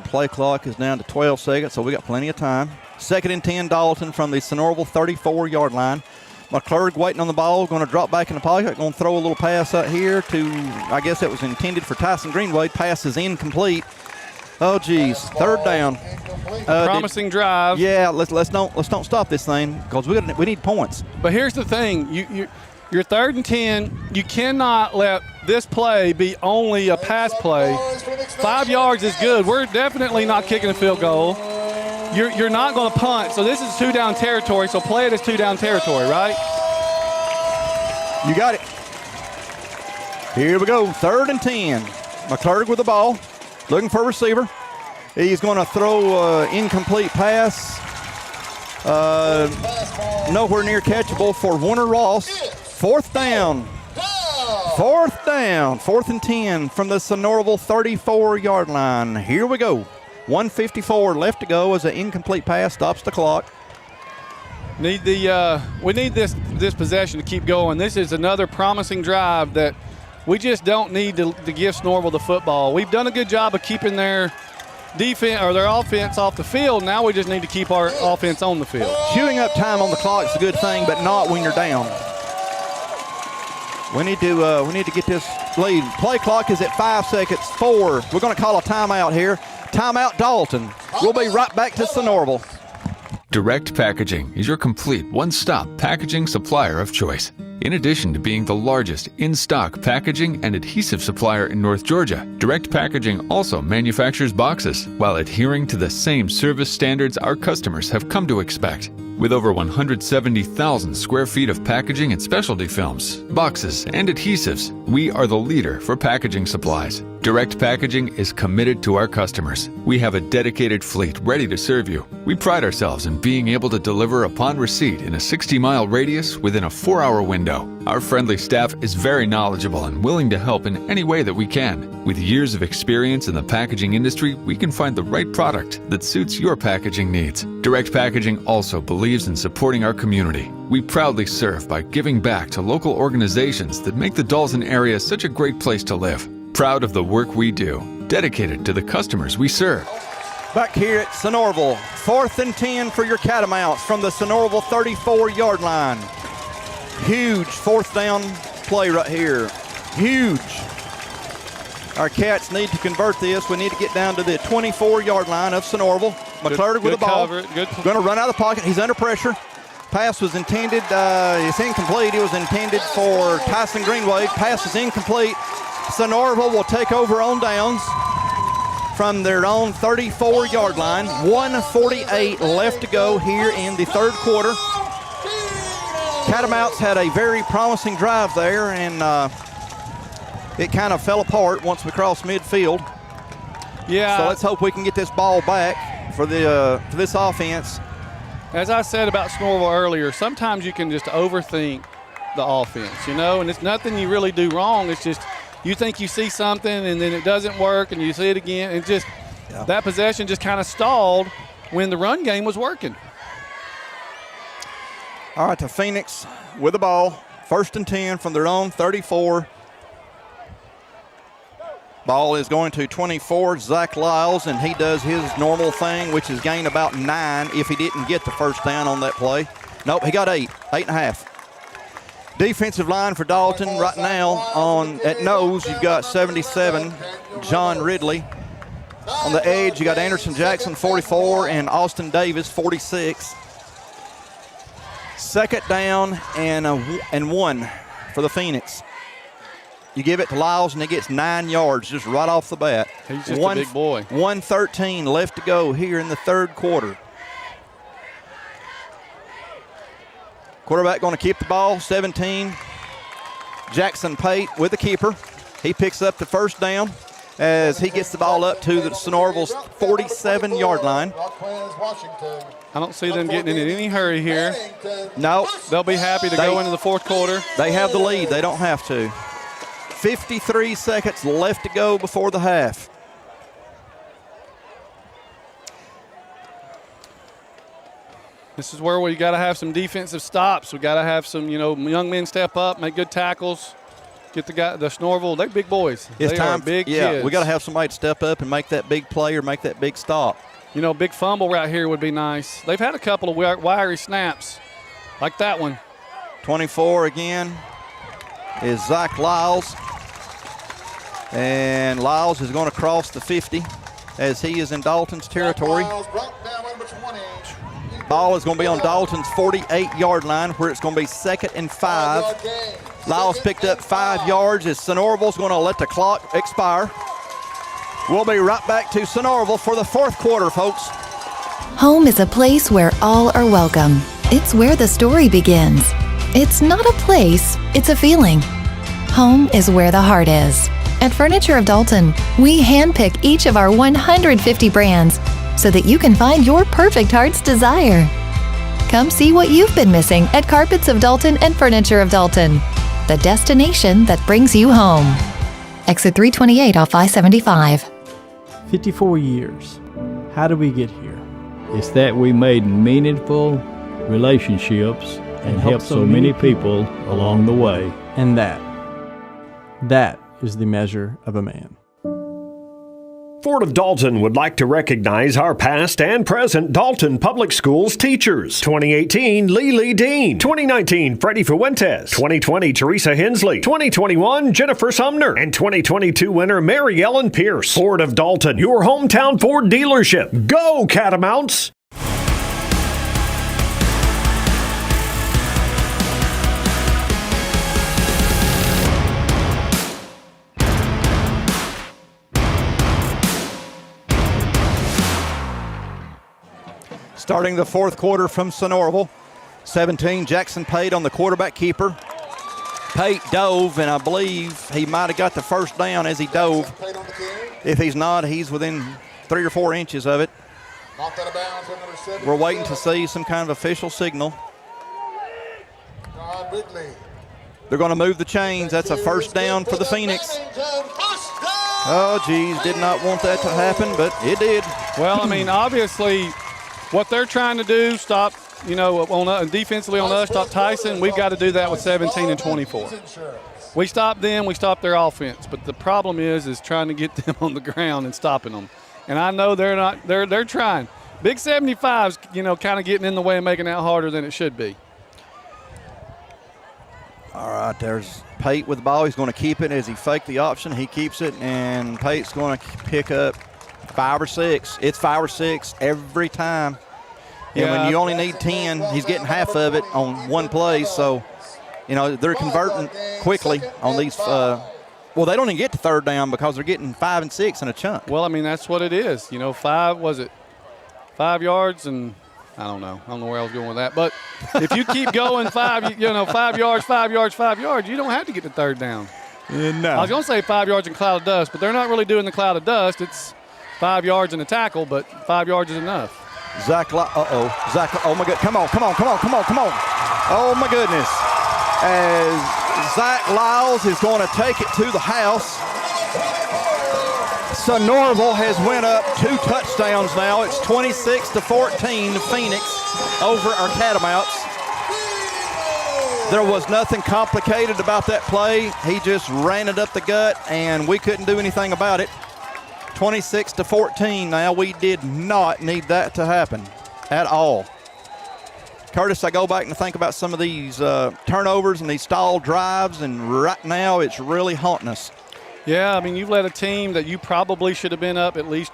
Play clock is down to 12 seconds, so we got plenty of time. 2nd and 10, Dalton from the Sonoraville 34-yard line. McClurg waiting on the ball, going to drop back in the pocket, going to throw a little pass out here to, I guess that was intended for Tyson Greenwade. Pass is incomplete. Oh, geez. 3rd down. Promising drive. Yeah, let's don't stop this thing because we need points. But here's the thing: you're 3rd and 10. You cannot let this play be only a pass play. 5 yards is good. We're definitely not kicking a field goal. You're not going to punt. So this is 2-down territory. So play it as 2-down territory, right? You got it. Here we go, 3rd and 10. McClurg with the ball, looking for a receiver. He's going to throw incomplete pass. Nowhere near catchable for Warner Ross. 4th down. 4th down. 4th and 10 from the Sonoraville 34-yard line. Here we go. 1:54 left to go as an incomplete pass stops the clock. We need this possession to keep going. This is another promising drive that we just don't need to give Sonoraville the football. We've done a good job of keeping their defense or their offense off the field. Now we just need to keep our offense on the field. Chewing up time on the clock is a good thing, but not when you're down. We need to get this lead. Play clock is at 5 seconds. 4. We're going to call a timeout here. Timeout Dalton. We'll be right back to Sonoraville. Direct Packaging is your complete one-stop packaging supplier of choice. In addition to being the largest in-stock packaging and adhesive supplier in North Georgia, Direct Packaging also manufactures boxes while adhering to the same service standards our customers have come to expect. With over 170,000 square feet of packaging and specialty films, boxes, and adhesives, we are the leader for packaging supplies. Direct Packaging is committed to our customers. We have a dedicated fleet ready to serve you. We pride ourselves in being able to deliver upon receipt in a 60-mile radius within a 4-hour window. Our friendly staff is very knowledgeable and willing to help in any way that we can. With years of experience in the packaging industry, we can find the right product that suits your packaging needs. Direct Packaging also believes in supporting our community. We proudly serve by giving back to local organizations that make the Dalton area such a great place to live. Proud of the work we do, dedicated to the customers we serve. Back here at Sonoraville, 4th and 10 for your Catamounts from the Sonoraville 34-yard line. Huge 4th down play right here. Huge. Our Cats need to convert this. We need to get down to the 24-yard line of Sonoraville. McClurg with the ball. Going to run out of the pocket. He's under pressure. Pass was intended, it's incomplete. It was intended for Tyson Greenway. Pass is incomplete. Sonoraville will take over on downs from their own 34-yard line. 1:48 left to go here in the 3rd quarter. Catamounts had a very promising drive there, and it kind of fell apart once we crossed midfield. Yeah. So let's hope we can get this ball back for this offense. As I said about Sonoraville earlier, sometimes you can just overthink the offense, and it's nothing you really do wrong. It's just you think you see something and then it doesn't work and you see it again. And that possession just kind of stalled when the run game was working. All right, to Phoenix with the ball. 1st and 10 from their own 34. Ball is going to 24, Zach Lyles, and he does his normal thing, which is gain about 9 if he didn't get the 1st down on that play. Nope, he got 8.5. Defensive line for Dalton right now at nose, you've got 77, John Ridley. On the edge, you got Anderson Jackson, 44, and Austin Davis, 46. 2nd down and 1 for the Phoenix. You give it to Lyles, and he gets 9 yards just right off the bat. He's just a big boy. 1:13 left to go here in the 3rd quarter. Quarterback going to keep the ball, 17. Jackson Pate with the keeper. He picks up the 1st down as he gets the ball up to the Sonoraville's 47-yard line. I don't see them getting in any hurry here. No. They'll be happy to go into the 4th quarter. They have the lead. They don't have to. 53 seconds left to go before the half. This is where we got to have some defensive stops. We got to have some, young men step up, make good tackles, get the Sonoraville. They're big boys. It's they time. Are big kids. We got to have somebody to step up and make that big play or make that big stop. Big fumble right here would be nice. They've had a couple of wiry snaps, like that one. 24 again is Zach Lyles. And Lyles is going to cross the 50 as he is in Dalton's territory. Ball is going to be on Dalton's 48-yard line where it's going to be 2nd and 5. Lyles picked up 5 yards as Sonoraville's going to let the clock expire. We'll be right back to Sonoraville for the 4th quarter, folks. Home is a place where all are welcome. It's where the story begins. It's not a place, it's a feeling. Home is where the heart is. At Furniture of Dalton, we handpick each of our 150 brands so that you can find your perfect heart's desire. Come see what you've been missing at Carpets of Dalton and Furniture of Dalton, the destination that brings you home. Exit 328 off I-75. 54 years. How did we get here? It's that we made meaningful relationships and helped so many people along the way. And that is the measure of a man. Ford of Dalton would like to recognize our past and present Dalton Public Schools teachers. 2018, Lily Dean. 2019, Freddie Fuentes. 2020, Teresa Hensley. 2021, Jennifer Sumner. And 2022 winner, Mary Ellen Pierce. Ford of Dalton, your hometown Ford dealership. Go Catamounts! Starting the fourth quarter from Sonoraville, 17, Jackson Pate on the quarterback keeper. Pate dove, and I believe he might have got the first down as he dove. If he's not, he's within 3 or 4 inches of it. We're waiting to see some kind of official signal. They're going to move the chains. That's a first down for the Phoenix. Oh, geez, did not want that to happen, but it did. Well, I mean, obviously, what they're trying to do, stop, defensively on us, stop Tyson. We've got to do that with 17 and 24. We stop them, we stop their offense. But the problem is trying to get them on the ground and stopping them. And I know they're not. They're trying. Big 75's, kind of getting in the way and making it harder than it should be. All right, there's Pate with the ball. He's going to keep it as he faked the option. He keeps it, and Pate's going to pick up 5 or 6. It's 5 or 6 every time. And when you only need 10, he's getting half of it on one play. So, they're converting quickly on these. Well, they don't even get to third down because they're getting 5 and 6 in a chunk. Well, I mean, that's what it is. 5 yards, and I don't know where I was going with that. But if you keep going 5 yards, 5 yards, 5 yards, you don't have to get to third down. No. I was going to say 5 yards in cloud of dust, but they're not really doing the cloud of dust. It's 5 yards in a tackle, but 5 yards is enough. Zach, oh my God, come on. Oh my goodness. As Zach Lyles is going to take it to the house. Sonoraville has went up 2 touchdowns now. It's 26-14 Phoenix over our Catamounts. There was nothing complicated about that play. He just ran it up the gut, and we couldn't do anything about it. 26-14 now. We did not need that to happen at all. Curtis, I go back and think about some of these turnovers and these stalled drives, and right now it's really haunting us. Yeah, I mean, you've led a team that you probably should have been up at least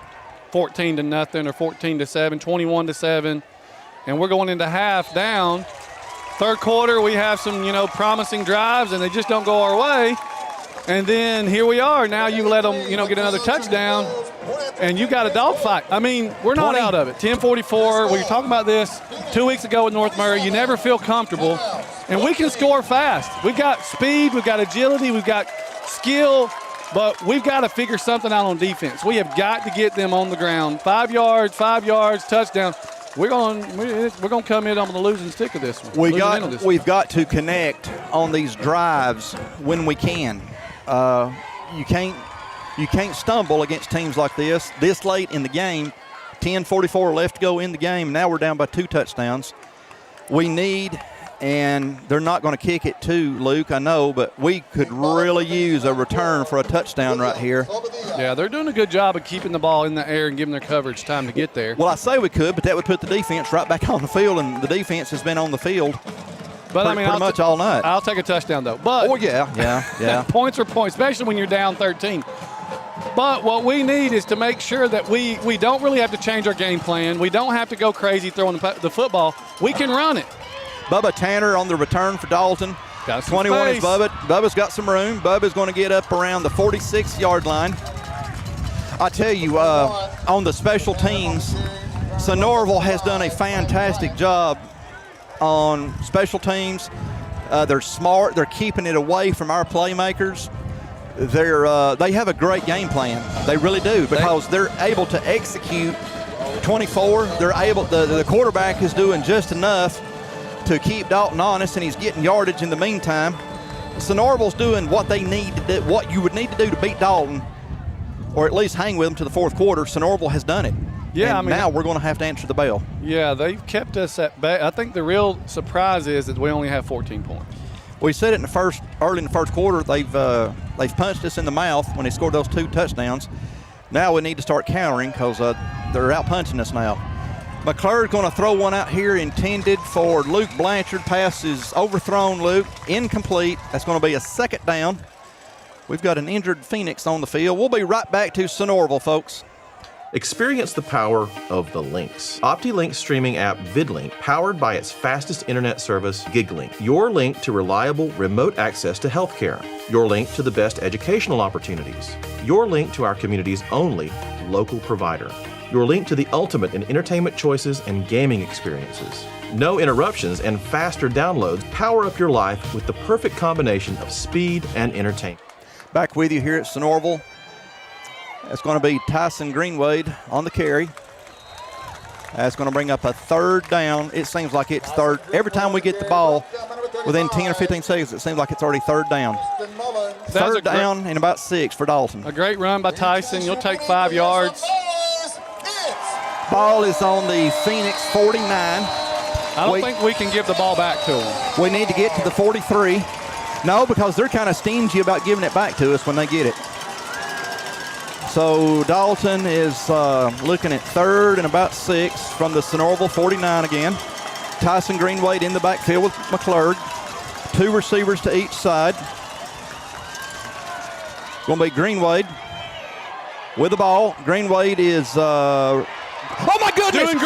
14-0 or 14-7, 21-7, and we're going into half down. Third quarter, we have some, promising drives, and they just don't go our way. And then here we are. Now you let them, get another touchdown, and you got a dogfight. I mean, we're not out of it. 10-44. We were talking about this 2 weeks ago with North Murray. You never feel comfortable, and we can score fast. We've got speed, we've got agility, we've got skill, but we've got to figure something out on defense. We have got to get them on the ground. 5 yards, touchdown. We're going to come in on the losing stick of this one. We've got to connect on these drives when we can. You can't stumble against teams like this late in the game. 10:44 left to go in the game. Now we're down by 2 touchdowns. We need, and they're not going to kick it too, Luke, I know, but we could really use a return for a touchdown right here. Yeah, they're doing a good job of keeping the ball in the air and giving their coverage time to get there. Well, I say we could, but that would put the defense right back on the field, and the defense has been on the field. But pretty much all night. I'll take a touchdown, though. But yeah. Points are points, especially when you're down 13. But what we need is to make sure that we don't really have to change our game plan. We don't have to go crazy throwing the football. We can run it. Bubba Tanner on the return for Dalton. Got 21 space. is Bubba. Bubba's got some room. Bubba's going to get up around the 46-yard line. I tell you, on the special teams, Sonoraville has done a fantastic job on special teams. They're smart. They're keeping it away from our playmakers. They have a great game plan. They really do, because they're able to execute 24. The quarterback is doing just enough to keep Dalton honest, and he's getting yardage in the meantime. Sonoraville's doing what they need to do, what you would need to do to beat Dalton, or at least hang with them to the fourth quarter. Sonoraville has done it. Yeah, and now we're going to have to answer the bell. Yeah, they've kept us at bay. I think the real surprise is that we only have 14 points. We said it early in the first quarter. They've punched us in the mouth when they scored those 2 touchdowns. Now we need to start countering, because they're out punching us now. McClure's going to throw one out here intended for Luke Blanchard. Pass is overthrown, Luke. Incomplete. That's going to be a second down. We've got an injured Phoenix on the field. We'll be right back to Sonoraville, folks. Experience the power of the links. OptiLink's streaming app VidLink, powered by its fastest internet service, GigLink. Your link to reliable remote access to healthcare. Your link to the best educational opportunities. Your link to our community's only local provider. Your link to the ultimate in entertainment choices and gaming experiences. No interruptions and faster downloads. Power up your life with the perfect combination of speed and entertainment. Back with you here at Sonoraville. That's going to be Tyson Greenwade on the carry. That's going to bring up a third down. It seems like it's third. Every time we get the ball within 10 or 15 seconds, it seems like it's already third down. Third down and about 6 for Dalton. A great run by Tyson. You'll take 5 yards. Ball is on the Phoenix 49. I don't think we can give the ball back to them. We need to get to the 43. No, because they're kind of stingy about giving it back to us when they get it. So Dalton is looking at third and about 6 from the Sonoraville 49 again. Tyson Greenwade in the backfield with McClure. 2 receivers to each side. Going to be Greenwade with the ball. Greenwade is, oh my goodness! Tyson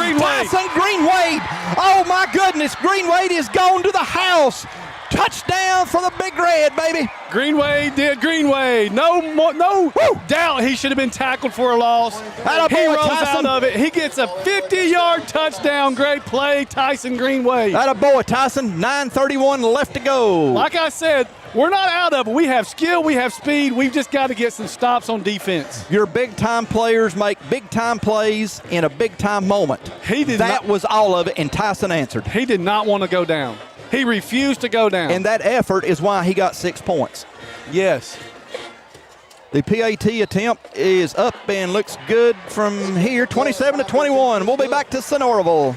Greenwade! Oh my goodness! Greenwade is gone to the house. Touchdown for the Big Red, baby. Greenwade did Greenwade. No doubt he should have been tackled for a loss. He rolls out of it. He gets a 50-yard touchdown. Great play, Tyson Greenwade. That a boy, Tyson. 9:31 left to go. Like I said, we're not out of it. We have skill. We have speed. We've just got to get some stops on defense. Your big-time players make big-time plays in a big-time moment. That was all of it, and Tyson answered. He did not want to go down. He refused to go down. And that effort is why he got 6 points. Yes. The PAT attempt is up and looks good from here, 27-21. We'll be back to Sonoraville.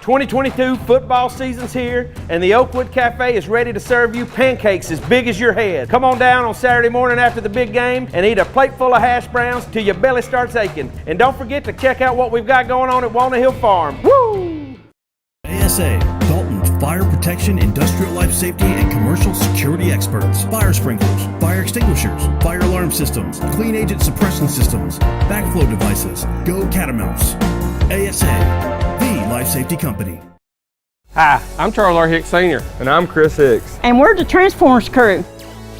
2022 football season's here, and the Oakwood Cafe is ready to serve you pancakes as big as your head. Come on down on Saturday morning after the big game and eat a plate full of hash browns till your belly starts aching. And don't forget to check out what we've got going on at Walnut Hill Farm. Woo! ASA, Dalton's fire protection, industrial life safety, and commercial security experts. Fire sprinklers, fire extinguishers, fire alarm systems, clean agent suppression systems, backflow devices. Go Catamounts. ASA, the life safety company. Hi, I'm Charles R. Hicks Sr. And I'm Chris Hicks. And we're the Transformers crew.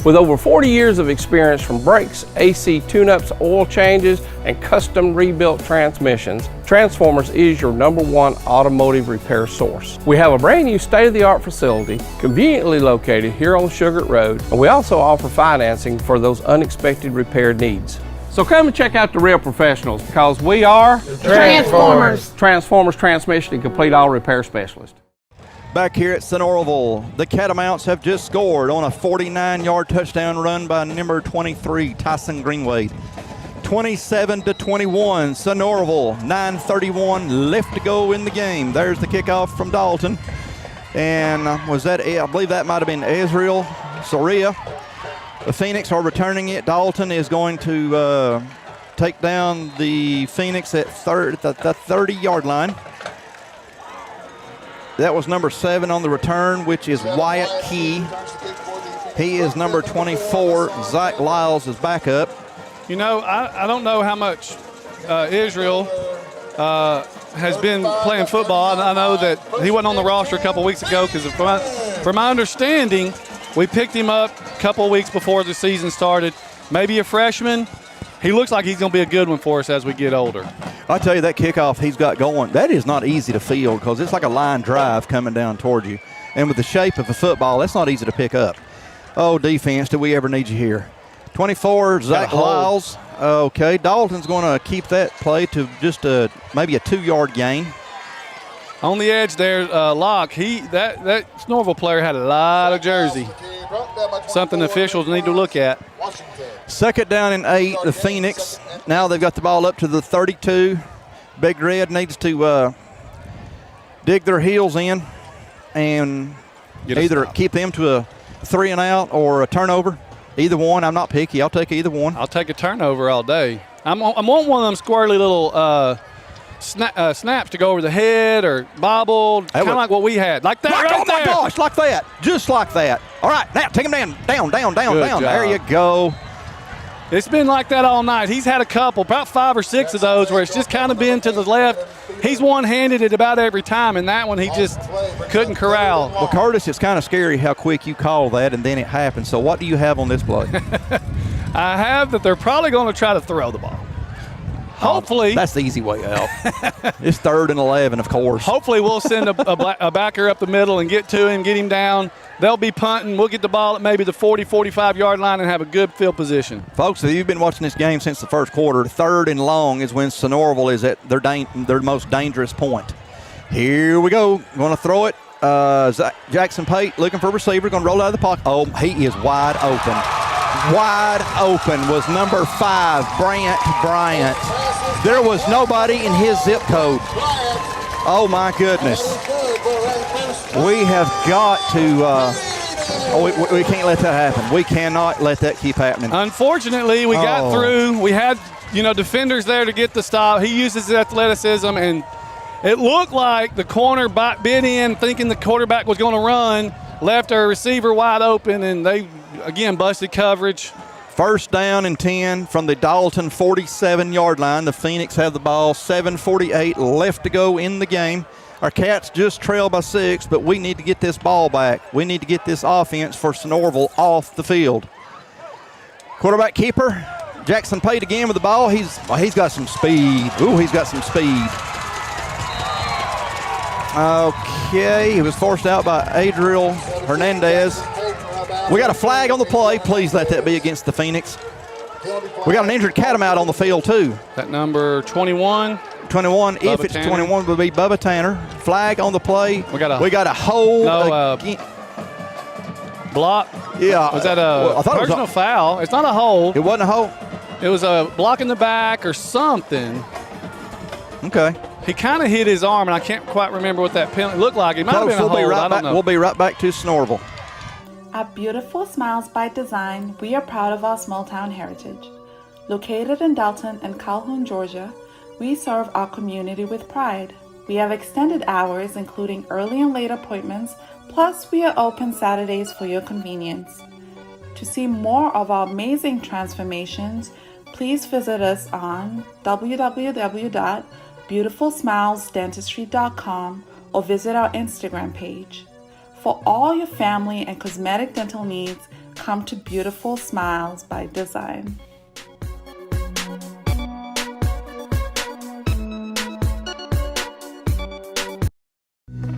With over 40 years of experience from brakes, AC tune-ups, oil changes, and custom rebuilt transmissions, Transformers is your #1 automotive repair source. We have a brand new state-of-the-art facility conveniently located here on Sugar Road, and we also offer financing for those unexpected repair needs. So come and check out the real professionals, because we are Transformers. Transformers Transmission and Complete Auto Repair Specialist. Back here at Sonoraville, the Catamounts have just scored on a 49-yard touchdown run by number 23, Tyson Greenwade. 27-21, Sonoraville, 9:31 left to go in the game. There's the kickoff from Dalton. And I believe that might have been Israel Soria. The Phoenix are returning it. Dalton is going to take down the Phoenix at the 30-yard line. That was number 7 on the return, which is Wyatt Key. He is number 24. Zach Lyles is back up. You know, I don't know how much Israel has been playing football. I know that he wasn't on the roster a couple weeks ago because from my understanding, we picked him up a couple weeks before the season started. Maybe a freshman. He looks like he's going to be a good one for us as we get older. I tell you, that kickoff he's got going, that is not easy to field because it's like a line drive coming down toward you. And with the shape of a football, that's not easy to pick up. Oh, defense, do we ever need you here? 24, Zach Lyles. Okay, Dalton's going to keep that play to just maybe a 2-yard gain. On the edge there, Locke, that Sonoraville player had a lot of jersey. Something officials need to look at. Second down and 8, the Phoenix. Now they've got the ball up to the 32. Big Red needs to dig their heels in and either keep them to a 3 and out or a turnover. Either one. I'm not picky. I'll take either one. I'll take a turnover all day. I'm on one of them squirrely little snaps to go over the head or bobbled, kind of like what we had. Like that right there. Oh, my gosh, like that. Just like that. All right, now take him down. Good job. There you go. It's been like that all night. He's had a couple, about 5 or 6 of those where it's just kind of been to the left. He's one-handed it about every time, and that one he just couldn't corral. Well, Curtis, it's kind of scary how quick you call that, and then it happens. So what do you have on this play? I have that they're probably going to try to throw the ball. Hopefully. That's the easy way out. It's 3rd and 11, of course. Hopefully we'll send a backer up the middle and get to him, get him down. They'll be punting. We'll get the ball at maybe the 40, 45-yard line and have a good field position. Folks, if you've been watching this game since the first quarter, 3rd and long is when Sonoraville is at their most dangerous point. Here we go. Going to throw it. Jackson Pate looking for a receiver. Going to roll out of the pocket. Oh, he is wide open. Wide open was number 5, Bryant. There was nobody in his zip code. Oh, my goodness. We have got to we can't let that happen. We cannot let that keep happening. Unfortunately, we got through. We had, defenders there to get the stop. He uses his athleticism, and it looked like the corner bit in thinking the quarterback was going to run, left our receiver wide open, and they, again, busted coverage. First down and 10 from the Dalton 47-yard line. The Phoenix have the ball, 7:48 left to go in the game. Our Cats just trail by 6, but we need to get this ball back. We need to get this offense for Sonoraville off the field. Quarterback keeper, Jackson Pate again with the ball. He's got some speed. Ooh, he's got some speed. Okay, he was forced out by Adriel Hernandez. We got a flag on the play. Please let that be against the Phoenix. We got an injured Catamount on the field, too. That number 21. 21, Bubba if it's Tanner. 21, would be Bubba Tanner. Flag on the play. We got a hold. Block. Yeah. Was that a personal foul? It's not a hold. It wasn't a hold? It was a block in the back or something. Okay. He kind of hit his arm, and I can't quite remember what that penalty looked like. It might have been a hold. I don't know. We'll be right back to Sonoraville. At Beautiful Smiles by Design, we are proud of our small town heritage. Located in Dalton and Calhoun, Georgia, we serve our community with pride. We have extended hours, including early and late appointments, plus we are open Saturdays for your convenience. To see more of our amazing transformations, please visit us on www.beautifulsmilesdentistry.com or visit our Instagram page. For all your family and cosmetic dental needs, come to Beautiful Smiles by Design.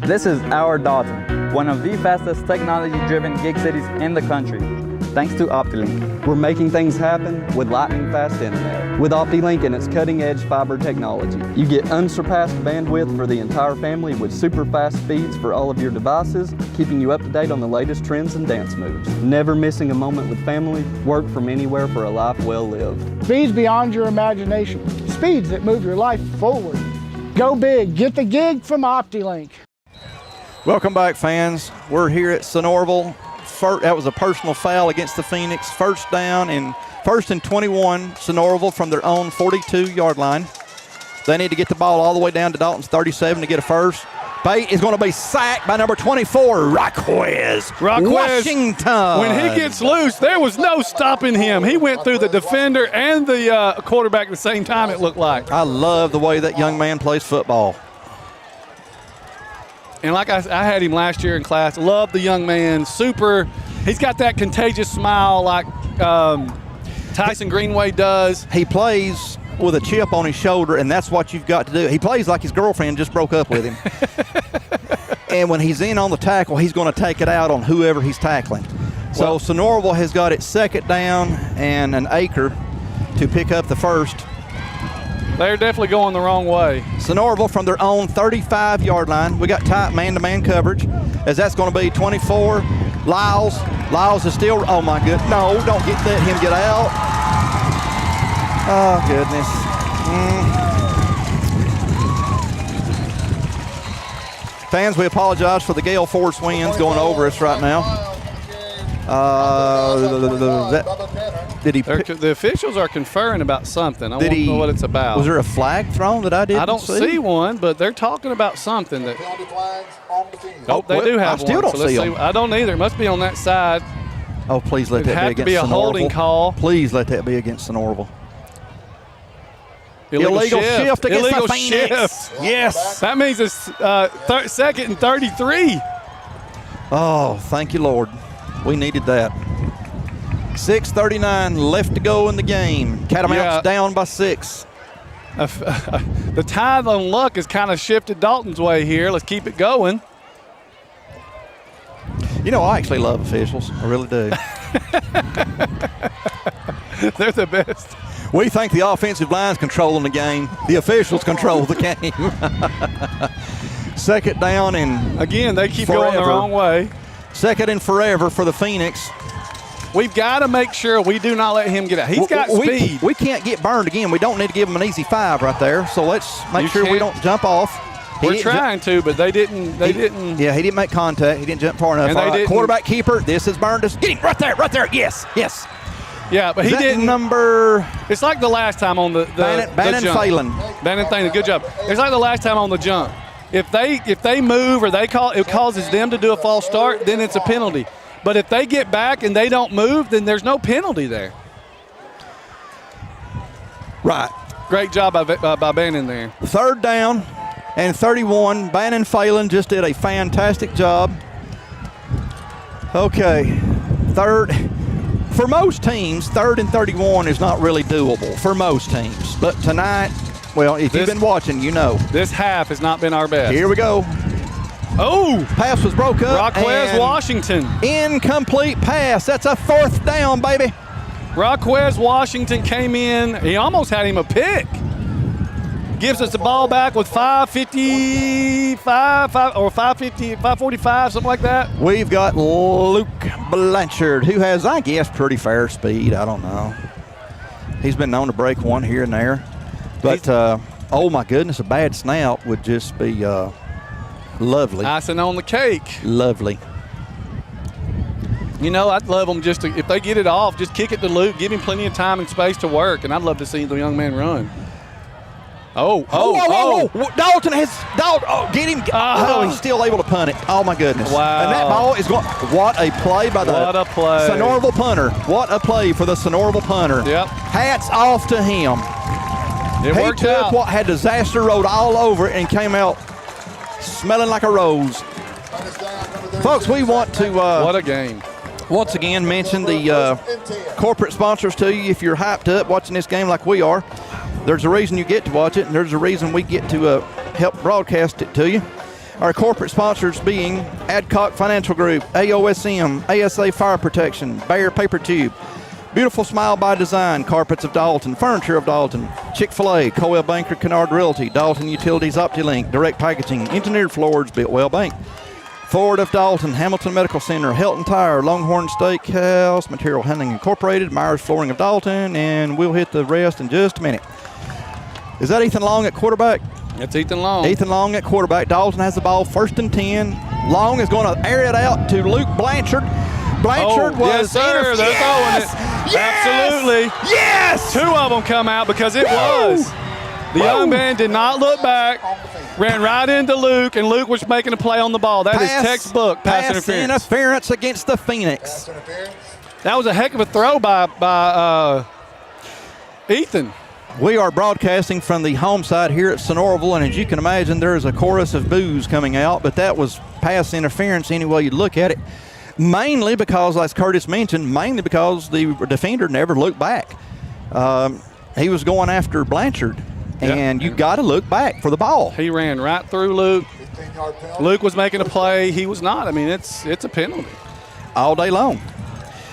This is our Dalton, one of the fastest technology-driven gig cities in the country, thanks to OptiLink. We're making things happen with lightning-fast internet. With OptiLink and its cutting-edge fiber technology, you get unsurpassed bandwidth for the entire family with super-fast speeds for all of your devices, keeping you up to date on the latest trends and dance moves. Never missing a moment with family, work from anywhere for a life well lived. Speeds beyond your imagination. Speeds that move your life forward. Go big. Get the gig from OptiLink. Welcome back, fans. We're here at Sonoraville. That was a personal foul against the Phoenix. First down and 1st and 21, Sonoraville from their own 42-yard line. They need to get the ball all the way down to Dalton's 37 to get a first. Bate is going to be sacked by number 24, Raquez Washington. When he gets loose, there was no stopping him. He went through the defender and the quarterback at the same time, it looked like. I love the way that young man plays football. And like I had him last year in class. Love the young man. Super. He's got that contagious smile like Tyson Greenway does. He plays with a chip on his shoulder, and that's what you've got to do. He plays like his girlfriend just broke up with him. And when he's in on the tackle, he's going to take it out on whoever he's tackling. So Sonoraville has got it 2nd down and an acre to pick up the first. They're definitely going the wrong way. Sonoraville from their own 35-yard line. We got tight man-to-man coverage, as that's going to be 24. Lyles is still, oh my goodness. No, don't let him get out. Oh, goodness. Fans, we apologize for the gale force winds going over us right now. The officials are conferring about something. I want to know what it's about. Was there a flag thrown that I didn't see? I don't see one, but they're talking about something. That, they do have one. I still don't see them. I don't either. It must be on that side. Oh, please let that be against Sonoraville. It'd have to be a holding call. Please let that be against Sonoraville. Illegal shift against the Phoenix. Yes. That means it's 2nd and 33. Oh, thank you, Lord. We needed that. 6:39 left to go in the game. Catamounts down by 6. The tide on luck has kind of shifted Dalton's way here. Let's keep it going. You know, I actually love officials. I really do. They're the best. We think the offensive line's controlling the game. The officials control the game. 2nd down and again, they keep going the wrong way. 2nd and forever for the Phoenix. We've got to make sure we do not let him get out. He's got speed. We can't get burned again. We don't need to give him an easy 5 right there. So let's make sure we don't jump off. We're trying to, but they didn't. Yeah, he didn't make contact. He didn't jump far enough. And quarterback keeper. This has burned us. Get him right there. Yes. Yeah, but he didn't. It's like the last time on the Bannon jump. Phelan. Bannon Phelan, good job. It's like the last time on the jump. If they move or it causes them to do a false start, then it's a penalty. But if they get back and they don't move, then there's no penalty there. Right. Great job by Bannon there. 3rd down and 31. Bannon Phelan just did a fantastic job. Okay. For most teams, 3rd and 31 is not really doable for most teams. But tonight, well, if you've been watching, you know. This half has not been our best. Here we go. Oh! Pass was broke up. Rockwez Washington. Incomplete pass. That's a 4th down, baby. Rockwez Washington came in. He almost had him a pick. Gives us the ball back with 5:45, something like that. We've got Luke Blanchard, who has, I guess, pretty fair speed. I don't know. He's been known to break one here and there. But, oh, my goodness, a bad snap would just be lovely. Icing on the cake. Lovely. You know, I'd love them if they get it off, just kick it to Luke, give him plenty of time and space to work, and I'd love to see the young man run. Dalton get him. He's still able to punt it. Oh, my goodness. Wow. And that ball is going, what a play by the Sonoraville punter. What a play for the Sonoraville punter. Yep. Hats off to him. It worked out. He took what had disaster road all over it and came out smelling like a rose. Folks, we want to what a game. Once again mention the corporate sponsors to you. If you're hyped up watching this game like we are, there's a reason you get to watch it, and there's a reason we get to help broadcast it to you. Our corporate sponsors being Adcock Financial Group, AOSM, ASA Fire Protection, Bayer Paper Tube, Beautiful Smile by Design, Carpets of Dalton, Furniture of Dalton, Chick-fil-A, Coldwell Banker, Kennard Realty, Dalton Utilities, OptiLink, Direct Packaging, Engineered Floors, Biltwell Bank, Ford of Dalton, Hamilton Medical Center, Helton Tire, Longhorn Steakhouse, Material Handling Incorporated, Myers Flooring of Dalton, and we'll hit the rest in just a minute. Is that Ethan Long at quarterback? It's Ethan Long. Ethan Long at quarterback. Dalton has the ball 1st and 10. Long is going to air it out to Luke Blanchard. Blanchard was yes, sir. They're throwing it. Yes! Absolutely. Yes! 2 of them come out because it was. The young man did not look back, ran right into Luke, and Luke was making a play on the ball. That is textbook pass interference against the Phoenix. That was a heck of a throw by Ethan. We are broadcasting from the home side here at Sonoraville, and as you can imagine, there is a chorus of boos coming out, but that was pass interference any way you look at it. Mainly because, as Curtis mentioned, the defender never looked back. He was going after Blanchard, and you got to look back for the ball. He ran right through Luke. Luke was making a play. He was not. I mean, it's a penalty. All day long.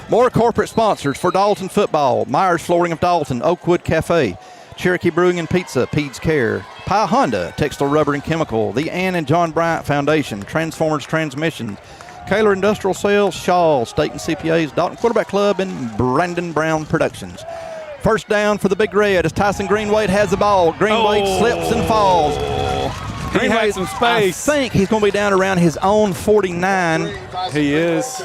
More corporate sponsors for Dalton football. Myers Flooring of Dalton, Oakwood Cafe, Cherokee Brewing and Pizza, Peds Care, Pye Honda, Textile Rubber and Chemical, the Ann and John Bryant Foundation, Transformers Transmission, Kaler Industrial Sales, Shaw, State and CPA's, Dalton Quarterback Club, and Brandon Brown Productions. First down for the Big Red as Tyson Greenwade has the ball. Greenwade slips and falls. He had some space. I think he's going to be down around his own 49. He is.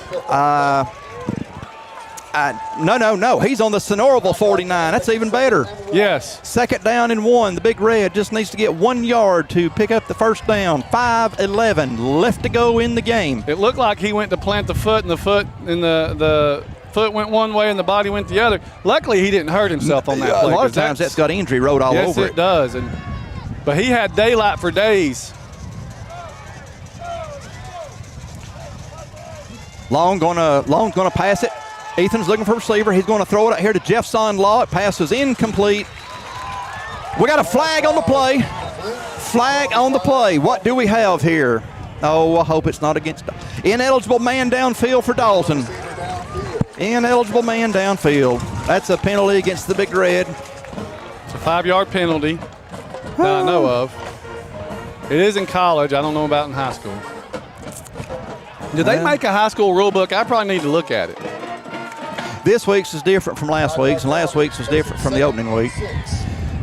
No. He's on the Sonoraville 49. That's even better. Yes. Second down and 1. The Big Red just needs to get 1 yard to pick up the first down. 5:11 left to go in the game. It looked like he went to plant the foot, and the foot went one way and the body went the other. Luckily, he didn't hurt himself on that play. A lot of times that's got injury road all over it. Yes, it does. But he had daylight for days. Long's gonna pass it. Ethan's looking for a receiver. He's going to throw it out here to Jeff Sonlaw. It passes incomplete. We got a flag on the play. Flag on the play. What do we have here? Oh, I hope it's not against. Ineligible man downfield for Dalton. Ineligible man downfield. That's a penalty against the Big Red. It's a 5-yard penalty that I know of. It is in college. I don't know about in high school. Did they make a high school rule book? I probably need to look at it. This week's is different from last week's, and last week's was different from the opening week.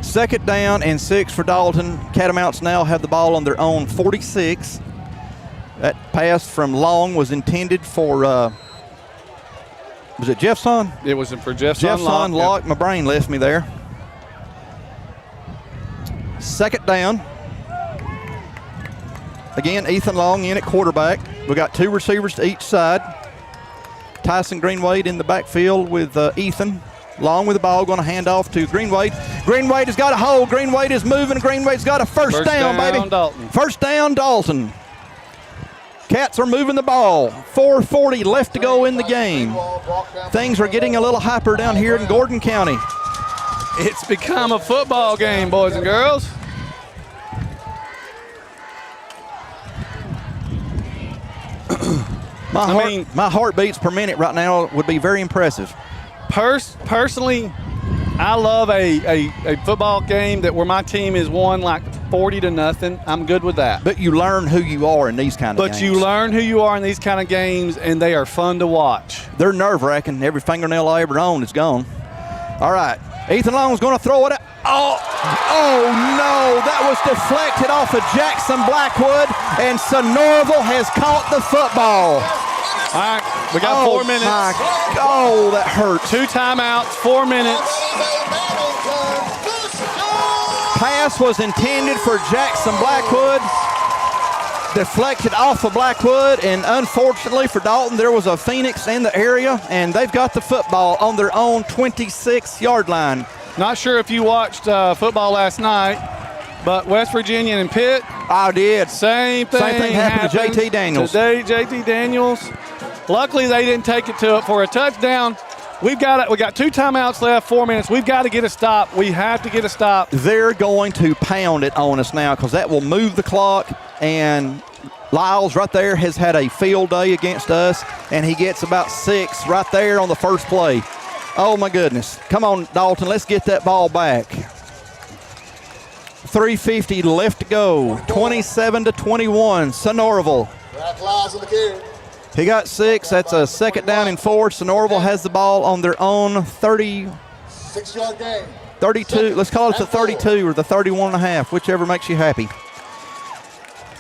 Second down and 6 for Dalton. Catamounts now have the ball on their own 46. That pass from Long was intended for, was it Jeff Son? It was for Jeff Son. Jeff Son Lock. My brain left me there. Second down. Again, Ethan Long in at quarterback. We got 2 receivers to each side. Tyson Greenwade in the backfield with Ethan. Long with the ball, going to hand off to Greenwade. Greenwade has got a hold. Greenwade is moving. Greenwade's got a first down, baby. Dalton. First down, Dalton. Cats are moving the ball. 4:40 left to go in the game. Things are getting a little hyper down here in Gordon County. It's become a football game, boys and girls. My heartbeats per minute right now would be very impressive. Personally, I love a football game where my team is won like 40-0. I'm good with that. But you learn who you are in these kind of games. But you learn who you are in these kind of games, and they are fun to watch. They're nerve-wracking. Every fingernail I ever owned is gone. All right. Ethan Long's going to throw it. Oh, no. That was deflected off of Jackson Blackwood, and Sonoraville has caught the football. All right, we got 4 minutes. Oh, that hurt. 2 timeouts, 4 minutes. Pass was intended for Jackson Blackwood. Deflected off of Blackwood, and unfortunately for Dalton, there was a Phoenix in the area, and they've got the football on their own 26-yard line. Not sure if you watched football last night, but West Virginia and Pitt. I did. Same thing happened to JT Daniels. Today, JT Daniels. Luckily, they didn't take it to it for a touchdown. We got 2 timeouts left, 4 minutes. We've got to get a stop. We have to get a stop. They're going to pound it on us now because that will move the clock. And Lyles right there has had a field day against us, and he gets about 6 right there on the first play. Oh, my goodness. Come on, Dalton. Let's get that ball back. 3:50 left to go. 27-21. Sonoraville. He got 6. That's a second down and 4. Sonoraville has the ball on their own 36-yard game. 32. Let's call it the 32 or the 31.5, whichever makes you happy.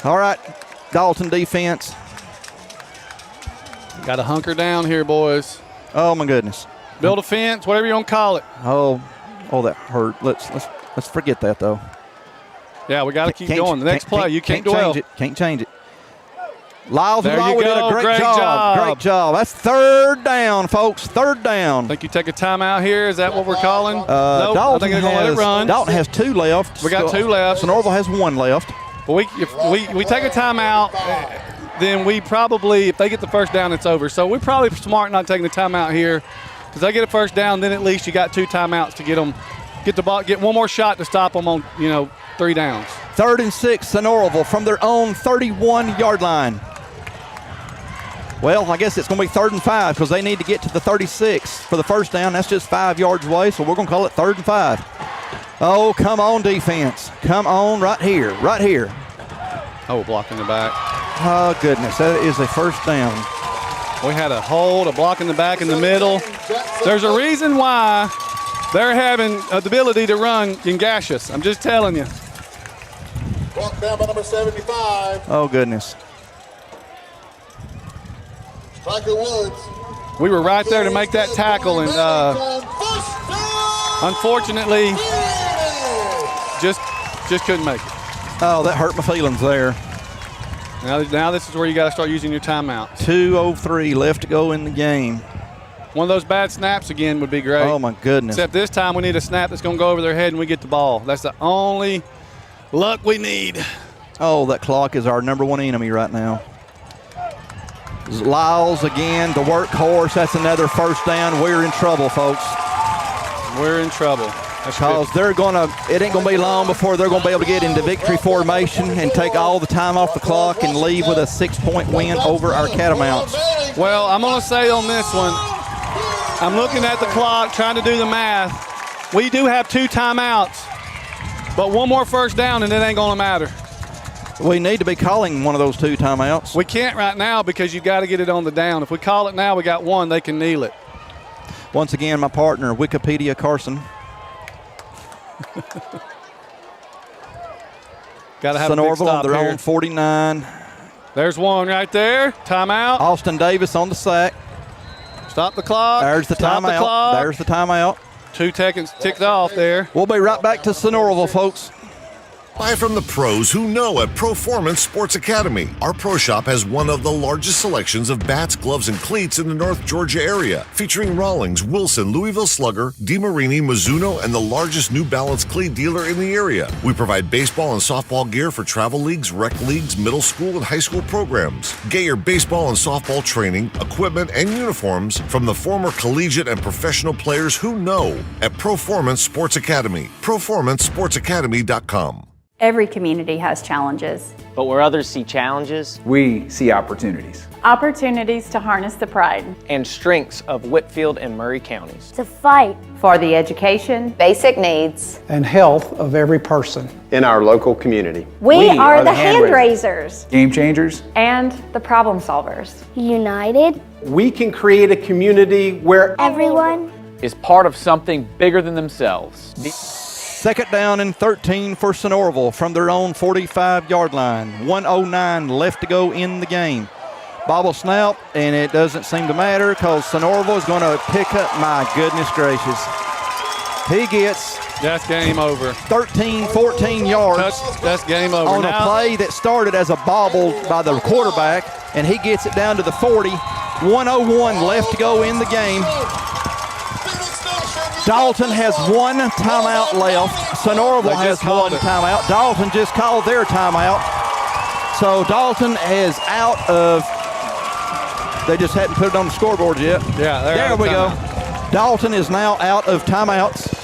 All right, Dalton defense. Got to hunker down here, boys. Oh my goodness. Build a fence, whatever you want to call it. Oh, that hurt. Let's forget that though. Yeah, we got to keep going. The next play, you can't dwell. Can't change it. Lyles there you did a great job. Great job. That's third down, folks. Third down. Think you take a timeout here? Is that what we're calling? Nope. I think they're going to let it run. Dalton has 2 left. We got 2 left. Sonoraville has 1 left. But if we take a timeout, then we probably, if they get the first down, it's over. So we're probably smart not taking the timeout here because they get a first down, then at least you got 2 timeouts to get them get the ball, get one more shot to stop them on 3 downs. 3rd and 6, Sonoraville from their own 31-yard line. Well, I guess it's going to be 3rd and 5 because they need to get to the 36 for the first down. That's just 5 yards away, so we're going to call it 3rd and 5. Oh, come on, defense. Come on, right here, right here. Oh, block in the back. Oh, goodness, that is a first down. We had a hold, a block in the back, in the middle. There's a reason why they're having the ability to run and gash us. I'm just telling you. Brought down by number 75. Oh, goodness. Striker Woods. We were right there to make that tackle, and unfortunately, just couldn't make it. Oh, that hurt my feelings there. Now this is where you got to start using your timeout. 2:03 left to go in the game. One of those bad snaps again would be great. Oh, my goodness. Except this time we need a snap that's going to go over their head and we get the ball. That's the only luck we need. Oh, that clock is our number one enemy right now. Lyles again, the workhorse. That's another first down. We're in trouble, folks. We're in trouble. Because it ain't going to be long before they're going to be able to get into victory formation and take all the time off the clock and leave with a 6-point win over our Catamounts. Well, I'm going to say on this one, I'm looking at the clock, trying to do the math. We do have 2 timeouts, but one more first down and it ain't going to matter. We need to be calling one of those 2 timeouts. We can't right now because you got to get it on the down. If we call it now, we got 1, they can kneel it. Once again, my partner, Wikipedia Carson. Got to have a big Sonoraville stop on their here. own 49. There's one right there. Timeout. Austin Davis on the sack. Stop the clock. There's the Stop timeout. The clock. There's the timeout. 2 seconds ticked off there. We'll be right back to Sonoraville, folks. Buy from the pros who know at Proformance Sports Academy. Our pro shop has one of the largest selections of bats, gloves, and cleats in the North Georgia area, featuring Rawlings, Wilson, Louisville Slugger, DeMarini, Mizuno, and the largest New Balance cleat dealer in the area. We provide baseball and softball gear for travel leagues, rec leagues, middle school, and high school programs. Get your baseball and softball training, equipment, and uniforms from the former collegiate and professional players who know at Proformance Sports Academy. ProformanceSportsAcademy.com. Every community has challenges. But where others see challenges, we see opportunities. Opportunities to harness the pride And strengths of Whitfield and Murray counties. to fight for the education, basic needs. And health of every person. In our local community. We are the hand raisers Game changers. and the problem solvers. United, We can create a community where everyone is part of something bigger than themselves. 2nd down and 13 for Sonoraville from their own 45-yard line. 1:09 left to go in the game. Bobble snap, and it doesn't seem to matter because Sonoraville is going to pick up, my goodness gracious. He gets That's game over. 13, 14 yards. That's game over. On a play that started as a bobble by the quarterback, and he gets it down to the 40. 1:01 left to go in the game. Dalton has 1 timeout left. Sonoraville has 1 timeout. Dalton just called their timeout. So Dalton is out of, they just hadn't put it on the scoreboard yet. Yeah, there we go. Dalton is now out of timeouts.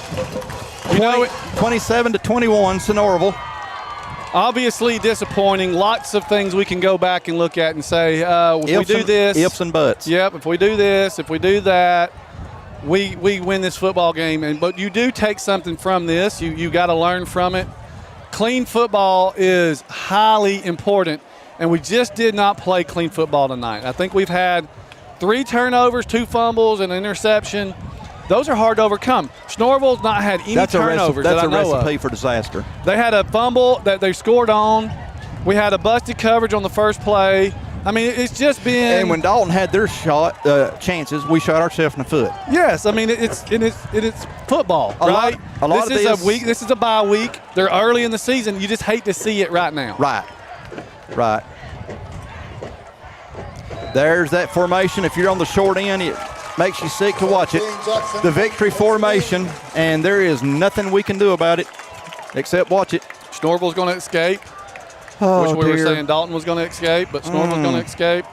27-21, Sonoraville. Obviously disappointing. Lots of things we can go back and look at and say, if we do this. Ifs and buts. Yep, if we do this, if we do that, we win this football game. But you do take something from this. You got to learn from it. Clean football is highly important, and we just did not play clean football tonight. I think we've had 3 turnovers, 2 fumbles, and an interception. Those are hard to overcome. Sonoraville's not had any turnovers that I know of. That's a recipe for disaster. They had a fumble that they scored on. We had a busted coverage on the first play. I mean, it's just been. And when Dalton had their chances, we shot ourselves in the foot. Yes, I mean it's football, right? This is a bye week. They're early in the season. You just hate to see it right now. Right. There's that formation. If you're on the short end, it makes you sick to watch it. The victory formation, and there is nothing we can do about it except watch it. Sonoraville's going to escape. Oh, which we were saying Dalton was going to escape, but Sonoraville's going to escape.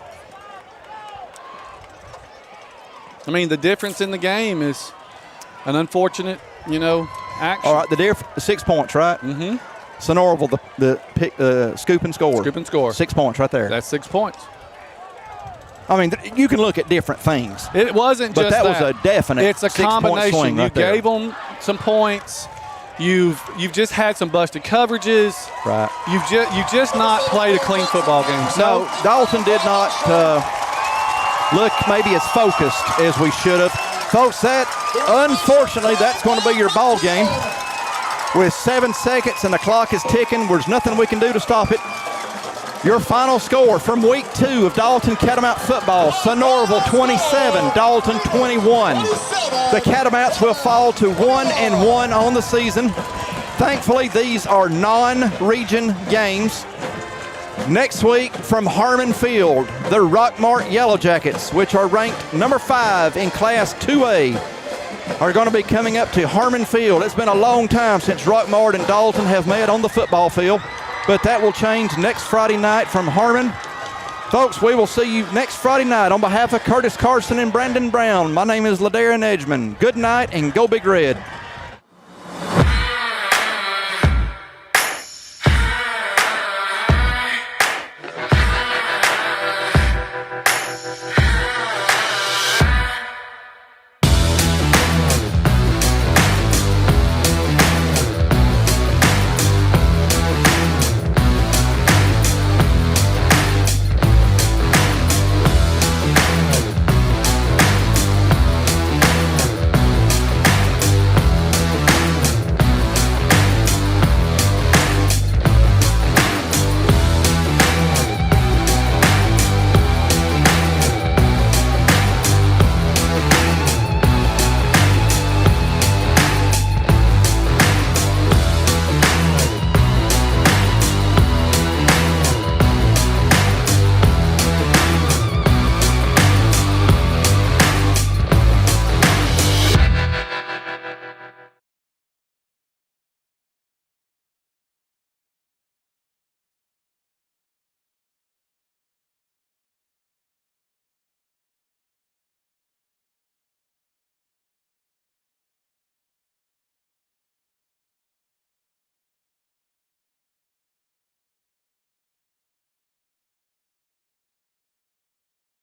I mean, the difference in the game is an unfortunate, Action. All right, the 6 points, right? Mm-hmm. Sonoraville, the scoop and score. Scoop and score. 6 points right there. That's 6 points. I mean, you can look at different things. It wasn't just that. But that was a definite It's a 6 point combination. swing right You there. gave them some points. You've just had some busted coverages. Right. You've just not played a clean football game. No, Dalton did not look maybe as focused as we should have. Folks, unfortunately, that's going to be your ball game. With 7 seconds and the clock is ticking, there's nothing we can do to stop it. Your final score from week 2 of Dalton Catamount football, Sonoraville 27, Dalton 21. The Catamounts will fall to 1-1 on the season. Thankfully, these are non-region games. Next week from Harmon Field, the Rockmart Yellow Jackets, which are ranked number 5 in Class 2A, are going to be coming up to Harmon Field. It's been a long time since Rockmart and Dalton have met on the football field, but that will change next Friday night from Harmon. Folks, we will see you next Friday night. On behalf of Curtis Carson and Brandon Brown, my name is Ladarian Edgman. Good night and go Big Red.